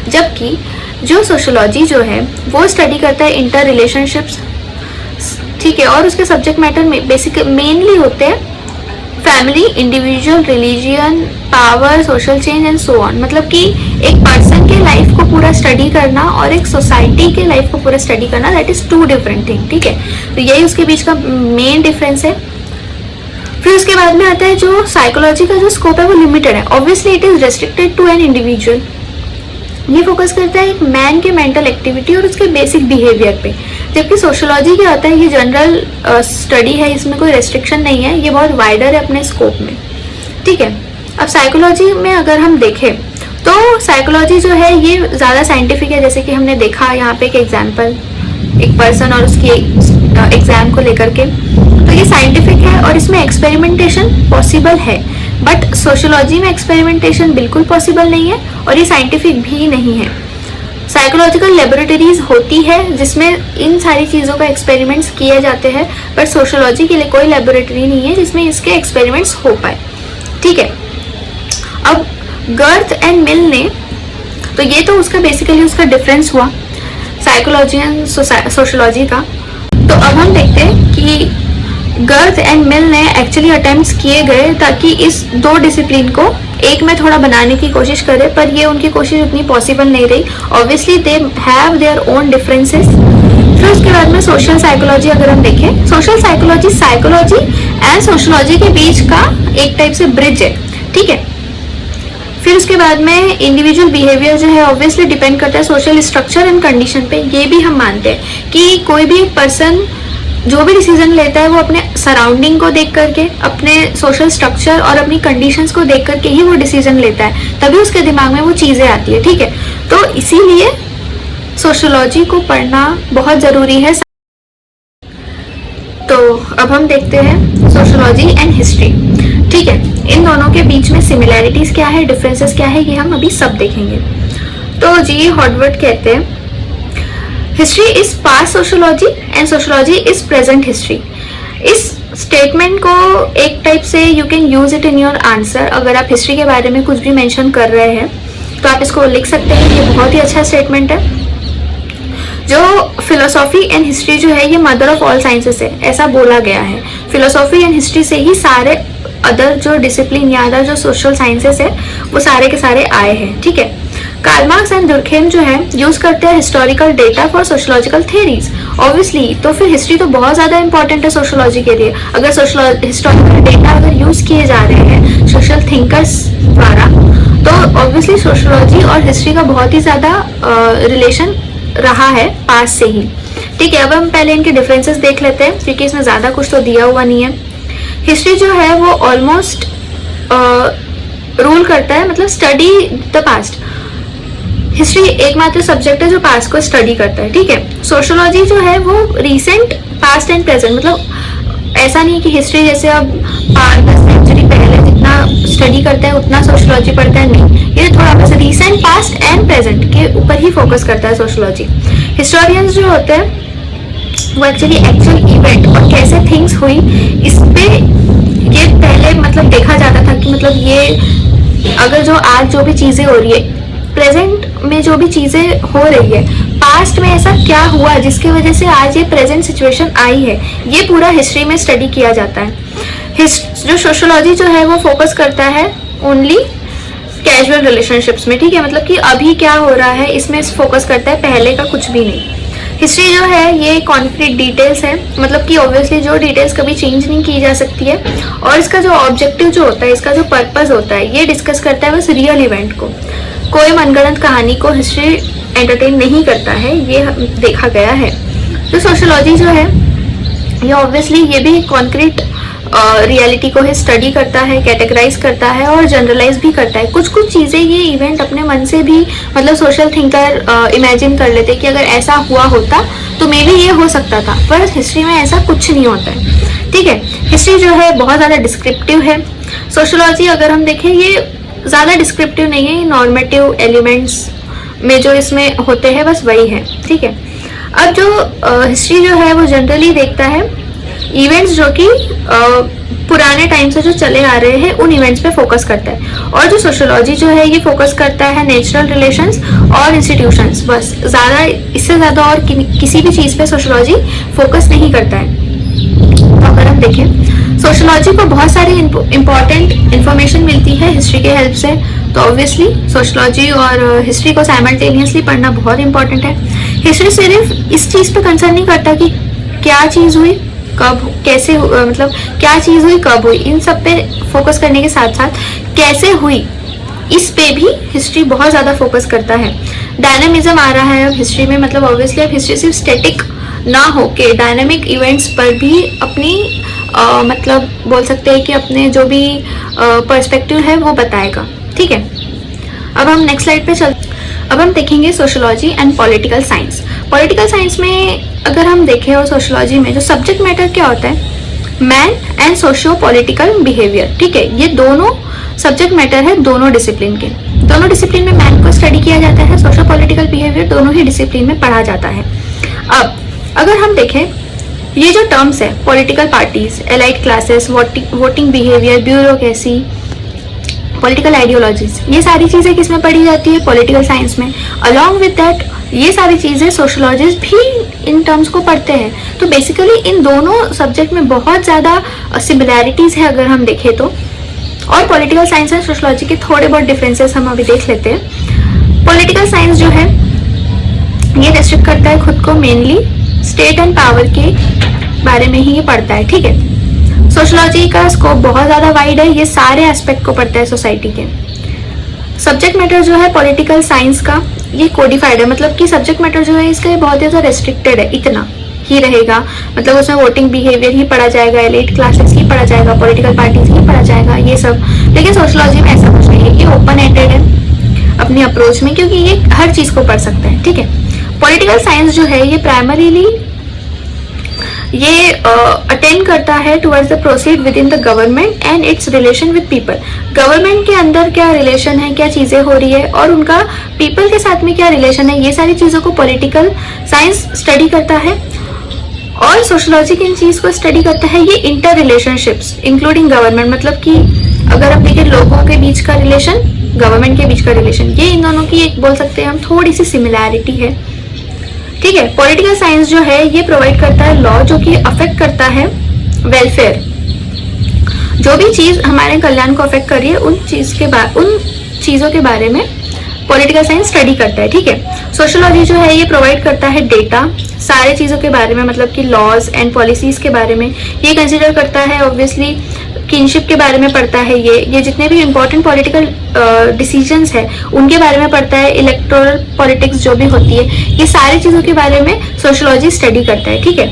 जबकि जो सोशियोलॉजी जो है वो स्टडी करता है इंटर रिलेशनशिप्स, ठीक है, और उसके सब्जेक्ट मैटर में बेसिक मेनली होते हैं family, individual, religion, power, social change and so on. मतलब कि एक पर्सन के लाइफ को पूरा स्टडी करना और एक सोसाइटी के लाइफ को पूरा स्टडी करना, that is two different thing, ठीक है। तो यही उसके बीच का मेन डिफरेंस है। फिर उसके बाद में आता है जो साइकोलॉजी का जो स्कोप है वो लिमिटेड है, obviously it is restricted to an individual. ये फोकस करता है एक मैन के मेंटल एक्टिविटी और उसके बेसिक बिहेवियर पे, जबकि सोशियोलॉजी क्या होता है, ये जनरल स्टडी है, इसमें कोई रेस्ट्रिक्शन नहीं है, ये बहुत वाइडर है अपने स्कोप में, ठीक है। अब साइकोलॉजी में अगर हम देखें तो साइकोलॉजी जो है ये ज़्यादा साइंटिफिक है, जैसे कि हमने देखा यहाँ पे एक एग्जाम्पल, एक पर्सन और उसकी एग्जाम को लेकर के, तो ये साइंटिफिक है और इसमें एक्सपेरिमेंटेशन पॉसिबल है, बट सोशियोलॉजी में एक्सपेरिमेंटेशन बिल्कुल पॉसिबल नहीं है और ये साइंटिफिक भी नहीं है। साइकोलॉजिकल लेबोरेटरीज होती है जिसमें इन सारी चीज़ों का एक्सपेरिमेंट्स किए जाते हैं, पर सोशियोलॉजी के लिए कोई लेबोरेटरी नहीं है जिसमें इसके एक्सपेरिमेंट्स हो पाए, ठीक है। अब गर्थ एंड मिल ने, तो ये तो उसका बेसिकली उसका डिफरेंस हुआ साइकोलॉजी एंड सोशियोलॉजी का। तो अब हम देखते हैं कि गर्थ एंड मिल ने एक्चुअली अटेम्प्ट्स किए गए ताकि इस दो डिसिप्लिन को एक में थोड़ा बनाने की कोशिश करे, पर ये उनकी कोशिश उतनी पॉसिबल नहीं रही। Obviously they have their own differences. फिर उसके बाद में सोशल साइकोलॉजी अगर हम देखें, social psychology psychology and sociology के बीच का एक टाइप से ब्रिज है, ठीक है। फिर उसके बाद में इंडिविजुअल बिहेवियर जो है ऑब्वियसली डिपेंड करता है सोशल स्ट्रक्चर एंड कंडीशन पे। ये भी हम मानते हैं कि कोई भी एक पर्सन जो भी डिसीजन लेता है वो अपने सराउंडिंग को देख करके, अपने सोशल स्ट्रक्चर और अपनी कंडीशंस को देख करके ही वो डिसीजन लेता है, तभी उसके दिमाग में वो चीज़ें आती है, ठीक है। तो इसीलिए सोशियोलॉजी को पढ़ना बहुत ज़रूरी है। तो अब हम देखते हैं सोशियोलॉजी एंड हिस्ट्री, ठीक है। इन दोनों के बीच में सिमिलैरिटीज़ क्या है, डिफरेंसेस क्या है, ये हम अभी सब देखेंगे। तो जी हॉवर्ड कहते हैं history is past sociology and sociology is present history. इस स्टेटमेंट को एक टाइप से you can use it in your answer. अगर आप हिस्ट्री के बारे में कुछ भी मेंशन कर रहे हैं तो आप इसको लिख सकते हैं, ये बहुत ही अच्छा स्टेटमेंट है। जो फिलोसॉफी एंड हिस्ट्री जो है ये मदर ऑफ ऑल साइंसेस है, ऐसा बोला गया है। फिलोसॉफी एंड हिस्ट्री से ही सारे अदर जो डिसिप्लिन या अदर जो सोशल साइंसेस है वो सारे के सारे आए हैं, ठीक है। कार्ल मार्क्स एंड दुर्खेम जो है यूज करते हैं historical data for sociological theories. Obviously तो फिर हिस्ट्री तो बहुत ज़्यादा इंपॉर्टेंट है सोशोलॉजी के लिए। अगर हिस्टोरिकल डेटा अगर यूज किए जा रहे हैं सोशल थिंकर्स द्वारा, तो ऑब्वियसली सोशोलॉजी और हिस्ट्री का बहुत ही ज़्यादा रिलेशन रहा है पास से ही, ठीक है। अब हम पहले इनके डिफरेंसेस देख लेते हैं क्योंकि इसमें ज़्यादा कुछ तो दिया हुआ नहीं है। हिस्ट्री जो है वो ऑलमोस्ट रूल करता है, मतलब स्टडी द पास्ट। हिस्ट्री एकमात्र सब्जेक्ट है जो पास्ट को स्टडी करता है, ठीक है। सोशियोलॉजी जो है वो रीसेंट, पास्ट एंड प्रेजेंट, मतलब ऐसा नहीं कि हिस्ट्री जैसे अब 5-10 सेंचुरी पहले जितना स्टडी करता है उतना सोशोलॉजी पढ़ता है, नहीं, ये थोड़ा बस रिसेंट, पास्ट एंड प्रेजेंट के ऊपर ही फोकस करता है सोशोलॉजी। हिस्टोरियंस जो होते हैं वो एक्चुअल इवेंट और कैसे थिंग्स हुई इस पे ये पहले मतलब देखा जाता था कि मतलब ये अगर जो आज जो भी चीजें हो रही है, प्रेजेंट में जो भी चीजें हो रही है, पास्ट में ऐसा क्या हुआ जिसकी वजह से आज ये प्रेजेंट सिचुएशन आई है, ये पूरा हिस्ट्री में स्टडी किया जाता है। जो सोशोलॉजी जो है वो फोकस करता है ओनली कैजुअल रिलेशनशिप्स में, ठीक है, मतलब कि अभी क्या हो रहा है इसमें फोकस करता है, पहले का कुछ भी नहीं। हिस्ट्री जो है ये कॉन्क्रीट डिटेल्स है, मतलब कि ऑब्वियसली जो डिटेल्स कभी चेंज नहीं की जा सकती है, और इसका जो ऑब्जेक्टिव जो होता है, इसका जो पर्पस होता है, ये डिस्कस करता है बस रियल इवेंट को। कोई मनगढ़ंत कहानी को हिस्ट्री एंटरटेन नहीं करता है, ये देखा गया है। जो सोशोलॉजी जो है ये ऑब्वियसली ये भी कॉन्क्रीट रियलिटी को ही स्टडी करता है, कैटेगराइज करता है और जनरलाइज भी करता है। कुछ कुछ चीज़ें ये इवेंट अपने मन से भी मतलब सोशल थिंकर इमेजिन कर लेते कि अगर ऐसा हुआ होता तो मे बी ये हो सकता था, पर हिस्ट्री में ऐसा कुछ नहीं होता है, ठीक है। हिस्ट्री जो है बहुत ज़्यादा डिस्क्रिप्टिव है। सोशोलॉजी अगर हम देखें ये ज़्यादा डिस्क्रिप्टिव नहीं है, नॉर्मेटिव एलिमेंट्स में जो इसमें होते हैं बस वही है, ठीक है। अब जो हिस्ट्री जो है वो जनरली देखता है इवेंट्स जो कि पुराने टाइम से जो चले आ रहे हैं उन इवेंट्स पे फोकस करता है, और जो सोशोलॉजी जो है ये फोकस करता है नेचुरल रिलेशंस और इंस्टीट्यूशंस, बस ज़्यादा इससे ज़्यादा और किसी भी चीज़ पे सोशोलॉजी फोकस नहीं करता है। तो अगर हम देखें सोशोलॉजी को बहुत सारी इंपॉर्टेंट इंफॉर्मेशन मिलती है हिस्ट्री के हेल्प से, तो ऑब्वियसली सोशोलॉजी और हिस्ट्री को साइमल्टेनियसली पढ़ना बहुत इंपॉर्टेंट है। हिस्ट्री सिर्फ इस चीज़ पे कंसर्न नहीं करता कि क्या चीज़ हुई कब, कैसे मतलब क्या चीज़ हुई कब हुई, इन सब पे फोकस करने के साथ साथ कैसे हुई इस पे भी हिस्ट्री बहुत ज़्यादा फोकस करता है। डायनामिज्म आ रहा है अब हिस्ट्री में, मतलब ऑब्वियसली अब हिस्ट्री सिर्फ स्टैटिक ना हो के डायनामिक इवेंट्स पर भी अपनी मतलब बोल सकते हैं कि अपने जो भी पर्सपेक्टिव है वो बताएगा, ठीक है। अब हम नेक्स्ट स्लाइड पे चलते। अब हम देखेंगे sociology and political science. Political science में अगर हम देखें और सोशोलॉजी में जो सब्जेक्ट मैटर क्या होता है, man and socio political behaviour, ठीक है। ये दोनों सब्जेक्ट मैटर है दोनों डिसिप्लिन के। दोनों डिसिप्लिन में मैन को स्टडी किया जाता है, सोशियो पॉलिटिकल बिहेवियर दोनों ही डिसिप्लिन में पढ़ा जाता है। अब अगर हम देखें ये जो टर्म्स है, political parties, allied classes, voting behaviour, bureaucracy, political ideologies, ये सारी चीज़ें किस में पढ़ी जाती है, पॉलिटिकल साइंस में। अलॉन्ग विद दैट ये सारी चीज़ें सोशोलॉजिस्ट भी इन टर्म्स को पढ़ते हैं। तो बेसिकली इन दोनों सब्जेक्ट में बहुत ज़्यादा सिमिलैरिटीज़ है अगर हम देखें तो, और पॉलिटिकल साइंस एंड सोशोलॉजी के थोड़े बहुत डिफरेंसेस हम अभी देख लेते हैं। पॉलिटिकल साइंस जो है ये रेस्ट्रिक्ट करता है खुद को मेनली स्टेट एंड पावर के बारे में ही ये पढ़ता है, ठीक है। सोशोलॉजी का स्कोप बहुत ज़्यादा वाइड है, ये सारे एस्पेक्ट को पढ़ता है सोसाइटी के। सब्जेक्ट मैटर जो है पॉलिटिकल साइंस का ये कोडिफाइड है, मतलब कि सब्जेक्ट मैटर जो है इसका बहुत ज़्यादा रेस्ट्रिक्टेड है, इतना ही रहेगा। मतलब उसमें वोटिंग बिहेवियर ही पढ़ा जाएगा, एलिट क्लासेस ही पढ़ा जाएगा, पॉलिटिकल पार्टीज ही पढ़ा जाएगा, ये सब। लेकिन सोशोलॉजी में ऐसा कुछ नहीं है, ये ओपन एंडेड है अपनी अप्रोच में, क्योंकि ये हर चीज़ को पढ़ सकता है, ठीक है। पॉलिटिकल साइंस जो है ये प्राइमरीली ये अटेंड करता है towards the proceed with in the government and it's relation with people. Government के अंदर क्या रिलेशन है, क्या चीज़ें हो रही है, और उनका पीपल के साथ में क्या रिलेशन है, ये सारी चीज़ों को पॉलिटिकल साइंस स्टडी करता है। और सोशोलॉजी किन चीज़ को स्टडी करता है, ये इंटर रिलेशनशिप्स इंक्लूडिंग गवर्नमेंट, मतलब कि अगर हम देखें लोगों के बीच का रिलेशन, गवर्नमेंट के बीच का रिलेशन, ये इन दोनों की एक बोल सकते हैं हम थोड़ी सी सिमिलैरिटी है, ठीक है। पॉलिटिकल साइंस जो है ये प्रोवाइड करता है लॉ जो कि अफेक्ट करता है वेलफेयर, जो भी चीज़ हमारे कल्याण को अफेक्ट कर रही है उन चीज़ों के बारे में पॉलिटिकल साइंस स्टडी करता है, ठीक है। सोशोलॉजी जो है ये प्रोवाइड करता है डेटा सारे चीज़ों के बारे में, मतलब कि लॉज एंड पॉलिसीज़ के बारे में ये कंसिडर करता है। ऑब्वियसली किनशिप के बारे में पढ़ता है, ये जितने भी इंपॉर्टेंट पॉलिटिकल डिसीजंस है उनके बारे में पढ़ता है। इलेक्टोरल पॉलिटिक्स जो भी होती है, ये सारी चीज़ों के बारे में सोशोलॉजी स्टडी करता है, ठीक है।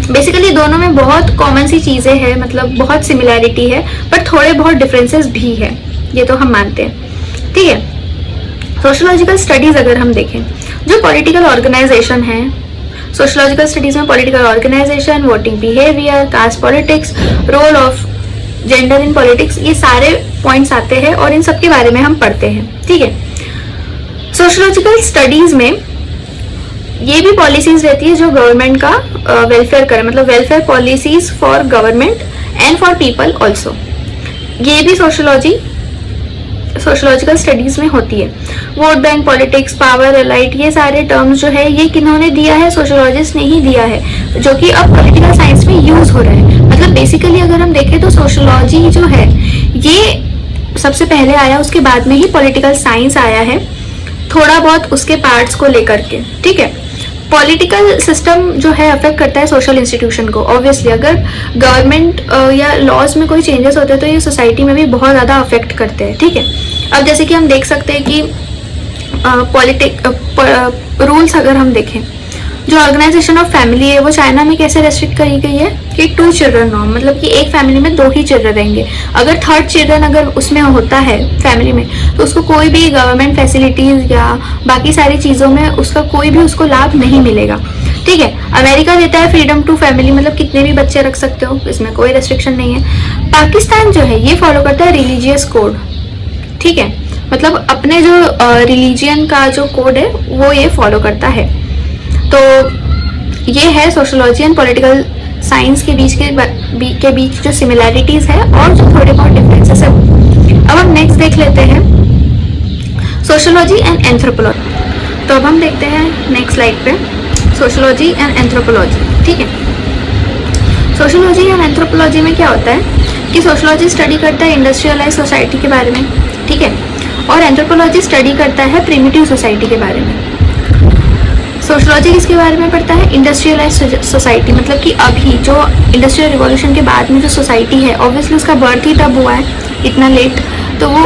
बेसिकली दोनों में बहुत कॉमन सी चीज़ें हैं, मतलब बहुत सिमिलैरिटी है, पर थोड़े बहुत डिफरेंसेस भी है, ये तो हम मानते हैं, ठीक है। सोशोलॉजिकल स्टडीज़ अगर हम देखें, जो पॉलिटिकल ऑर्गेनाइजेशन है, सोशोलॉजिकल स्टडीज़ में political organisation, voting behaviour, caste politics, role of gender in politics, ये सारे पॉइंट्स आते हैं और इन सब के बारे में हम पढ़ते हैं, ठीक है। सोशोलॉजिकल स्टडीज में ये भी पॉलिसीज रहती है जो गवर्नमेंट का वेलफेयर करे, मतलब welfare policies for government and for people also, ये भी सोशोलॉजिकल स्टडीज में होती है। Vote bank politics, power elite, ये सारे टर्म्स जो है ये किन्होंने दिया है, सोशोलॉजिस्ट ने ही दिया है, जो कि अब पॉलिटिकल साइंस में यूज हो रहा है। मतलब बेसिकली अगर हम देखें तो सोशोलॉजी जो है ये सबसे पहले आया, उसके बाद में ही पॉलिटिकल साइंस आया है, थोड़ा बहुत उसके पार्ट्स को लेकर के, ठीक है। पॉलिटिकल सिस्टम जो है अफेक्ट करता है सोशल इंस्टीट्यूशन को, ऑब्वियसली अगर गवर्नमेंट या लॉज में कोई चेंजेस होते हैं तो ये सोसाइटी में भी बहुत ज़्यादा अफेक्ट करते हैं, ठीक है। अब जैसे कि हम देख सकते हैं कि रूल्स अगर हम देखें, जो ऑर्गेनाइजेशन ऑफ फैमिली है वो चाइना में कैसे रेस्ट्रिक्ट करी गई है कि 2 चिल्ड्रन नॉर्म, मतलब कि एक फैमिली में 2 ही चिल्ड्रन रहेंगे। अगर 3rd चिल्ड्रन अगर उसमें होता है फैमिली में तो उसको कोई भी गवर्नमेंट फैसिलिटीज या बाकी सारी चीज़ों में उसका कोई भी उसको लाभ नहीं मिलेगा, ठीक है। अमेरिका देता है फ्रीडम टू फैमिली, मतलब कितने भी बच्चे रख सकते हो, इसमें कोई रेस्ट्रिक्शन नहीं है। पाकिस्तान जो है ये फॉलो करता है रिलीजियस कोड, ठीक है, मतलब अपने जो रिलीजियन का जो कोड है वो ये फॉलो करता है। तो ये है सोशोलॉजी एंड पॉलिटिकल साइंस के बीच जो सिमिलैरिटीज है और जो थोड़े बहुत डिफरेंसेस है। अब हम नेक्स्ट देख लेते हैं सोशोलॉजी एंड एंथ्रोपोलॉजी। तो अब हम देखते हैं नेक्स्ट स्लाइड पे सोशोलॉजी एंड एंथ्रोपोलॉजी, ठीक है। सोशोलॉजी एंड एंथ्रोपोलॉजी में क्या होता है कि सोशोलॉजी स्टडी करता है इंडस्ट्रियलाइज सोसाइटी के बारे में, ठीक है, और एंथ्रोपोलॉजी स्टडी करता है प्रिमिटिव सोसाइटी के बारे में। सोशोलॉजी किसके बारे में पढ़ता है? इंडस्ट्रियलाइज सोसाइटी, मतलब कि अभी जो इंडस्ट्रियल रिवॉल्यूशन के बाद में जो सोसाइटी है, ऑब्वियसली उसका बर्थ ही तब हुआ है इतना लेट, तो वो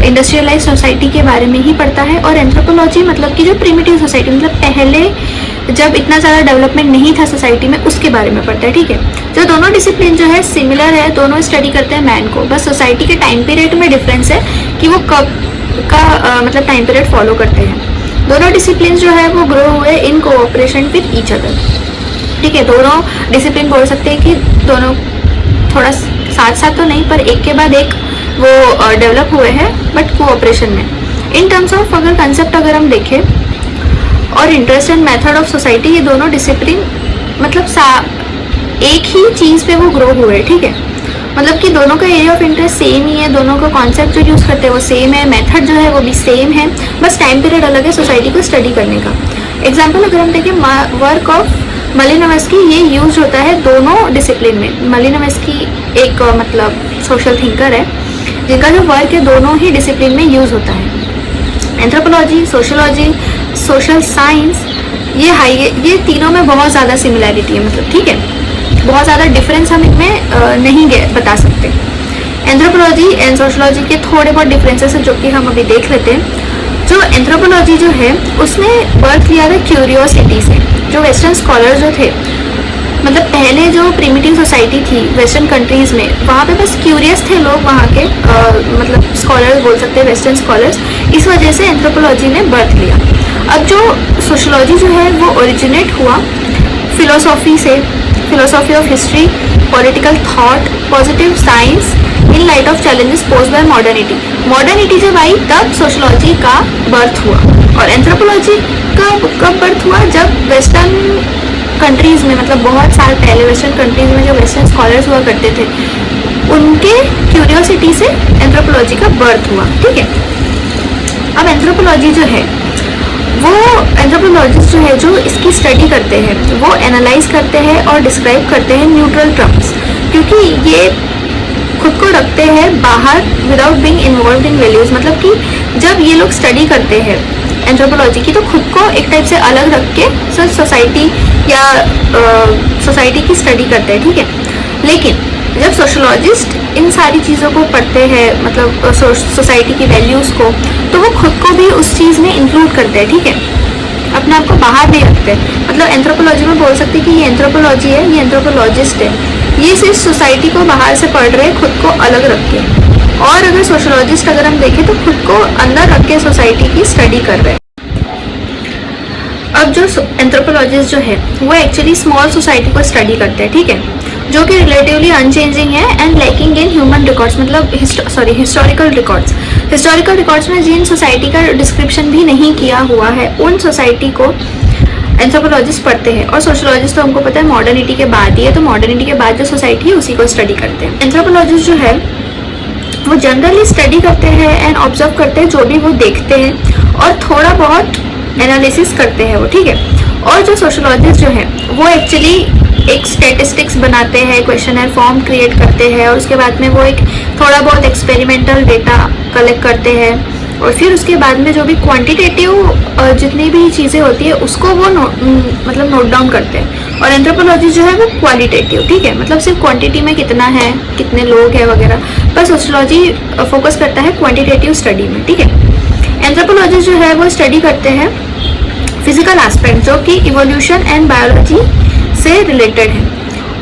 इंडस्ट्रियलाइज सोसाइटी के बारे में ही पढ़ता है। और एंथ्रोपोलॉजी मतलब कि जो प्रिमिटिव सोसाइटी, मतलब पहले जब इतना ज़्यादा डेवलपमेंट नहीं था सोसाइटी में, उसके बारे में पढ़ता है, ठीक है। जो दोनों डिसिप्लिन जो है सिमिलर है, दोनों स्टडी करते हैं मैन को, बस सोसाइटी के टाइम पीरियड में डिफरेंस है कि वो कब का मतलब टाइम पीरियड फॉलो करते हैं। दोनों डिसिप्लिन जो है वो ग्रो हुए इन कोऑपरेशन विद ईच अदर, ठीक है। दोनों डिसिप्लिन बोल सकते हैं कि दोनों थोड़ा साथ साथ तो नहीं पर एक के बाद एक वो डेवलप हुए हैं, बट कोऑपरेशन में। इन टर्म्स ऑफ अगर कंसेप्ट अगर हम देखें और interest and method of society, ये दोनों डिसिप्लिन मतलब एक ही चीज़ पे वो ग्रो हुए, ठीक है। मतलब कि दोनों का एरिया ऑफ इंटरेस्ट सेम ही है, दोनों का कॉन्सेप्ट जो यूज़ करते हैं वो सेम है, मेथड जो है वो भी सेम है, बस टाइम पीरियड अलग है सोसाइटी को स्टडी करने का। एग्जाम्पल अगर हम देखें वर्क ऑफ मालिनोव्स्की, ये यूज होता है दोनों डिसिप्लिन में। मालिनोव्स्की एक मतलब सोशल थिंकर है जिनका जो वर्क है दोनों ही डिसिप्लिन में यूज होता है। एंथ्रोपोलॉजी, सोशोलॉजी, सोशल साइंस, ये तीनों में बहुत ज़्यादा सिमिलैरिटी है, मतलब ठीक है, बहुत ज़्यादा डिफरेंस हम इनमें नहीं बता सकते। एंथ्रोपोलॉजी एंड सोशोलॉजी के थोड़े बहुत डिफरेंसेस हैं जो कि हम अभी देख लेते हैं। जो एंथ्रोपोलॉजी जो है उसने बर्थ लिया था क्यूरियोसिटी से। जो वेस्टर्न स्कॉलर जो थे, मतलब पहले जो प्रिमिटिव सोसाइटी थी वेस्टर्न कंट्रीज़ में, वहाँ पे बस क्यूरियस थे लोग, वहाँ के मतलब स्कॉलर्स बोल सकते हैं, वेस्टर्न स्कॉलर्स। इस वजह से एंथ्रोपोलॉजी ने बर्थ लिया। अब जो सोशोलॉजी जो है वो ओरिजिनेट हुआ फिलोसॉफी से, philosophy of history, political thought, positive science in light of challenges posed by modernity. Modernity जब आई तब सोशोलॉजी का बर्थ हुआ। और एंथ्रोपोलॉजी का कब बर्थ हुआ? जब वेस्टर्न कंट्रीज़ में, मतलब बहुत साल पहले वेस्टर्न कंट्रीज़ में जो वेस्टर्न स्कॉलर्स हुआ करते थे, उनके क्यूरियोसिटी से एंथ्रोपोलॉजी का बर्थ हुआ, ठीक है। अब एंथ्रोपोलॉजी जो है वो एंथ्रोपोलॉजिस्ट जो है जो इसकी स्टडी करते हैं वो एनालाइज करते हैं और डिस्क्राइब करते हैं न्यूट्रल टर्म्स, क्योंकि ये खुद को रखते हैं बाहर without being involve in values. मतलब कि जब ये लोग स्टडी करते हैं एंथ्रोपोलॉजी की तो खुद को एक टाइप से अलग रख के सिर्फ सोसाइटी या सोसाइटी की स्टडी करते हैं, ठीक है। लेकिन जब सोशोलॉजिस्ट इन सारी चीज़ों को पढ़ते हैं, मतलब सोसाइटी की वैल्यूज़ को, तो वो खुद को भी उस चीज़ में इंक्लूड करते हैं, ठीक है, अपने आप को बाहर नहीं रखते। मतलब एंथ्रोपोलॉजी में बोल सकते हैं कि ये एंथ्रोपोलॉजी है, ये एंथ्रोपोलॉजिस्ट है, ये सिर्फ सोसाइटी को बाहर से पढ़ रहे हैं खुद को अलग रख के। और अगर सोशोलॉजिस्ट अगर हम देखें तो खुद को अंदर रख के सोसाइटी की स्टडी कर रहे हैं। अब जो एंथ्रोपोलॉजिस्ट जो है वो एक्चुअली स्मॉल सोसाइटी को स्टडी करते हैं, ठीक है। जो कि रिलेटिवली अनचेंजिंग है and lacking in human records, मतलब हिस्टोरिकल रिकॉर्ड्स। हिस्टोरिकल रिकॉर्ड्स में जिन सोसाइटी का डिस्क्रिप्शन भी नहीं किया हुआ है उन सोसाइटी को एंथ्रोपोलॉजिस्ट पढ़ते हैं। और सोशोलॉजिस्ट तो हमको पता है मॉडर्निटी के बाद ही है, तो मॉडर्निटी के बाद जो सोसाइटी है उसी को स्टडी करते हैं। एंथ्रोपोलॉजिस्ट जो है वो जनरली स्टडी करते हैं एंड ऑब्जर्व करते हैं जो भी वो देखते हैं और थोड़ा बहुत एनालिसिस करते हैं वो, ठीक है। और जो सोशोलॉजिस्ट जो है वो एक्चुअली एक स्टैटिस्टिक्स बनाते हैं, क्वेश्चनर फॉर्म क्रिएट करते हैं और उसके बाद में वो एक थोड़ा बहुत एक्सपेरिमेंटल डेटा कलेक्ट करते हैं और फिर उसके बाद में जो भी क्वांटिटेटिव जितनी भी चीज़ें होती है उसको वो मतलब नोट डाउन करते हैं। और एंथ्रोपोलॉजी जो है वो क्वालिटेटिव, ठीक है, मतलब सिर्फ क्वांटिटी में कितना है, कितने लोग हैं वगैरह, पर सोशोलॉजी फोकस करता है क्वांटिटेटिव स्टडी में, ठीक है। एंथ्रोपोलॉजी जो है वो स्टडी करते हैं फिजिकल एस्पेक्ट जो कि इवोल्यूशन एंड बायोलॉजी से रिलेटेड है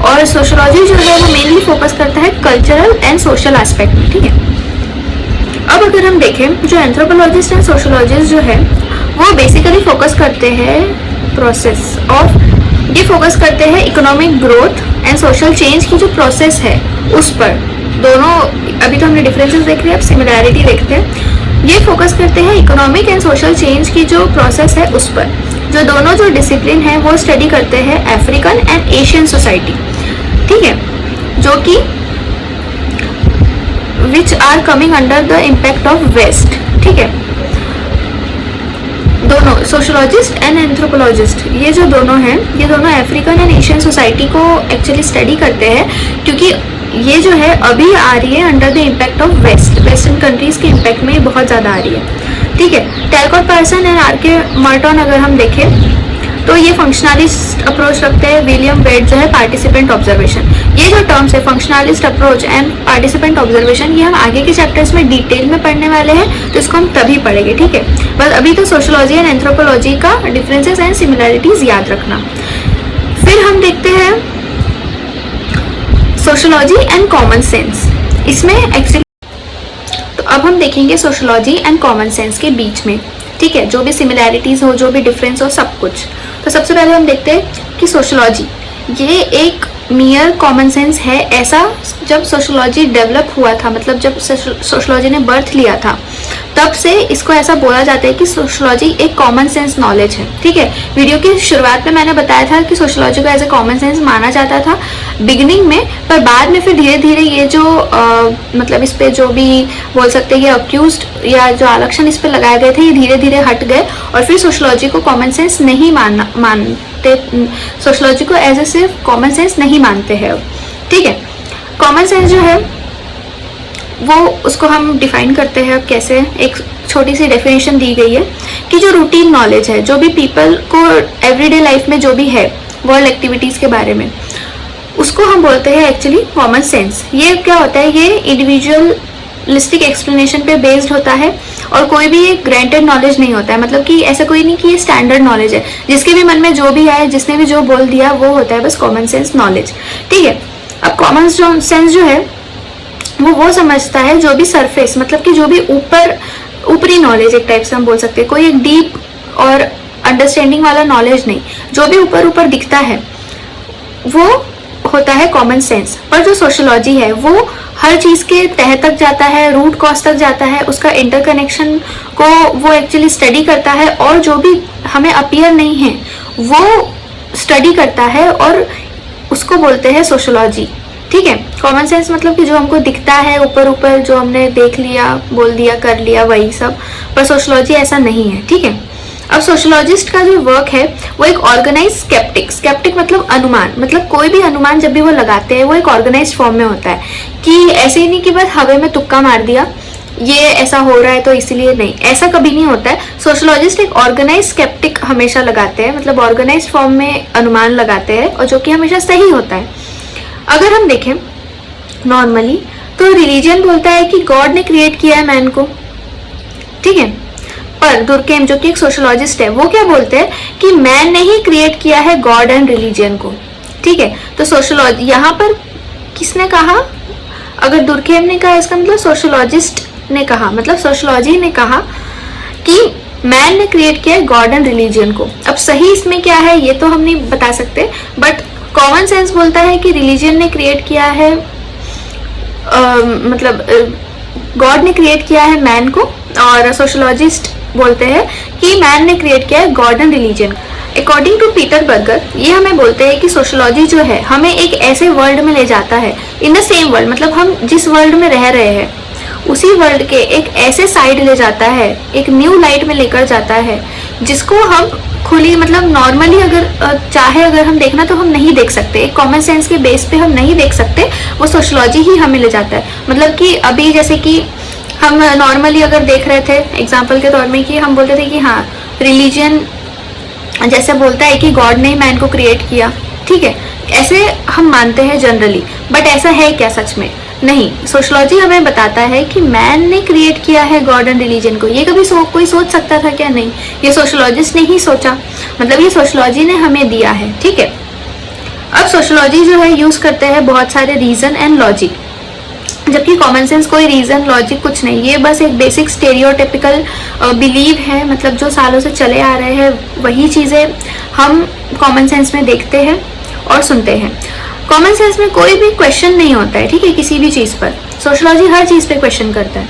और सोशोलॉजी जो है वो मेनली फोकस करता है कल्चरल एंड सोशल एस्पेक्ट में, ठीक है। अब अगर हम देखें जो एंथ्रोपोलॉजिस्ट एंड सोशोलॉजिस्ट जो है वो बेसिकली फोकस करते हैं प्रोसेस ऑफ, ये फोकस करते हैं economic growth and social change की जो प्रोसेस है उस पर। दोनों अभी तो हमने डिफरेंसेस देख रहे हैं, अब सिमिलैरिटी देखते हैं। ये फोकस करते हैं इकोनॉमिक एंड सोशल चेंज की जो प्रोसेस है उस पर। जो दोनों जो डिसिप्लिन है वो स्टडी करते हैं अफ्रीकन एंड एशियन सोसाइटी, ठीक है, जो कि which are coming under the impact of west, ठीक है। दोनों सोशोलॉजिस्ट एंड एंथ्रोपोलॉजिस्ट ये जो दोनों हैं ये दोनों अफ्रीकन एंड एशियन सोसाइटी को एक्चुअली स्टडी करते हैं क्योंकि ये जो है अभी आ रही है under the impact of western countries के इम्पैक्ट में बहुत ज़्यादा आ रही है, ठीक है। Talcott person and R K. Merton अगर हम देखें तो ये फंक्शनलिस्ट अप्रोच रखते हैं। विलियम वेट जो है पार्टिसिपेंट ऑब्जर्वेशन। ये जो टर्म्स है functionalist approach and participant observation ये हम आगे के चैप्टर्स में डिटेल में पढ़ने वाले हैं, तो इसको हम तभी पढ़ेंगे, ठीक है। बस अभी तो सोशोलॉजी एंड एंथ्रोपोलॉजी का डिफरेंसेस एंड सिमिलैरिटीज याद रखना। फिर हम देखते हैं सोशोलॉजी एंड कॉमन सेंस। इसमें एक्चुअली तो अब हम देखेंगे सोशोलॉजी एंड कॉमन सेंस के बीच में, ठीक है, जो भी सिमिलैरिटीज हो जो भी डिफरेंस हो सब कुछ। तो सबसे पहले हम देखते हैं कि सोशोलॉजी ये एक मियर कॉमन सेंस है। ऐसा जब सोशोलॉजी डेवलप हुआ था, मतलब जब सोशोलॉजी ने बर्थ लिया था तब से इसको ऐसा बोला जाता है कि सोशोलॉजी एक कॉमन सेंस नॉलेज है, ठीक है। वीडियो की शुरुआत में मैंने बताया था कि सोशोलॉजी को एज ए कॉमन सेंस माना जाता था बिगिनिंग में, पर बाद में फिर धीरे धीरे ये जो मतलब इस पे जो भी बोल सकते हैं ये अक्यूज्ड या जो आलक्षण इस पे लगाए गए थे ये धीरे धीरे हट गए और फिर सोशोलॉजी को कॉमन सेंस नहीं मानते, सोशोलॉजी को एज ए सिर्फ कॉमन सेंस नहीं मानते हैं, ठीक है। कॉमन सेंस जो है वो उसको हम डिफाइन करते हैं। अब कैसे, एक छोटी सी डेफिनेशन दी गई है कि जो रूटीन नॉलेज है जो भी पीपल को एवरीडे लाइफ में जो भी है वर्ल्ड एक्टिविटीज़ के बारे में उसको हम बोलते हैं एक्चुअली कॉमन सेंस। ये क्या होता है, ये इंडिविजुअलिस्टिक एक्सप्लेनेशन पे बेस्ड होता है और कोई भी एक ग्रांटेड नॉलेज नहीं होता है, मतलब कि ऐसा कोई नहीं कि ये स्टैंडर्ड नॉलेज है, जिसके भी मन में जो भी आए जिसने भी जो बोल दिया वो होता है बस कॉमन सेंस नॉलेज, ठीक है। अब कॉमन सेंस जो है वो समझता है जो भी सरफेस, मतलब कि जो भी ऊपरी नॉलेज एक टाइप से हम बोल सकते हैं, कोई एक डीप और अंडरस्टैंडिंग वाला नॉलेज नहीं, जो भी ऊपर दिखता है वो होता है कॉमन सेंस। पर जो सोशोलॉजी है वो हर चीज़ के तह तक जाता है, रूट कॉज तक जाता है, उसका इंटरकनेक्शन को वो एक्चुअली स्टडी करता है और जो भी हमें अपीयर नहीं है वो स्टडी करता है और उसको बोलते हैं सोशोलॉजी, ठीक है। कॉमन सेंस मतलब कि जो हमको दिखता है ऊपर जो हमने देख लिया, बोल दिया, कर लिया, वही सब, पर सोशोलॉजी ऐसा नहीं है, ठीक है। अब सोशोलॉजिस्ट का जो वर्क है वो एक ऑर्गेनाइज स्केप्टिक मतलब अनुमान, मतलब कोई भी अनुमान जब भी वो लगाते हैं वो एक ऑर्गेनाइज फॉर्म में होता है कि ऐसे ही नहीं कि बस हवा में तुक्का मार दिया ये ऐसा हो रहा है तो इसीलिए, नहीं, ऐसा कभी नहीं होता है। सोशोलॉजिस्ट एक ऑर्गेनाइज स्केप्टिक हमेशा लगाते हैं, मतलब ऑर्गेनाइज फॉर्म में अनुमान लगाते हैं और जो कि हमेशा सही होता है। अगर हम देखें नॉर्मली तो रिलीजन बोलता है कि गॉड ने क्रिएट किया है मैन को, ठीक है, पर दुर्केम जो कि एक सोशोलॉजिस्ट है वो क्या बोलते हैं कि मैन ने ही क्रिएट किया है गॉड एंड रिलीजन को, ठीक है। तो सोशोलॉजी यहाँ पर किसने कहा, अगर दुर्केम ने कहा इसका मतलब सोशोलॉजिस्ट ने कहा, मतलब सोशोलॉजी ने कहा कि मैन ने क्रिएट किया है गॉड एंड रिलीजन को। अब सही इसमें क्या है ये तो हम नहीं बता सकते, बट कॉमन सेंस बोलता है कि रिलीजन ने क्रिएट किया है, मतलब गॉड ने क्रिएट किया है मैन को, और सोशोलॉजिस्ट बोलते हैं कि मैन ने क्रिएट किया है god and religion. According to Peter Berger, ये हमें बोलते हैं कि सोशोलॉजी जो है हमें एक ऐसे वर्ल्ड में ले जाता है, इन द सेम वर्ल्ड, मतलब हम जिस वर्ल्ड में रह रहे हैं उसी वर्ल्ड के एक ऐसे साइड ले जाता है, एक न्यू लाइट में लेकर जाता है, जिसको हम खुली, मतलब नॉर्मली अगर चाहे अगर हम देखना तो हम नहीं देख सकते, एक कॉमन सेंस के बेस पे हम नहीं देख सकते, वो सोशोलॉजी ही हमें ले जाता है। मतलब कि अभी जैसे कि हम नॉर्मली अगर देख रहे थे एग्जाम्पल के तौर में कि हम बोलते थे कि हाँ रिलीजन जैसे बोलता है कि गॉड ने मैन को क्रिएट किया, ठीक है, ऐसे हम मानते हैं जनरली, बट ऐसा है क्या सच में? नहीं। सोशोलॉजी हमें बताता है कि मैन ने क्रिएट किया है गॉड एंड रिलीजन को। ये कभी कोई सोच सकता था क्या? नहीं, ये सोशोलॉजिस्ट ने ही सोचा, मतलब ये सोशोलॉजी ने हमें दिया है, ठीक है। अब सोशोलॉजी जो है यूज करते हैं बहुत सारे रीजन एंड लॉजिक, जबकि कॉमन सेंस कोई रीजन लॉजिक कुछ नहीं, ये बस एक बेसिक स्टेरियोटिपिकल बिलीव है, मतलब जो सालों से चले आ रहे हैं वही चीज़ें हम कॉमन सेंस में देखते हैं और सुनते हैं। कॉमन सेंस में कोई भी क्वेश्चन नहीं होता है, ठीक है, किसी भी चीज़ पर। सोशोलॉजी हर चीज़ पे क्वेश्चन करता है।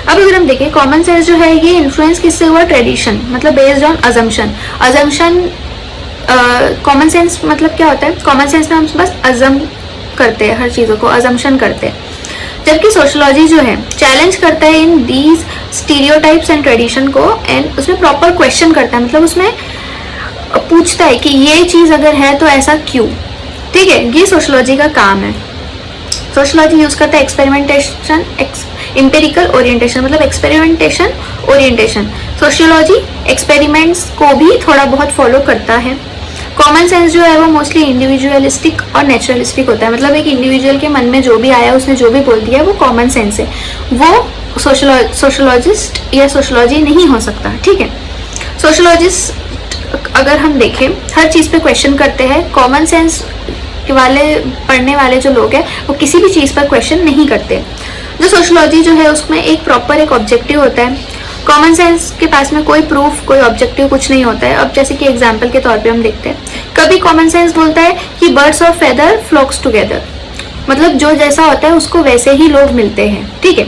अब अगर हम देखें कॉमन सेंस जो है ये इन्फ्लुएंस किससे हुआ? ट्रेडिशन, मतलब based on assumption. Common sense मतलब क्या होता है? कॉमन सेंस में हम बस अजम करते हैं, हर चीज़ों को अजम्पशन करते हैं, जबकि सोशोलॉजी जो है चैलेंज करता है in these stereotypes and tradition को, एंड उसमें प्रॉपर क्वेश्चन करता है, मतलब उसमें पूछता है कि ये चीज़ अगर है तो ऐसा क्यों, ठीक है। ये सोशोलॉजी का काम है। सोशोलॉजी यूज करता है एक्सपेरिमेंटेशन, एम्पिरिकल ओरिएंटेशन, मतलब एक्सपेरिमेंटेशन ओरिएंटेशन। सोशियोलॉजी एक्सपेरिमेंट्स को भी थोड़ा बहुत फॉलो करता है। कॉमन सेंस जो है वो मोस्टली इंडिविजुअलिस्टिक और नेचुरलिस्टिक होता है, मतलब एक इंडिविजुअल के मन में जो भी आया उसने जो भी बोल दिया वो कॉमन सेंस है, वो सोशोलॉजिस्ट या सोशोलॉजी नहीं हो सकता, ठीक है। सोशोलॉजिस्ट अगर हम देखें हर चीज़ पे क्वेश्चन करते हैं, कॉमन सेंस वाले पढ़ने वाले जो लोग हैं वो किसी भी चीज़ पर क्वेश्चन नहीं करते। जो सोशोलॉजी जो है उसमें एक प्रॉपर एक ऑब्जेक्टिव होता है, कॉमन सेंस के पास में कोई प्रूफ कोई ऑब्जेक्टिव कुछ नहीं होता है। अब जैसे कि एग्जांपल के तौर पे हम देखते हैं, कभी कॉमन सेंस बोलता है कि बर्ड्स ऑफ फेदर फ्लॉक्स टुगेदर, मतलब जो जैसा होता है उसको वैसे ही लोग मिलते हैं, ठीक है।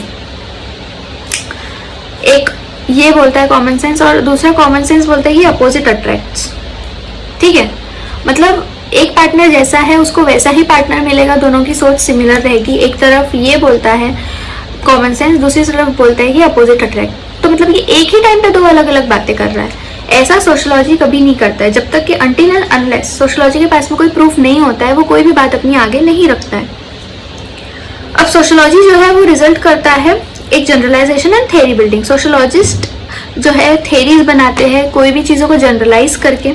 एक ये बोलता है कॉमन सेंस, और दूसरा कॉमन सेंस बोलता है कि अपोजिट अट्रैक्ट्स, ठीक है, मतलब एक पार्टनर जैसा है उसको वैसा ही पार्टनर मिलेगा, दोनों की सोच सिमिलर रहेगी। एक तरफ ये बोलता है कॉमन सेंस, दूसरी तरफ बोलता है कि अपोजिट अट्रैक्ट, तो मतलब कि एक ही टाइम पे दो अलग अलग बातें कर रहा है। ऐसा सोशोलॉजी कभी नहीं करता है, जब तक कि अनटिल एंड अनलेस सोशोलॉजी के पास में कोई प्रूफ नहीं होता है वो कोई भी बात अपनी आगे नहीं रखता है। अब सोशोलॉजी जो है वो रिजल्ट करता है एक generalisation and theory building. Sociologist जो है थ्योरीज बनाते हैं कोई भी चीज़ों को जनरलाइज करके।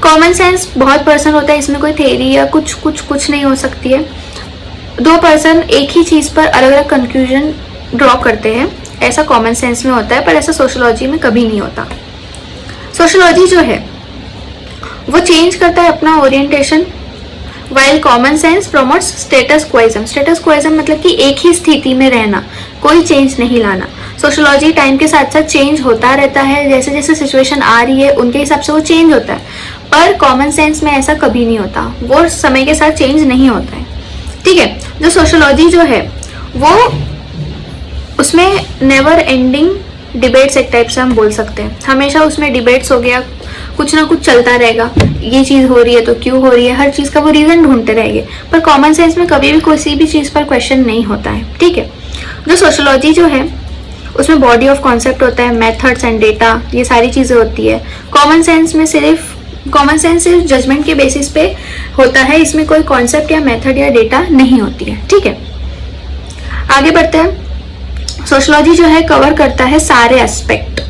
कॉमन सेंस बहुत पर्सन होता है, इसमें कोई थ्योरी या कुछ नहीं हो सकती है। दो पर्सन एक ही चीज़ पर अलग अलग कंक्लूजन ड्रॉ करते हैं, ऐसा कॉमन सेंस में होता है, पर ऐसा सोशोलॉजी में कभी नहीं होता। सोशोलॉजी जो है वो चेंज करता है अपना orientation, while common sense promotes status quoism. Status quoism मतलब कि एक ही स्थिति में रहना, कोई चेंज नहीं लाना। सोशोलॉजी टाइम के साथ साथ चेंज होता रहता है, जैसे जैसे सिचुएशन आ रही है उनके हिसाब से वो चेंज होता है, पर कॉमन सेंस में ऐसा कभी नहीं होता, वो समय के साथ चेंज नहीं होता है, ठीक है। जो सोशोलॉजी जो है वो उसमें नेवर एंडिंग डिबेट्स एक टाइप से हम बोल सकते हैं, हमेशा उसमें डिबेट्स हो गया, कुछ ना कुछ चलता रहेगा, ये चीज़ हो रही है तो क्यों हो रही है, हर चीज़ का वो रीज़न ढूंढते रहेंगे। पर कॉमन सेंस में कभी भी किसी भी चीज़ पर क्वेश्चन नहीं होता है, ठीक है। जो सोशोलॉजी जो है उसमें बॉडी ऑफ कॉन्सेप्ट होता है, मेथड्स एंड डेटा, ये सारी चीज़ें होती है। कॉमन सेंस में कॉमन सेंस सिर्फ जजमेंट के बेसिस पे होता है, इसमें कोई कॉन्सेप्ट या मेथड या डेटा नहीं होती है, ठीक है। आगे बढ़ते हैं। सोशोलॉजी जो है कवर करता है सारे एस्पेक्ट,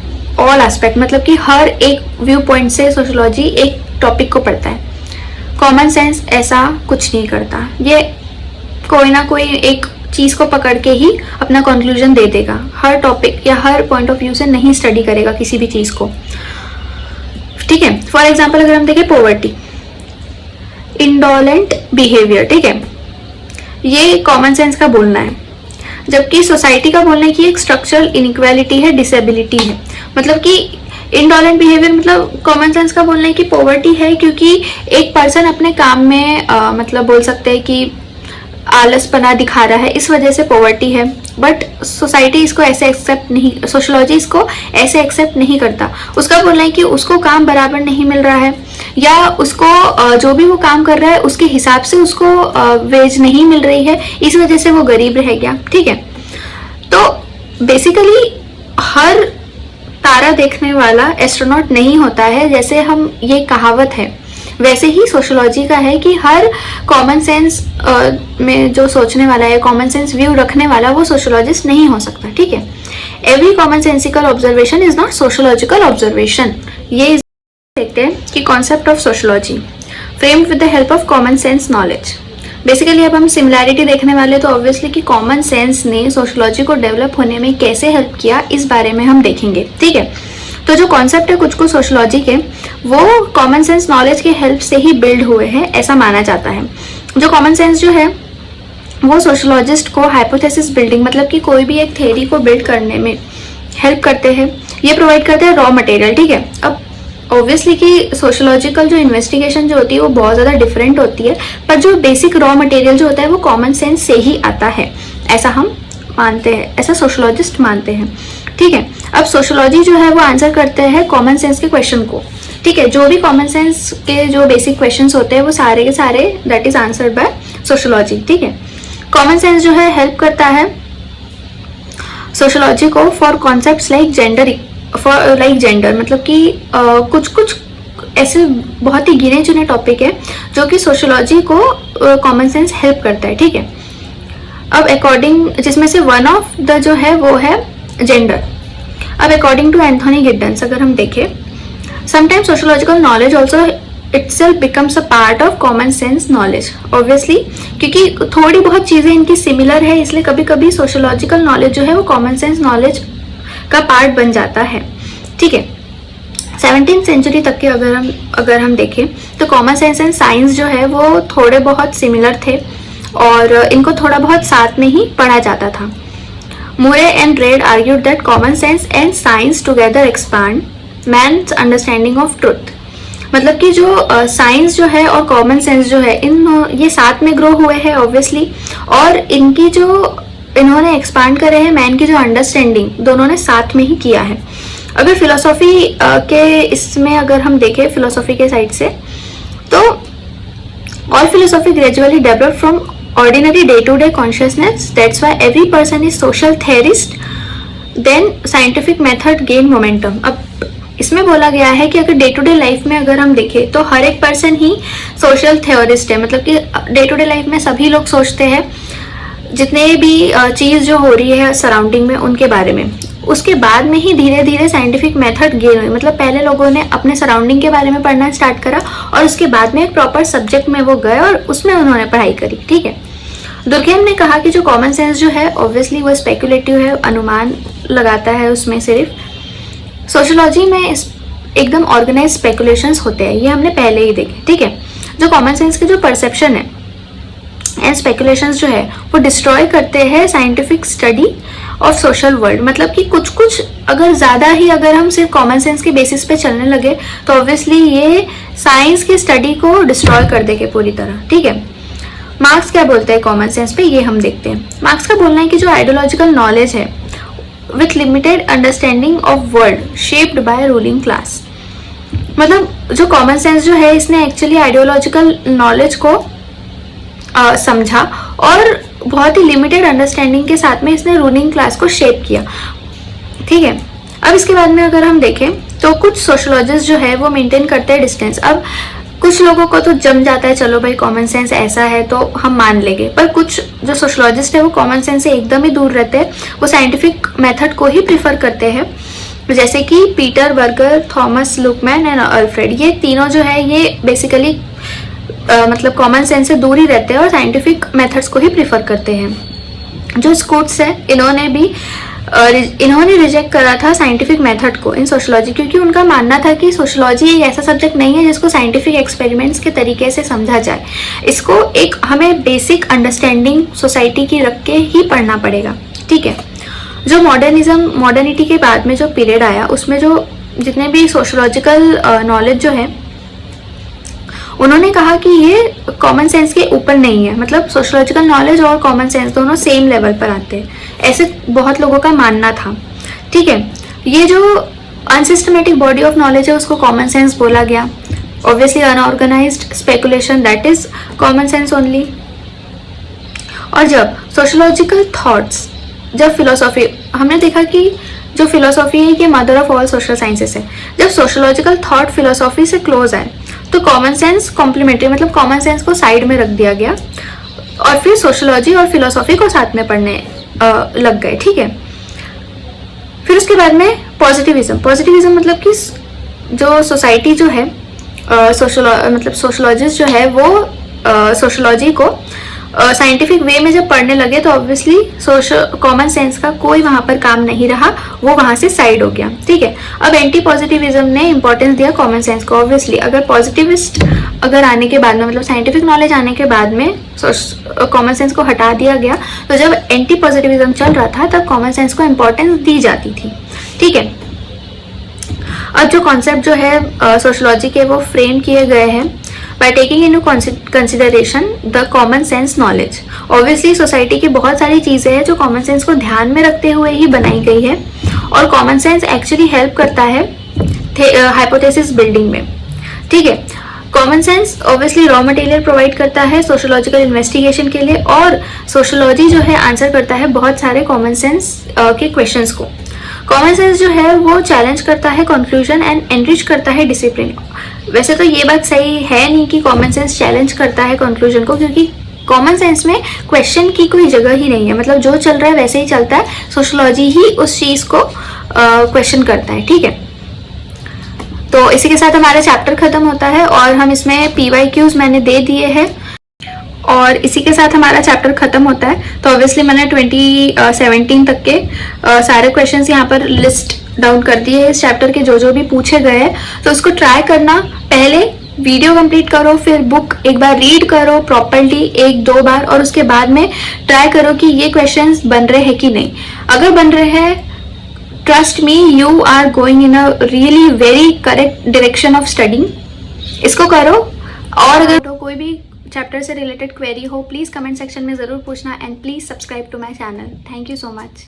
ऑल एस्पेक्ट, मतलब कि हर एक व्यू पॉइंट से सोशोलॉजी एक टॉपिक को पढ़ता है। कॉमन सेंस ऐसा कुछ नहीं करता, ये कोई ना कोई एक चीज़ को पकड़ के ही अपना कंक्लूजन दे देगा, हर टॉपिक या हर पॉइंट ऑफ व्यू से नहीं स्टडी करेगा किसी भी चीज़ को, ठीक है। फॉर एग्जाम्पल अगर हम देखें पॉवर्टी, इंडोलेंट बिहेवियर, ठीक है, ये कॉमन सेंस का बोलना है, जबकि सोसाइटी का बोलना है कि एक स्ट्रक्चरल इनइक्वालिटी है, डिसेबिलिटी है, मतलब कि इनटॉलरेंट बिहेवियर मतलब कॉमन सेंस का बोलना है कि पॉवर्टी है, क्योंकि एक पर्सन अपने काम में मतलब बोल सकते हैं कि आलसपना दिखा रहा है, इस वजह से पॉवर्टी है। बट सोसाइटी इसको ऐसे एक्सेप्ट नहीं, सोशोलॉजी इसको ऐसे एक्सेप्ट नहीं करता। उसका बोलना है कि उसको काम बराबर नहीं मिल रहा है, या उसको जो भी वो काम कर रहा है उसके हिसाब से उसको वेज नहीं मिल रही है, इस वजह से वो गरीब रह गया। ठीक है, तो बेसिकली हर तारा देखने वाला एस्ट्रोनॉट नहीं होता है, जैसे हम ये कहावत है, वैसे ही सोशोलॉजी का है कि हर कॉमन सेंस में जो सोचने वाला है, कॉमन सेंस व्यू रखने वाला, वो सोशोलॉजिस्ट नहीं हो सकता। ठीक है, every common sensical observation is not sociological observation. ये देखते हैं कि concept of sociology framed with the help of common sense knowledge. Basically अब हम सिमिलैरिटी देखने वाले, तो ऑब्वियसली कि कॉमन सेंस ने सोशोलॉजी को डेवलप होने में कैसे हेल्प किया, इस बारे में हम देखेंगे। ठीक है, तो जो कॉन्सेप्ट है कुछ कुछ सोशोलॉजी के, वो कॉमन सेंस नॉलेज के हेल्प से ही बिल्ड हुए हैं, ऐसा माना जाता है। जो कॉमन सेंस जो है वो सोशोलॉजिस्ट को हाइपोथेसिस बिल्डिंग, मतलब कि कोई भी एक थ्योरी को बिल्ड करने में हेल्प करते हैं, ये प्रोवाइड करते हैं रॉ मटेरियल। ठीक है, अब ऑब्वियसली कि सोशोलॉजिकल जो इन्वेस्टिगेशन जो होती है वो बहुत ज़्यादा डिफरेंट होती है, पर जो बेसिक रॉ मटेरियल जो होता है वो कॉमन सेंस से ही आता है, ऐसा हम मानते हैं, ऐसा सोशोलॉजिस्ट मानते हैं। ठीक है, अब सोशोलॉजी जो है वो आंसर करते हैं कॉमन सेंस के क्वेश्चन को। ठीक है, जो भी कॉमन सेंस के जो बेसिक क्वेश्चंस होते हैं वो सारे के सारे that is answered bye sociology. ठीक है, कॉमन सेंस जो है हेल्प करता है सोशोलॉजी को फॉर कॉन्सेप्ट्स लाइक जेंडर, मतलब कि कुछ कुछ ऐसे बहुत ही गिने चुने टॉपिक है जो कि सोशोलॉजी को कॉमन सेंस हेल्प करता है। ठीक है, अब अकॉर्डिंग, जिसमें से वन ऑफ द जो है वो है जेंडर। अब अकॉर्डिंग टू एंथोनी गिड्डन्स अगर हम देखें, sometimes sociological knowledge also itself becomes a part of common sense knowledge. Obviously क्योंकि थोड़ी बहुत चीज़ें इनकी सिमिलर है, इसलिए कभी कभी सोशोलॉजिकल नॉलेज जो है वो कॉमन सेंस नॉलेज का पार्ट बन जाता है। ठीक है, 17th सेंचुरी तक के अगर हम देखें तो कॉमन सेंस एंड साइंस जो है वो थोड़े बहुत सिमिलर थे और इनको थोड़ा बहुत साथ में ही पढ़ा जाता था। Murray and Reid argued that common sense and science together expand man's understanding of truth। मतलब कि जो साइंस जो है और कॉमन सेंस जो है, ये साथ में ग्रो हुए हैं ऑब्वियसली, और इनकी जो इन्होंने एक्सपांड करे हैं मैन की जो अंडरस्टैंडिंग, दोनों ने साथ में ही किया है। अगर फिलोसॉफी के इसमें अगर हम देखें फिलोसॉफी के साइड से, तो all philosophy gradually develop from ordinary day-to-day consciousness, that's why every person is social theorist, then scientific method gain momentum। अब इसमें बोला गया है कि अगर डे टू डे लाइफ में अगर हम देखें तो हर एक पर्सन ही सोशल थ्योरिस्ट है, मतलब कि डे टू डे लाइफ में सभी लोग सोचते हैं जितने भी चीज़ जो हो रही है सराउंडिंग में उनके बारे में। उसके बाद में ही धीरे धीरे साइंटिफिक मेथड गेन हुई, मतलब पहले लोगों ने अपने सराउंडिंग के बारे में पढ़ना स्टार्ट करा और उसके बाद में एक प्रॉपर सब्जेक्ट में वो गए और उसमें उन्होंने पढ़ाई करी। ठीक है, दुर्खेम ने कहा कि जो कॉमन सेंस जो है ऑब्वियसली वो स्पेकुलेटिव है, अनुमान लगाता है उसमें सिर्फ। सोशोलॉजी में एकदम ऑर्गेनाइज स्पेकुलेशंस होते हैं, ये हमने पहले ही देखे। ठीक है, जो कॉमन सेंस के जो परसेप्शन है एंड स्पेकुलेशंस जो है वो डिस्ट्रॉय करते हैं scientific study of social world. मतलब कि कुछ कुछ अगर ज़्यादा ही अगर हम सिर्फ कॉमन सेंस के बेसिस पे चलने लगे तो ऑब्वियसली ये साइंस की स्टडी को डिस्ट्रॉय कर देंगे पूरी तरह। ठीक है, मार्क्स क्या बोलते हैं कॉमन सेंस पे, ये हम देखते हैं। मार्क्स का बोलना है कि जो आइडियोलॉजिकल नॉलेज है with limited understanding of world shaped by ruling class, मतलब जो कॉमन सेंस जो है इसने एक्चुअली आइडियोलॉजिकल नॉलेज को समझा और बहुत ही लिमिटेड अंडरस्टैंडिंग के साथ में इसने रूलिंग क्लास को शेप किया। ठीक है, अब इसके बाद में अगर हम देखें तो कुछ सोशोलॉजिस्ट जो है वो मेंटेन करते हैं डिस्टेंस। अब कुछ लोगों को तो जम जाता है, चलो भाई कॉमन सेंस ऐसा है तो हम मान लेंगे, पर कुछ जो सोशोलॉजिस्ट है वो कॉमन सेंस से एकदम ही दूर रहते हैं, वो साइंटिफिक मेथड को ही प्रिफर करते हैं, जैसे कि Peter Berger, Thomas Luckmann and Alfred. ये तीनों जो है ये बेसिकली मतलब कॉमन सेंस से दूर ही रहते हैं और साइंटिफिक मेथड्स को ही प्रिफर करते हैं। जो स्कूट्स है इन्होंने रिजेक्ट करा था साइंटिफिक मेथड को इन सोशोलॉजी, क्योंकि उनका मानना था कि सोशोलॉजी एक ऐसा सब्जेक्ट नहीं है जिसको साइंटिफिक एक्सपेरिमेंट्स के तरीके से समझा जाए। इसको एक हमें बेसिक अंडरस्टैंडिंग सोसाइटी की रख के ही पढ़ना पड़ेगा। ठीक है, जो मॉडर्निटी के बाद में जो पीरियड आया उसमें जो जितने भी सोशोलॉजिकल नॉलेज जो है, उन्होंने कहा कि ये कॉमन सेंस के ऊपर नहीं है, मतलब सोशोलॉजिकल नॉलेज और कॉमन सेंस दोनों सेम लेवल पर आते हैं, ऐसे बहुत लोगों का मानना था। ठीक है, ये जो अनसिस्टमेटिक बॉडी ऑफ नॉलेज है उसको कॉमन सेंस बोला गया। Obviously unorganised speculation, that is common sense only. और जब सोशोलॉजिकल थॉट्स, जब फिलोसॉफी, हमने देखा कि जो फिलोसॉफी है कि mother of all social sciences है, जब सोशोलॉजिकल थॉट फिलोसॉफी से क्लोज है तो कॉमन सेंस कॉम्प्लीमेंट्री, मतलब कॉमन सेंस को साइड में रख दिया गया और फिर सोशोलॉजी और फिलोसॉफी को साथ में पढ़ने लग गए। ठीक है, फिर उसके बाद में पॉजिटिविज्म। पॉजिटिविज्म मतलब कि जो सोसाइटी जो है, मतलब सोशोलॉजिस्ट जो है वो सोशोलॉजी को साइंटिफिक वे में जब पढ़ने लगे तो ऑब्वियसली कॉमन सेंस का कोई वहाँ पर काम नहीं रहा, वो वहाँ से साइड हो गया। ठीक है, अब एंटी पॉजिटिविज्म ने इंपॉर्टेंस दिया कॉमन सेंस को। ऑब्वियसली अगर पॉजिटिविस्ट अगर आने के बाद में, मतलब साइंटिफिक नॉलेज आने के बाद में कॉमन सेंस को हटा दिया गया, तो जब एंटी पॉजिटिविज्म चल रहा था तब कॉमन सेंस को इंपॉर्टेंस दी जाती थी। ठीक है, अब जो कॉन्सेप्ट जो है सोशोलॉजी के वो फ्रेम किए गए हैं by taking into consideration the common sense knowledge। obviously society की बहुत सारी चीज़ें हैं जो कॉमन सेंस को ध्यान में रखते हुए ही बनाई गई है और कॉमन सेंस एक्चुअली हेल्प करता है हाइपोथेसिस बिल्डिंग में। ठीक है, common sense obviously raw material provide करता है सोशोलॉजिकल इन्वेस्टिगेशन के लिए और सोशोलॉजी जो है आंसर करता है बहुत सारे कॉमन सेंस के क्वेश्चंस को। कॉमन सेंस जो है वो चैलेंज करता है कंक्लूजन एंड एनरिच करता है डिसिप्लिन। वैसे तो ये बात सही है नहीं कि कॉमन सेंस चैलेंज करता है कंक्लूजन को, क्योंकि कॉमन सेंस में क्वेश्चन की कोई जगह ही नहीं है, मतलब जो चल रहा है वैसे ही चलता है, सोशोलॉजी ही उस चीज़ को क्वेश्चन करता है। ठीक है, तो इसी के साथ हमारा चैप्टर खत्म होता है और हम इसमें PYQs मैंने दे दिए हैं और इसी के साथ हमारा चैप्टर खत्म होता है। तो ऑब्वियसली मैंने 2017 तक के सारे क्वेश्चंस यहाँ पर लिस्ट डाउन कर दिए हैं इस चैप्टर के, जो जो भी पूछे गए हैं। तो उसको ट्राई करना, पहले वीडियो कंप्लीट करो, फिर बुक एक बार रीड करो प्रॉपर्ली 1-2 बार और उसके बाद में ट्राई करो कि ये क्वेश्चंस बन रहे हैं कि नहीं। अगर बन रहे हैं, trust me, you are going in a really very correct direction of studying. इसको करो और अगर तो कोई भी चैप्टर से रिलेटेड क्वेरी हो प्लीज़ कमेंट सेक्शन में ज़रूर पूछना and please subscribe to my channel. Thank you so much.